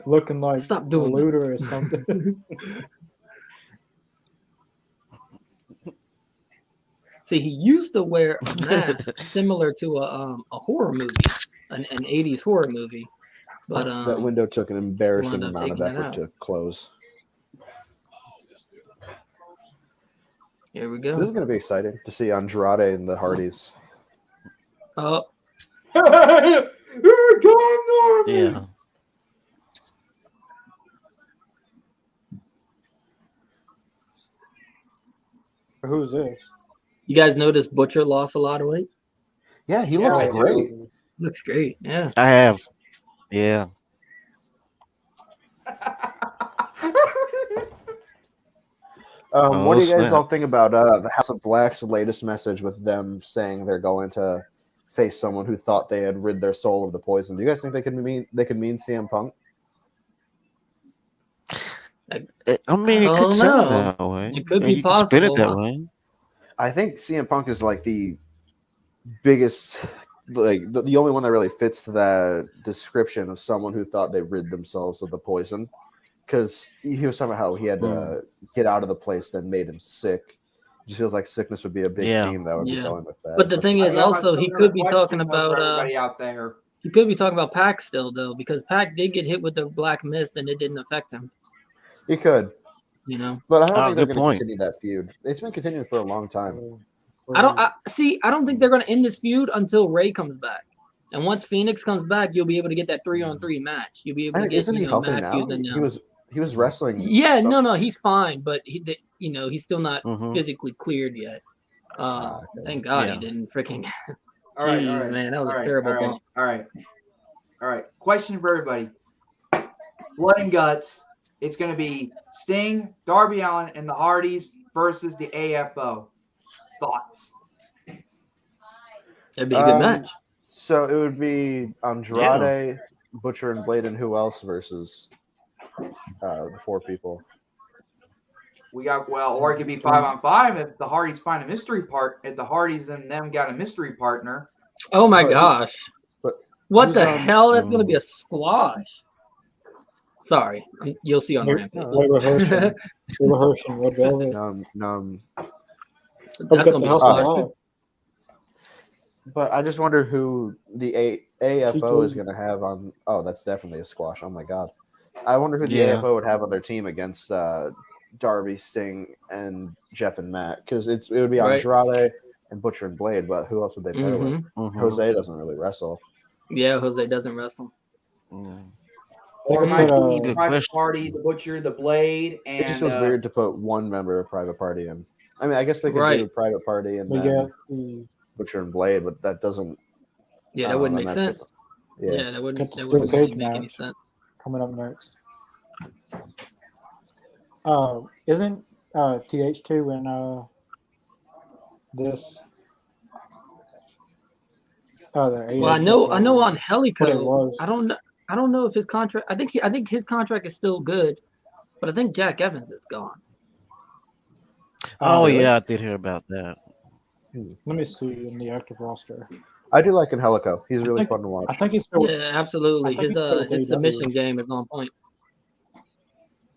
Looking like Stop a doing looter or something. See, he used to wear a mask similar to a horror movie, an 80s horror movie. But That window took an embarrassing wound up amount of taking it effort out. to close. Here we go. This is going to be exciting to see Andrade and the Hardys. Oh, Yeah. Who's this? you guys notice Butcher lost a lot of weight? Yeah, he looks I great. Looks great. Yeah. I have. Yeah. What do you guys snap. all think about the House of Black's latest message with them saying they're going to face someone who thought they had rid their soul of the poison? Do you guys think they could mean CM Punk? I mean, it I could don't sound know. that way. It could And be you could spin it possible. that way. I think CM Punk is like the biggest, like the only one that really fits that description of someone who thought they rid themselves of the poison. Because he was talking about how he had to get out of the place that made him sick. It just feels like sickness would be a big theme that would be going with that. But the thing is, also, he could be talking about everybody out there. he could be talking about Pac still though, because Pac did get hit with the black mist and it didn't affect him. He could, You know. but I don't think they're good going to point. continue that feud. It's been continuing for a long time. I don't think they're gonna end this feud until Ray comes back. And once Phoenix comes back, you'll be able to get that 3-on-3 match. You'll be able to get Isn't he healthy now? Matthews and He was wrestling. Yeah, no, he's fine, but he's still not Mhm. physically cleared yet. Thank God he didn't freaking. All right, Jeez, man, that was a terrible bump. All right. Question for everybody: Blood and Guts. It's going to be Sting, Darby Allin, and the Hardys versus the AFO. Thoughts? That'd be a good match. So it would be Andrade, Butcher, and Blade, and who else versus the four people? We got or it could be 5-on-5 if the Hardys find a mystery part. If the Hardys and them got a mystery partner. Oh my gosh! What the hell? That's gonna be a squash. Sorry, you'll see on Rampage. We're rehearsing Red Velvet. That's gonna be a squash. But I just wonder who the AFO is going to have on. Oh, that's definitely a squash. Oh my god! I wonder who the AFO would have on their team against Darby, Sting, and Jeff and Matt, because it would be Andrade and Butcher and Blade. But who else would they pair with? Jose doesn't really wrestle. Yeah, Jose doesn't wrestle. Or it might be Private Party, the Butcher, the Blade, and it just feels weird to put one member of Private Party in. I mean, I guess they could do Private Party and then Butcher and Blade, but that doesn't. Yeah, that wouldn't make sense. Yeah, that wouldn't really make any sense. Coming up next. Isn't TH2 in this? Well, I know on Helico. I don't know if his contract. I think his contract is still good, but I think Jack Evans is gone. Oh yeah, I did hear about that. Let me see in the active roster. I do like Angelico. He's really fun to watch. I think he's still. Yeah, absolutely. His submission game is on point.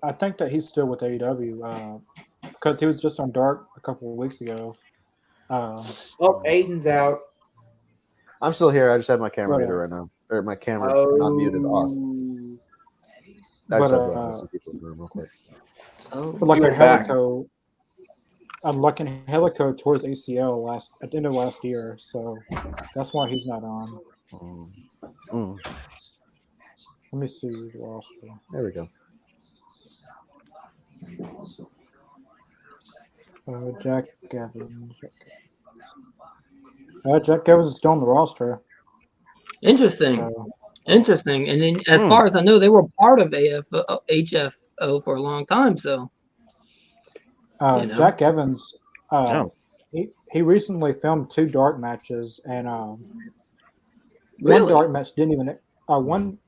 I think that he's still with AEW because he was just on Dark a couple of weeks ago. Oh, Aiden's out. I'm still here. I just have my camera But, muted right now, or my camera Oh. not muted off. I But just had to some people in the room real quick. Oh, but like You in were back. Helico, towards ACL at the end of last year, so that's why he's not on. Let me see the roster. There we go. Jack Evans. Jack Evans is still on the roster. interesting. So, Interesting. And then, as far as I know, they were part of HFO for a long time. So, you know. Jack Evans, Yeah. he recently filmed 2 dark matches, and one Really? dark match didn't even one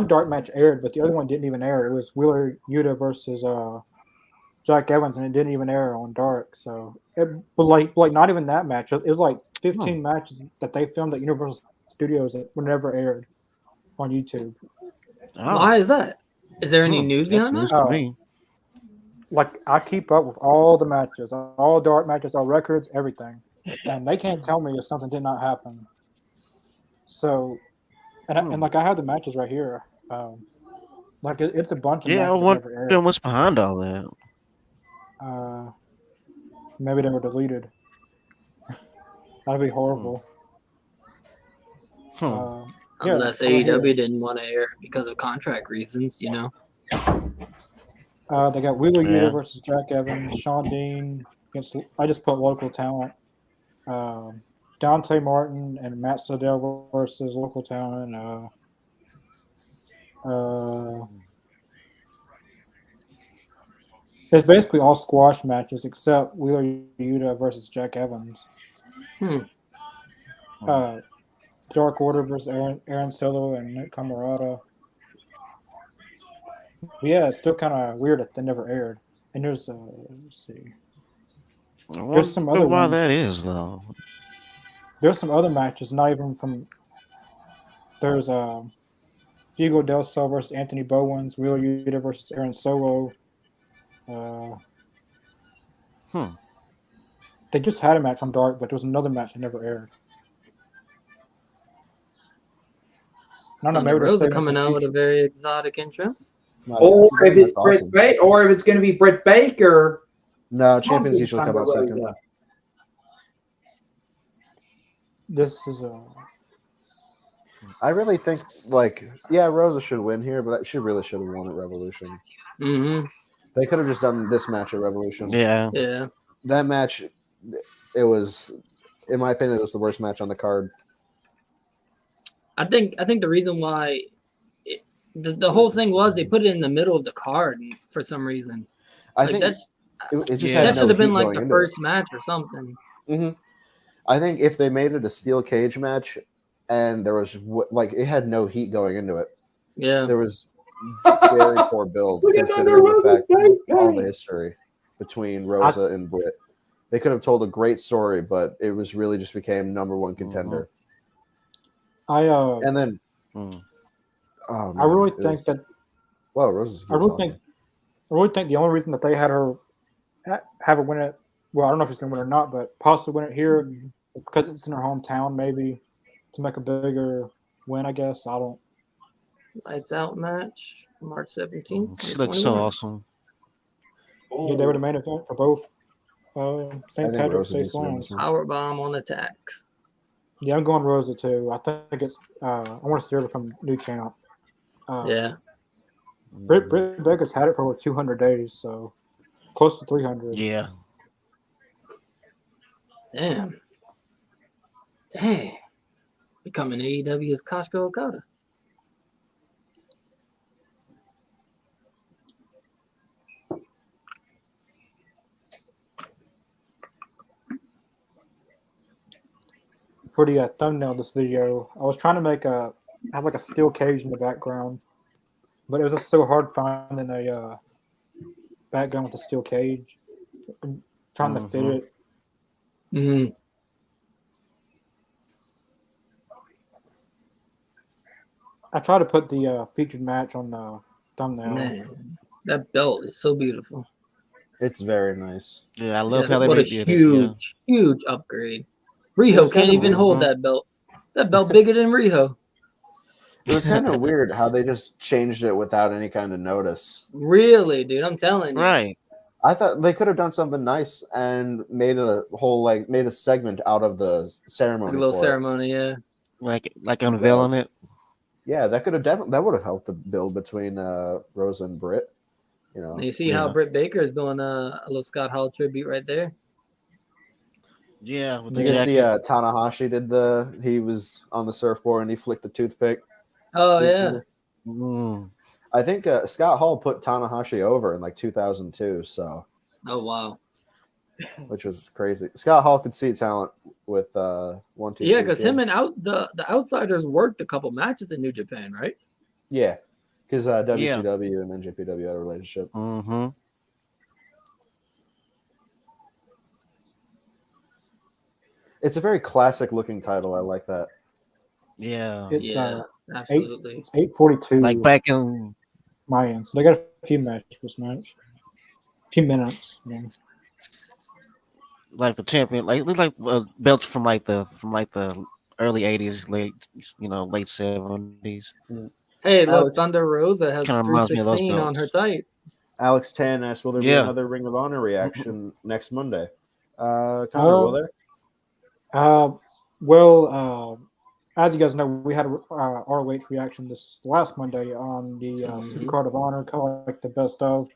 dark match aired, but the other one didn't even air. It was Wheeler Yuta versus Jack Evans, and it didn't even air on Dark. So, but like not even that match. It was like 15 matches that they filmed at Universal Studios that were never aired on YouTube. Why is that? Is there any news That's behind news that? to me. Like I keep up with all the matches, all dark matches, all records, everything, and they can't tell me if something did not happen. So, and like I have the matches right here. Like it's a bunch of Yeah, I matches that wonder never aired. what's behind all that. Maybe they were deleted. That'd be horrible. Yeah, Unless right here. AEW didn't want to air because of contract reasons, you know. They got Wheeler Yeah. Yuta versus Jack Evans, Sean Dean against. I just put local talent. Dante Martin and Matt Sydal versus local talent. It's basically all squash matches except Wheeler Yuta versus Jack Evans. Dark Order versus Aaron Solo and Nick Camarada. Yeah, it's still kind of weird that they never aired. And there's let's see. There's some other why ones. that is though. There's some other matches, not even from. There's Hugo Del Sol versus Anthony Bowens, Wheeler Yuta versus Aaron Solo. They just had a match on Dark, but there was another match that never aired. I don't know, maybe they're Rosa saving coming for out with a future. very exotic entrance. Or if it's awesome. or if it's going to be Britt Baker. No, champions usually come out second. This is I really think, Rosa should win here, but she really should have won at Revolution. Mm-hmm. They could have just done this match at Revolution. Yeah. That match, it was, in my opinion, it was the worst match on the card. I think the reason why the whole thing was they put it in the middle of the card for some reason. I think it just had that should have been like going the into first match or something. Mm-hmm. I think if they made it a steel cage match and there was it had no heat going into it. Yeah. There was very poor build considering the fact all the history between Rosa and Britt. They could have told a great story, but it was really just became number one contender. And then oh, man, I really think that Rosa's I really think the only reason that they had her have her win it, well, I don't know if she's gonna win it or not, but possibly win it here because it's in her hometown, maybe to make a bigger win, I guess. I don't. Lights Out match, March 17th. She looks so awesome. Yeah, they were the main event for both St. Patrick's Day slams. Powerbomb on attacks. Yeah, I'm going Rosa too. I think it's. I want to see her become new champ. Yeah. Britt Baker's had it for over 200 days, so close to 300. Yeah. Damn. Becoming AEW's Costco Okada. For the thumbnail of this video, I was trying to have like a steel cage in the background, but it was just so hard finding a background with a steel cage. I'm trying to fit it. Mm-hmm. I try to put the featured match on the thumbnail. Man. That belt is so beautiful. It's very nice. Yeah, I love Yeah, how they what a redid it. Yeah. huge upgrade. It Riho was kind can't of even hold that belt. That belt bigger than Riho. It was kind of weird how they just changed it without any kind of notice. Really, dude, I'm telling you. Right. I thought they could have done something nice and made it a whole made a segment out of the ceremony. Like a little for ceremony, yeah. Like unveiling it. Yeah, that could have that would have helped the build between Rosa and Britt. You know. And you see how Britt Baker is doing a little Scott Hall tribute right there. Yeah, with You the can see jacket. Tanahashi he was on the surfboard and he flicked the toothpick. Oh yeah. I think Scott Hall put Tanahashi over in like 2002. So. Oh wow. Which was crazy. Scott Hall could see talent with 1, 2, Yeah, 3 because Kid. him and the Outsiders worked a couple matches in New Japan, right? Yeah, because WCW and NJPW had a relationship. Mm-hmm. It's a very classic looking title. I like that. Yeah. It's absolutely. It's 8:42. Like back in my end, so they got a few matches for this match. A few minutes. Yeah. Like the champion, like look like belts from the early '80s, late 70s. Hey, look, Thunder Rosa has kind of reminds me of those 316 on her tights. Alex Tan asked, "Will there be another Ring of Honor reaction next Monday?" Connor, will there? Well, as you guys know, we had a ROH reaction this last Monday on the Supercard of Honor, kind of like the best of.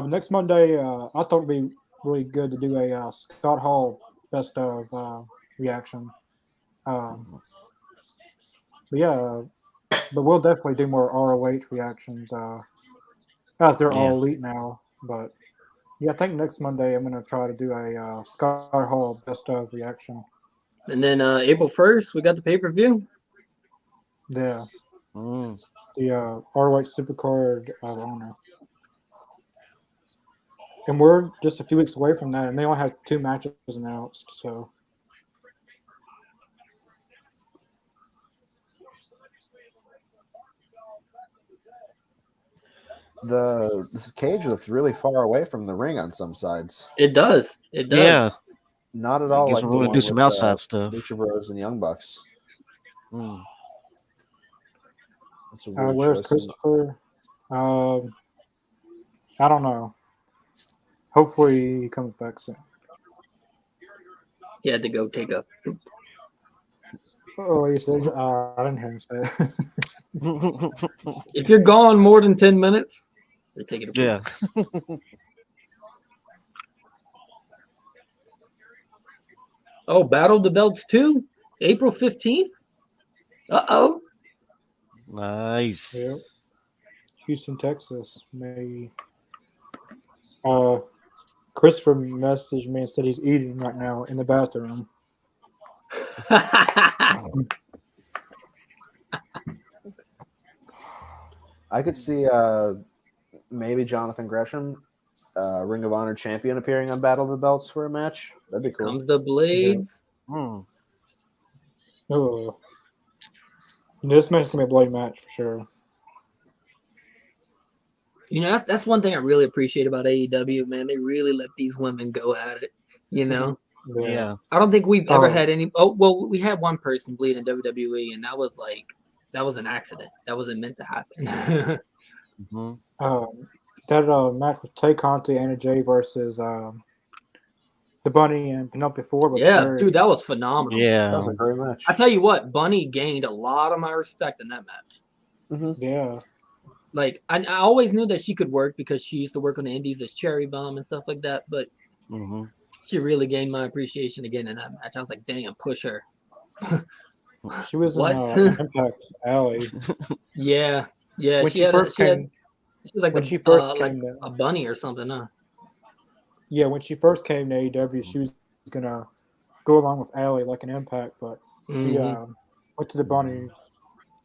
Next Monday, I thought it'd be really good to do a Scott Hall best of reaction. But yeah, but we'll definitely do more ROH reactions as they're all elite now. But yeah, I think next Monday I'm gonna try to do a Scott Hall best of reaction. And then April 1st, we got the pay-per-view. Yeah. The ROH Supercard of Honor. And we're just a few weeks away from that, and they only have 2 matches announced, so. This cage looks really far away from the ring on some sides. It does. It does. Yeah. Not at all like the one do some with outside stuff. Lucha Bros and Young Bucks. Where's Christopher? I don't know. Hopefully he comes back soon. He had to go take a poop. Oh, you said I didn't hear him say it. If you're gone more than 10 minutes, you're taking a poop. Yeah. Oh, Battle of the Belts 2? April 15th? Uh-oh. Nice. Yep. Houston, Texas. May. Christopher messaged me and said he's eating right now in the bathroom. I could see maybe Jonathan Gresham, Ring of Honor champion, appearing on Battle of the Belts for a match. That'd be cool. Comes the Blades. Yeah. Oh. This match is going to be a bloody match for sure. You know, that's one thing I really appreciate about AEW, man. They really let these women go at it, you know? Yeah. I don't think we've ever had any. Oh, well, we had one person bleed in WWE, and that was an accident. That wasn't meant to happen. That match with Tay Conti, Anna Jay versus the Bunny and Penelope Ford was dude, that was phenomenal. Yeah. That was a great match. I tell you what, Bunny gained a lot of my respect in that match. Yeah. Like, I always knew that she could work because she used to work on the indies as Cherry Bomb and stuff like that, but she really gained my appreciation again in that match. I was like, damn, push her. She was in Impact Alley. Yeah. When she first came, she was like when she first like came a bunny or something, huh? Yeah, when she first came to AEW, she was gonna go along with Alley like an Impact, but she went to the Bunny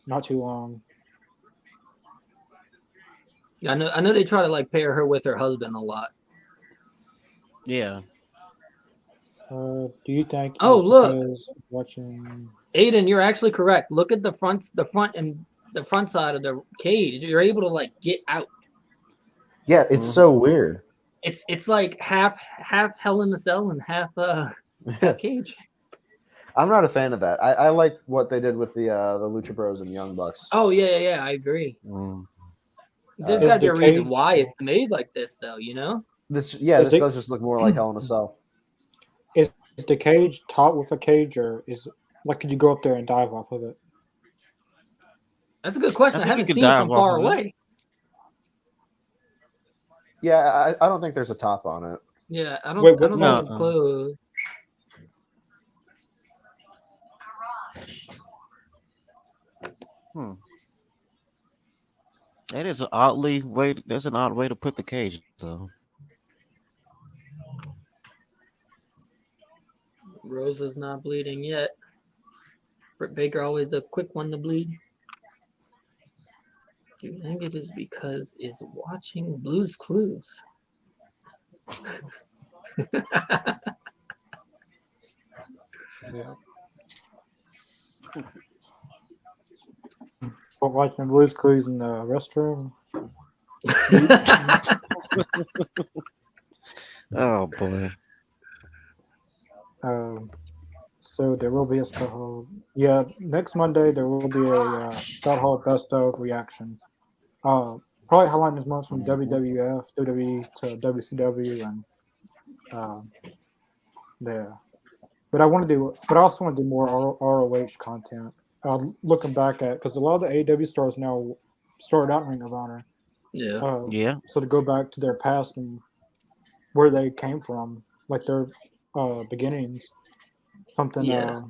not too long. Yeah, I know they try to like pair her with her husband a lot. Yeah. Do you think? Oh, look, watching Aiden, you're actually correct. Look at the front side of the cage. You're able to like get out. Yeah, it's so weird. It's like half Hell in a Cell and half Cage. I'm not a fan of that. I like what they did with the Lucha Bros and Young Bucks. Oh yeah, I agree. Mm. There's Is got to be the a reason cage- why it's made like this, though. You know? This Is the- does just look more like Hell in a Cell. Is the cage topped with a cage, or is like could you go up there and dive off of it? That's a good question. I think you haven't could seen it dive from off far of it. away. Yeah, I don't think there's a top on it. Yeah, I don't Wait, think what's it's that? closed. That is an oddly way. That's an odd way to put the cage, though. Rosa's not bleeding yet. Britt Baker always the quick one to bleed. Do you think it is because it's watching Blue's Clues? Yeah. But watching Blue's Clues in the restroom. Oh boy. So there will be a Scott Hall. Yeah, next Monday there will be a Scott Hall best of reaction. Probably highlighting as much from WWF, WWE to WCW, and yeah. But I also want to do more ROH content. Looking back at because a lot of the AEW stars now started out in Ring of Honor. Yeah. Yeah. So to go back to their past and where they came from, like their beginnings, something. Yeah.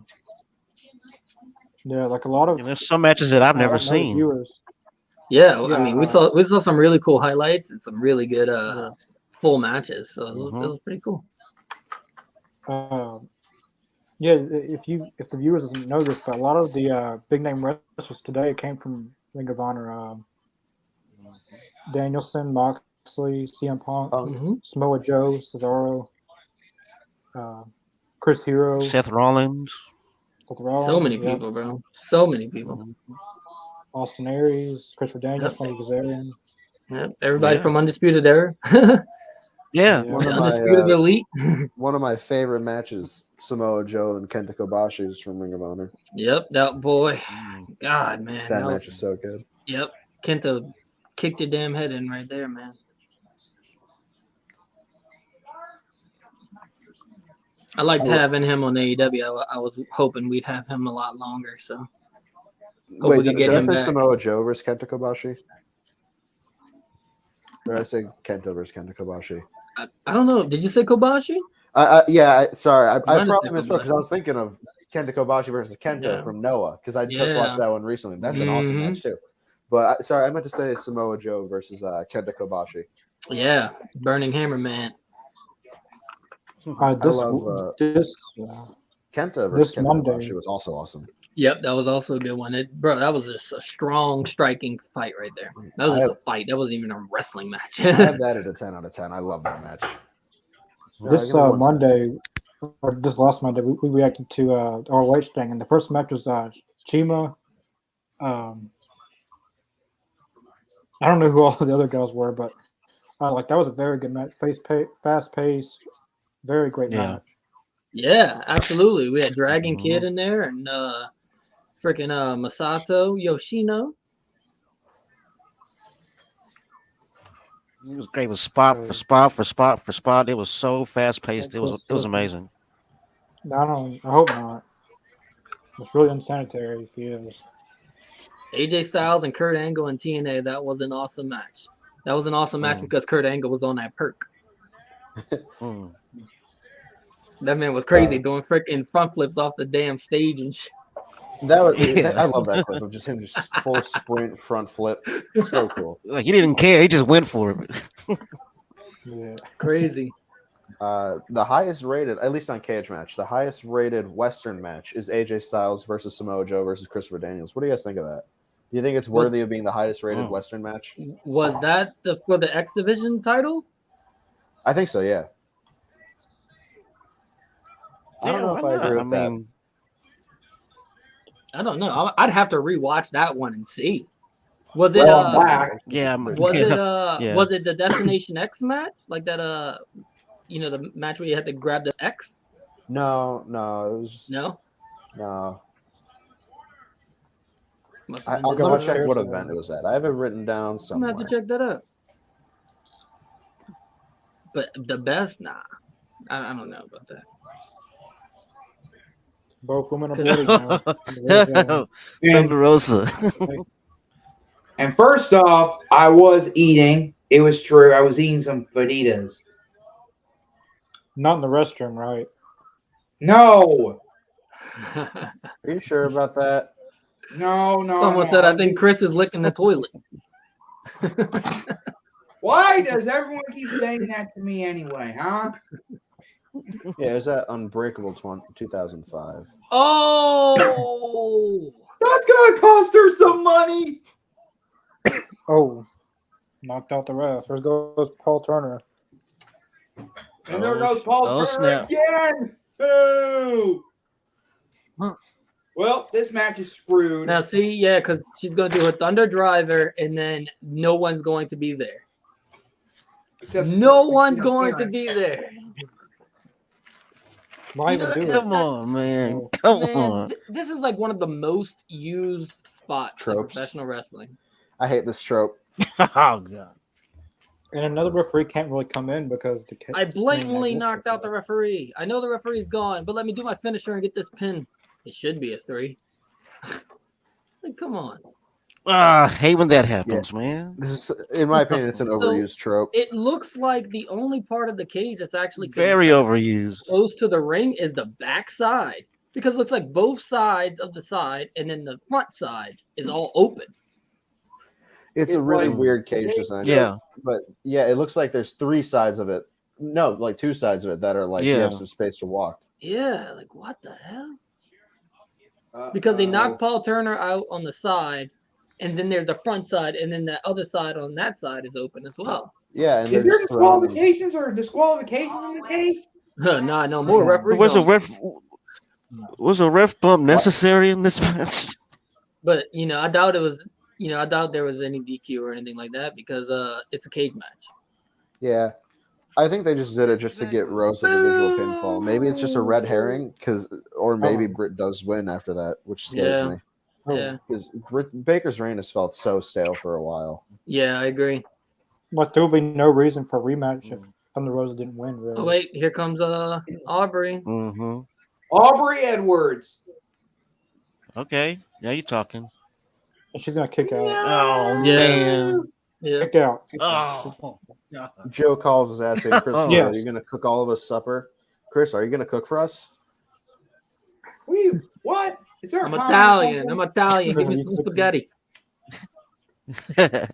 Like a lot of And there's some matches that I've never know the seen. viewers. Yeah, I Yeah, mean, we saw some really cool highlights and some really good Yeah. full matches. So it was pretty cool. Yeah, if the viewers doesn't know this, but a lot of the big name wrestlers today came from Ring of Honor. Danielson, Moxley, CM Punk, Mhm. Samoa Joe, Cesaro, Chris Hero, Seth Rollins. Seth Rollins, So many yeah, people, bro. So many people. Austin Aries, Christopher Daniels, Yep. Frankie Kazarian. Yep. Everybody Yeah. from Undisputed Era. Yeah. One of Undisputed my Elite. one of my favorite matches, Samoa Joe and Kenta Kobashi is from Ring of Honor. Yep, that boy. God, man. That was, match is so good. Yep. Kenta kicked your damn head in right there, man. I liked having him on AEW. I was hoping we'd have him a lot longer. So hope Wait, we could did get I him say back. Samoa Joe versus Kenta Kobashi? Or did I say Kenta versus Kenta Kobashi? I don't know. Did you say Kobashi? Sorry. I might have probably said misspoke because I was thinking of Kenta Kobashi versus Kenta Yeah. from Noah because I just watched that one recently. That's an awesome match too. But sorry, I meant to say Samoa Joe versus Kenta Kobashi. Yeah, Burning Hammer, man. I love Kenta versus this Kenta Monday. Kobashi was also awesome. Yep, that was also a good one. That was just a strong striking fight right there. That was just a fight. That wasn't even a wrestling match. I have that at a 10 out of 10. I love that match. This Monday, or this last Monday, we reacted to ROH thing, and the first match was Chima. I don't know who all the other guys were, but like that was a very good match. Fast paced, very great match. Yeah, absolutely. We had Dragon Kid in there and freaking Masato Yoshino. It was great. It was spot for spot for spot for spot. It was so fast paced. It was amazing. I hope not. It's really unsanitary if he is. AJ Styles and Kurt Angle and TNA. That was an awesome match. That was an awesome match because Kurt Angle was on that perk. That man was crazy doing freaking front flips off the damn stage and shit. I love that clip of just him just full sprint front flip. So cool. Like he didn't care. He just went for it. Yeah, it's crazy. The highest rated, at least on Cage Match, the highest rated Western match is AJ Styles versus Samoa Joe versus Christopher Daniels. What do you guys think of that? Do you think it's worthy of being the highest rated Western match? Was that for the X Division title? I think so, yeah. I don't know if I agree with that. I don't know. I'd have to rewatch that one and see. Was it Well, I'm back. Yeah. was it Yeah. was it the Destination X match? Like that the match where you had to grab the X? No, it was No? no. Must have been Let me Gotcha. check what Seriously. event it was at. I have it written down I'm gonna have somewhere. to check that out. But the best, nah. I don't know about that. Both women are bloody now. Thunder Thunder Rosa. And first off, I was eating. It was true. I was eating some fajitas. Not in the restroom, right? No. Are you sure about that? No. Someone said, I think Chris is licking the toilet. Why does everyone keep saying that to me anyway, huh? Yeah, it was at Unbreakable 2005. Oh! That's gonna cost her some money. Oh, knocked out the ref. There goes Paul Turner. And there goes Paul Turner snap. again. Boo! Well, this match is screwed. Now, see, yeah, because she's going to do a Thunder Driver, and then no one's going to be there. Except No one's going to be there. Why even do it? Come on, man. Oh. Come Man, on. this is like one of the most used spots in Tropes. professional wrestling. I hate this trope. Oh, God. And another referee can't really come in because the I blatantly knocked out the referee. I know the referee's gone, but let me do my finisher and get this pin. It should be a 3. Like, come on. I hate when that happens, man. This is, in my opinion, it's an overused trope. It looks like the only part of the cage that's actually Very overused. close to the ring is the back side. Because it looks like both sides of the side and then the front side is all open. It's a really like- weird cage design. Yeah. But yeah, it looks like there's 3 sides of it. No, like 2 sides of it that are like you Yeah. have some space to walk. Yeah, like what the hell? Because they knocked Paul Turner out on the side, and then there's the front side, and then the other side on that side is open as well. Yeah, and Is they're there just throwing them. disqualifications or disqualifications in the cage? Nah, no more referee. Was a bumps. ref bump necessary in this match? But I doubt it was. I doubt there was any DQ or anything like that because it's a cage match. Yeah. I think they just did it just to get Rosa the visual pinfall. Maybe it's just a red herring, or maybe Britt does win after that, which scares Yeah. me. Yeah, Because Baker's reign has felt so stale for a while. yeah, I agree. Like there would be no reason for a rematch if Thunder Rosa didn't win. Really. Oh wait, here comes Aubrey. Mm-hmm. Aubrey Edwards. Okay. Now you're talking. And she's gonna kick out. Oh, Yeah. man. Yeah, Kick out. Oh. Joe calls his ass in. Chris, Oh. are Yes. you going to cook all of us supper? Chris, are you going to cook for us? What? Is there a I'm comment Italian. or I'm Italian. Give me some spaghetti. It's something?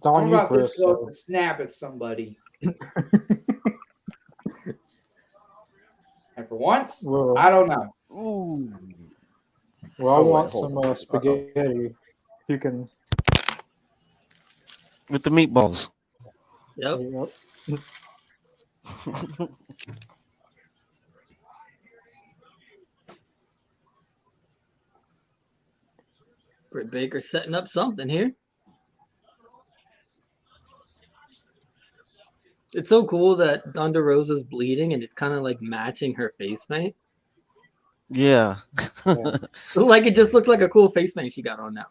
on I'm you, about Chris. this close to snap at somebody. And for once, Well, I don't know. Ooh. I Oh, wait, want hold some on. spaghetti. You can. With the meatballs. Yep. Yep. Britt Baker setting up something here. It's so cool that Thunder Rosa's bleeding and it's kind of like matching her face paint. Yeah. Like it just looks like a cool face paint she got on now.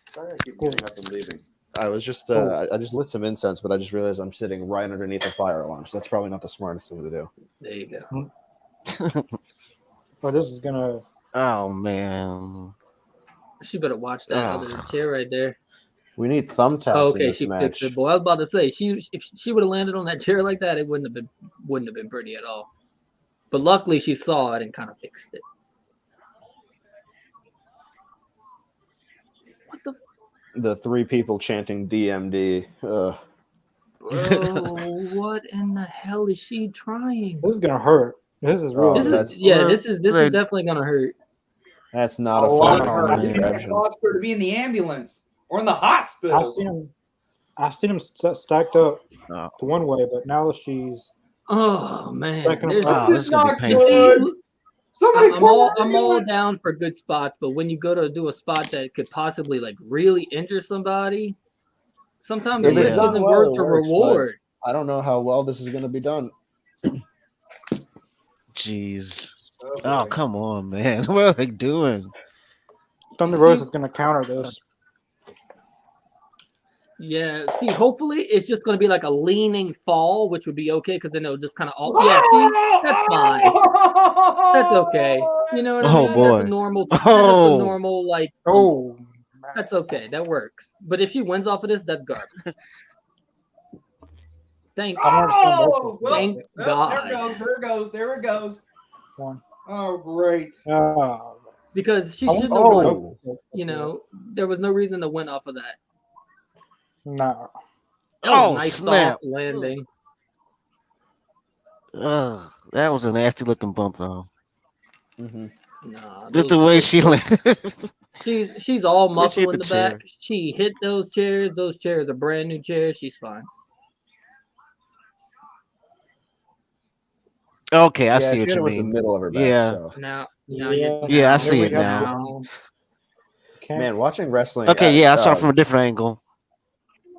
Sorry, I keep getting up and leaving. I was just, I just lit some incense, but I just realized I'm sitting right underneath the fire alarm, so that's probably not the smartest thing to do. There you go. Oh, this is gonna. Oh, man. She better watch that other chair right there. We need thumbtacks in Okay, this she match. fixed it. Boy, I was about to say if she would have landed on that chair like that, it wouldn't have been pretty at all. But luckily, she saw it and kind of fixed it. What the? The 3 people chanting DMD. Ugh. Bro, what in the hell is she trying? This is gonna hurt. This is Oh, really. This that's- is definitely gonna hurt. That's not a Oh, fun I heard man. it cost her to be in the ambulance or in the hospital. I've seen them stacked up Oh. the one way, but now she's. Oh man, Second There's- round. This is gonna be not painful. good. I'm all down for good spots, but when you go to do a spot that could possibly like really injure somebody, sometimes If the it's risk done isn't well, worth it the works, but reward. I don't know how well this is going to be done. Jeez. Oh, Oh, boy. come on, man. What are they doing? Thunder Rose is going to counter this. Yeah, see, hopefully it's just going to be like a leaning fall, which would be okay because then it'll just kind of all. Yeah, see, that's fine. That's okay. You know what I Oh, mean? That's a boy. normal. That's Oh. a normal like. Oh, That's okay. That works. But if she wins off of this, that's garbage. Thank Oh, well, Thank God. There it goes. one. Oh, great. Because she I shouldn't want have to won. go. You know, there was no reason to win off of that. No. That was Oh, a nice snap. soft landing. Ugh, that was a nasty looking bump, though. Mm-hmm. Nah, Just the way she landed. she's all Where'd she muscle hit in the the chair? back. She hit those chairs. Those chairs are brand new chairs. She's fine. Okay, I Yeah, see she what hit you it with the mean. middle of her back. Yeah. So. Now Yeah, I see it now. Man, watching wrestling. Okay, yeah, I saw it from a different angle.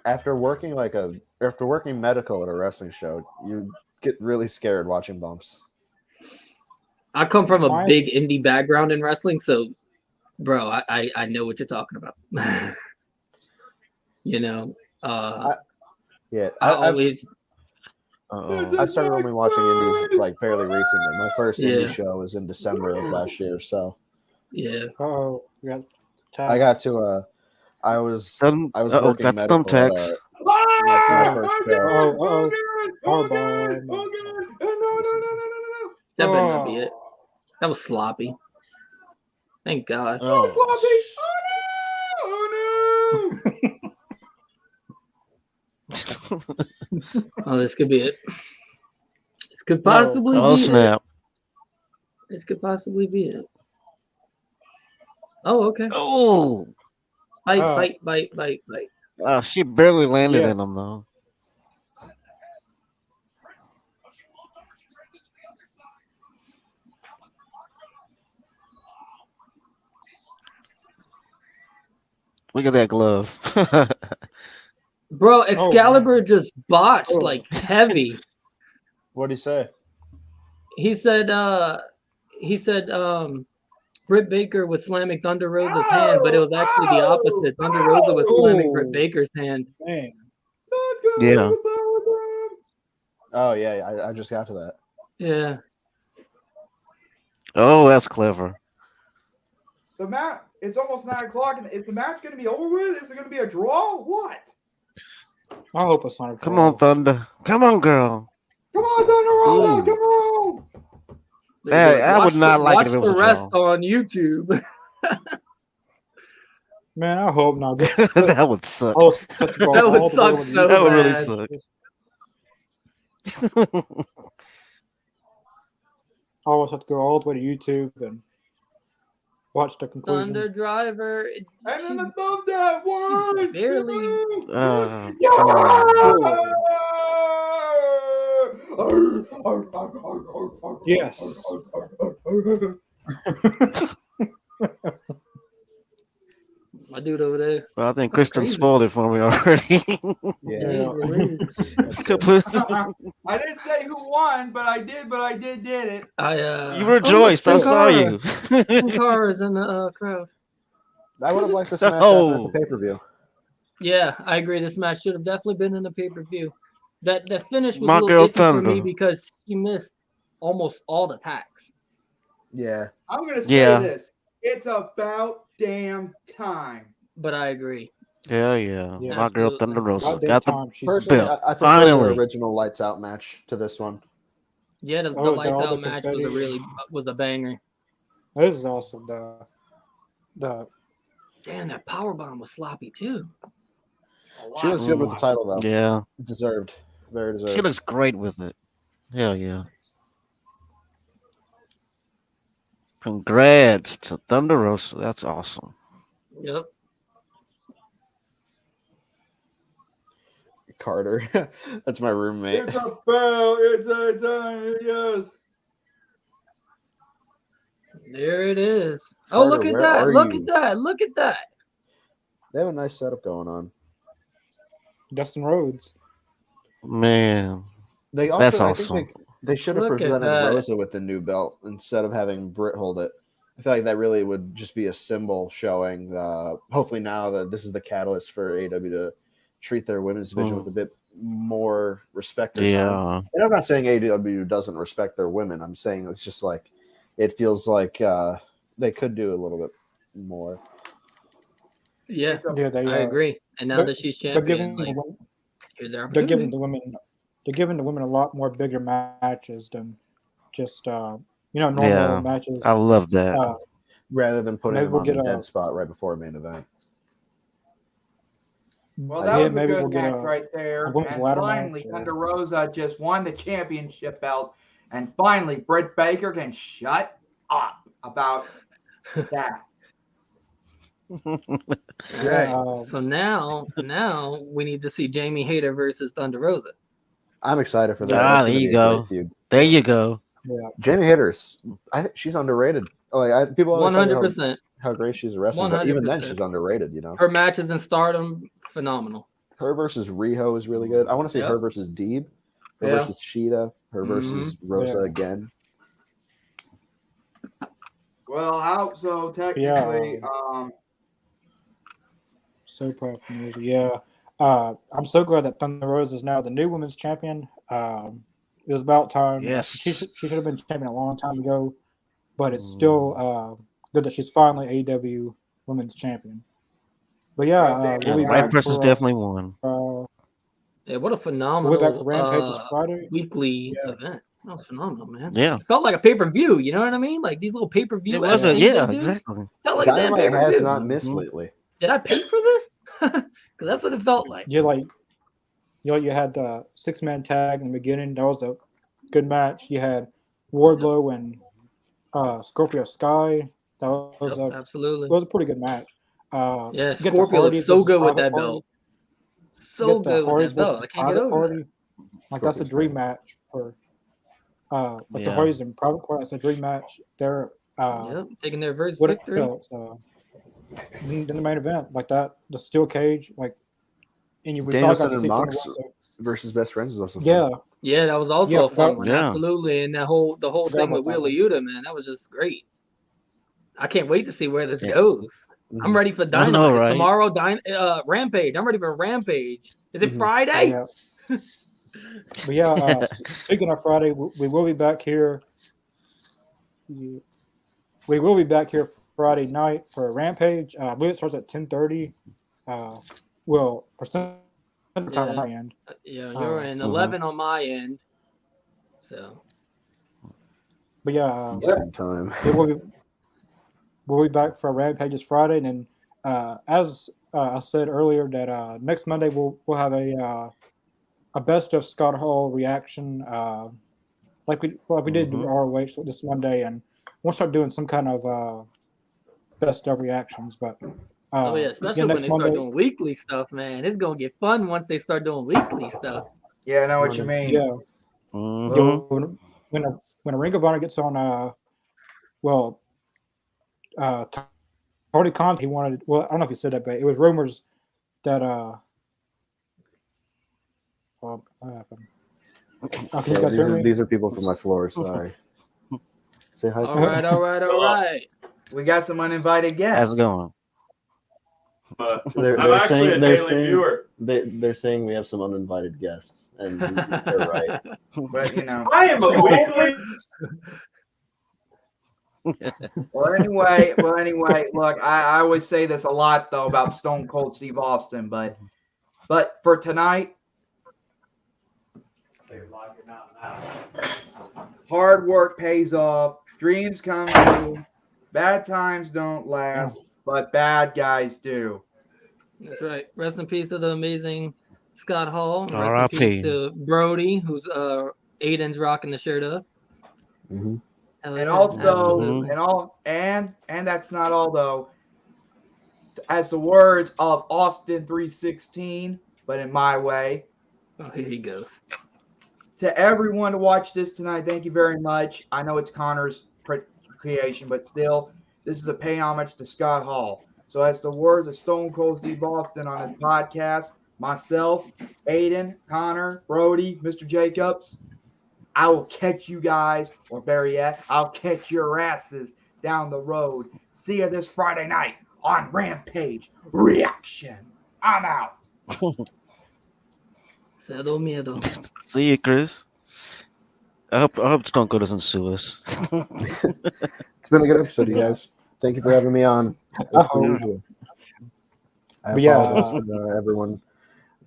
After working medical at a wrestling show, you get really scared watching bumps. I come from a big indie background in wrestling, so bro, I know what you're talking about. You know, I always. I started only watching indies like fairly recently. My first indie show was in December of last year, so yeah. I got to I was working medical thumbtacks. at my first show. That better not be it. That was sloppy. Thank God. Oh, sloppy. Oh, this could be it. This could possibly be snap. it. This could possibly be it. Oh, okay. Oh. Bite. Oh, she barely landed in him, though. Look at that glove. Bro, Excalibur just botched like heavy. What'd he say? He said Britt Baker was slamming Thunder Rosa's hand, but it was actually the opposite. Thunder Rosa was slamming Britt Baker's hand. Man. Yeah. Oh yeah, I just got to that. Yeah. Oh, that's clever. The match. It's almost 9 o'clock, and is the match going to be over with? Is it going to be a draw? What? I hope it's not a draw. Come on, Thunder. Come on, girl. Come on, Thunder Rosa. Come on. I would not like it if it was a draw. Watch the rest on YouTube. Man, I hope not. That would suck. That would suck so That would bad. really suck. I always have to go all the way to YouTube and watch the conclusion. Thunder Driver. And then the thumbs down. One. Barely. Yes. My dude over there. Well, I think Kristen spoiled it for me already. Yeah. I didn't say who won, but I did it. You rejoiced. I saw you. Sin Cara is in the crowd. I would have liked this match at the pay-per-view. Yeah, I agree. This match should have definitely been in the pay-per-view. That finish was My a girl little iffy for Thunder. me because he missed almost all the attacks. Yeah. I'm gonna say this. It's about damn time. But I agree. Hell yeah. My girl Thunder Rosa About got the time she's Personally, belt. I prefer Finally. the original Lights Out match to this one. Yeah, the lights out match was a banger. This is awesome. Damn, that powerbomb was sloppy too. She looks good with the title though. Yeah. Deserved. Very deserved. She looks great with it. Hell yeah. Congrats to Thunder Rosa. That's awesome. Yep. Carter. That's my roommate. It's a bell. It's a time. Yes. There it is. Oh, Carter, look at where that. are Look you? at that. Look at that. They have a nice setup going on. Dustin Rhodes. Man, They that's also, I awesome. think they should have Look at presented that. Rosa with the new belt instead of having Britt hold it. I feel like that really would just be a symbol showing. Hopefully, now that this is the catalyst for AEW to treat their women's division with a bit more respect. Yeah. And I'm not saying AEW doesn't respect their women. I'm saying it's just like it feels like they could do a little bit more. Yeah, Yeah, they. I agree. And now they're- that she's they're champion, giving like, the, here's their they're giving opportunity. the women. They're giving the women a lot more bigger matches than just normal Yeah. matches. I love that. Rather than putting Maybe them we'll on the get dead a. spot right before a main event. Well, Yeah, that was a maybe good we'll get match a right there. women's And ladder finally, match, or- Thunder Rosa just won the championship belt. And finally, Britt Baker can shut up about that. All Yeah, right. So now we need to see Jamie Hayter versus Thunder Rosa. I'm excited for that. Ah, That's there gonna you be a great go. feud. There you go. Yeah. Jamie Hayter's, I think she's underrated. People always talk about 100%. how great she's a wrestler, but even then 100%. she's underrated. Her matches in Stardom, phenomenal. Her versus Riho is really good. I want to see Yep. her versus Deeb, her Yeah. versus Sheeta, her versus Rosa Yeah. again. Well, I hope so. Technically, So proud of Rosa. Yeah. I'm so glad that Thunder Rosa is now the new women's champion. It was about time. Yes. She should have been champion a long time ago, but it's still good that she's finally AEW women's champion. But yeah, Yeah, we'll be the right back person's for, definitely won. Yeah, what a we'll be back phenomenal for Rampage this Friday. weekly Yeah. event. That was phenomenal, man. Yeah. It felt like a pay-per-view, you know what I mean? Like these little pay-per-view It was a things they yeah, do. exactly. Felt like a damn Dynamite pay-per-view. has not missed Mhm. lately. Did I pay for this? Because that's what it felt like. You had the 6-man tag in the beginning. That was a good match. You had Wardlow and Scorpio Sky. That was Yep, absolutely. it was a pretty good match. Yeah, Get the Scorpio looks Hardys so versus good with Private that Party. belt. So Get the good with Hardys that belt. versus I can't get Private over that. Party. Like that's a Scorpio's dream great. match for like the Yeah. Hardys and Private Party. That's a dream match. They're Yep, taking their first what victory. else? Then the main event like that, the steel cage, like, and we finally got Danielson to and see Thunder Mox Rosa. versus Best Friends was also fun. Yeah, Yeah, that was also Yeah, a fun one. Yeah. Absolutely, and the whole Forgot thing with about that Wheeler one. Yuta, man, that was just great. I can't wait to see where this Yeah. goes. I'm Mhm. ready for I Dynamite. know, It's right? tomorrow, Rampage. I'm ready for Rampage. Is it Mhm. Friday? yeah. But yeah, speaking of Friday, we will be back here. We will be back here Friday night for Rampage. I believe it starts at 10:30. Well, for Central Time on Yeah. my end. Yeah, you're in Mhm. 11 on my end. So But yeah, Eastern time. we'll be back for Rampage's Friday, and then as I said earlier, that next Monday we'll have a best of Scott Hall reaction, like we did Mhm. ROH this Monday, and we'll start doing some kind of best of reactions. But oh yeah, especially when next they start Monday, doing weekly stuff, man. It's gonna get fun once they start doing weekly stuff. yeah, I know what you mean. yeah, Mhm. when a Ring of Honor gets on, well, Tony Khan, he wanted. Well, I don't know if he said that, but it was rumors that what happened? Can you Yeah, guys hear me? these are people from my floor. Sorry. Say hi. All right, all right, all right. We got some uninvited How's guests. it going? They're I'm actually saying a they're daily saying viewer. they're saying we have some uninvited guests, and they're right. But you know. I am a weekly. Well, anyway, look, I always say this a lot though about Stone Cold Steve Austin, but for tonight, hard work pays off, dreams come true, bad times don't last, but bad guys do. That's right. Rest in peace to the amazing Scott Hall. Rest in R.I.P. peace to Brody, who's Aiden's rocking the shirt up. Mm-hmm. And also, Absolutely. and that's not all though. As the words of Austin 316, but in my way. Oh, here he goes. To everyone to watch this tonight, thank you very much. I know it's Connor's creation, but still, this is a pay homage to Scott Hall. So, as the words of Stone Cold Steve Austin on his podcast, myself, Aiden, Connor, Brody, Mr. Jacobs, I will catch you guys, or better yet, I'll catch your asses down the road. See you this Friday night on Rampage Reaction. I'm out. Cero miedo. See you, Chris. I hope Stone Cold doesn't sue us. It's been a good episode, you guys. Thank you for having me on. As per usual. I apologize for everyone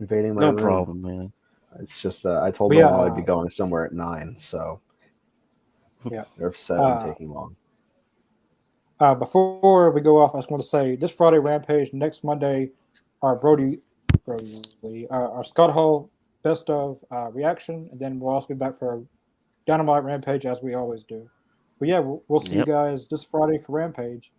invading my room. No problem, man. It's just I told them all I'd be going somewhere at 9, so they're upset I'm taking long. Before we go off, I just want to say this Friday Rampage, next Monday, our our Scott Hall best of reaction, and then we'll also be back for Dynamite Rampage as we always do. But yeah, we'll see you guys this Friday for Rampage.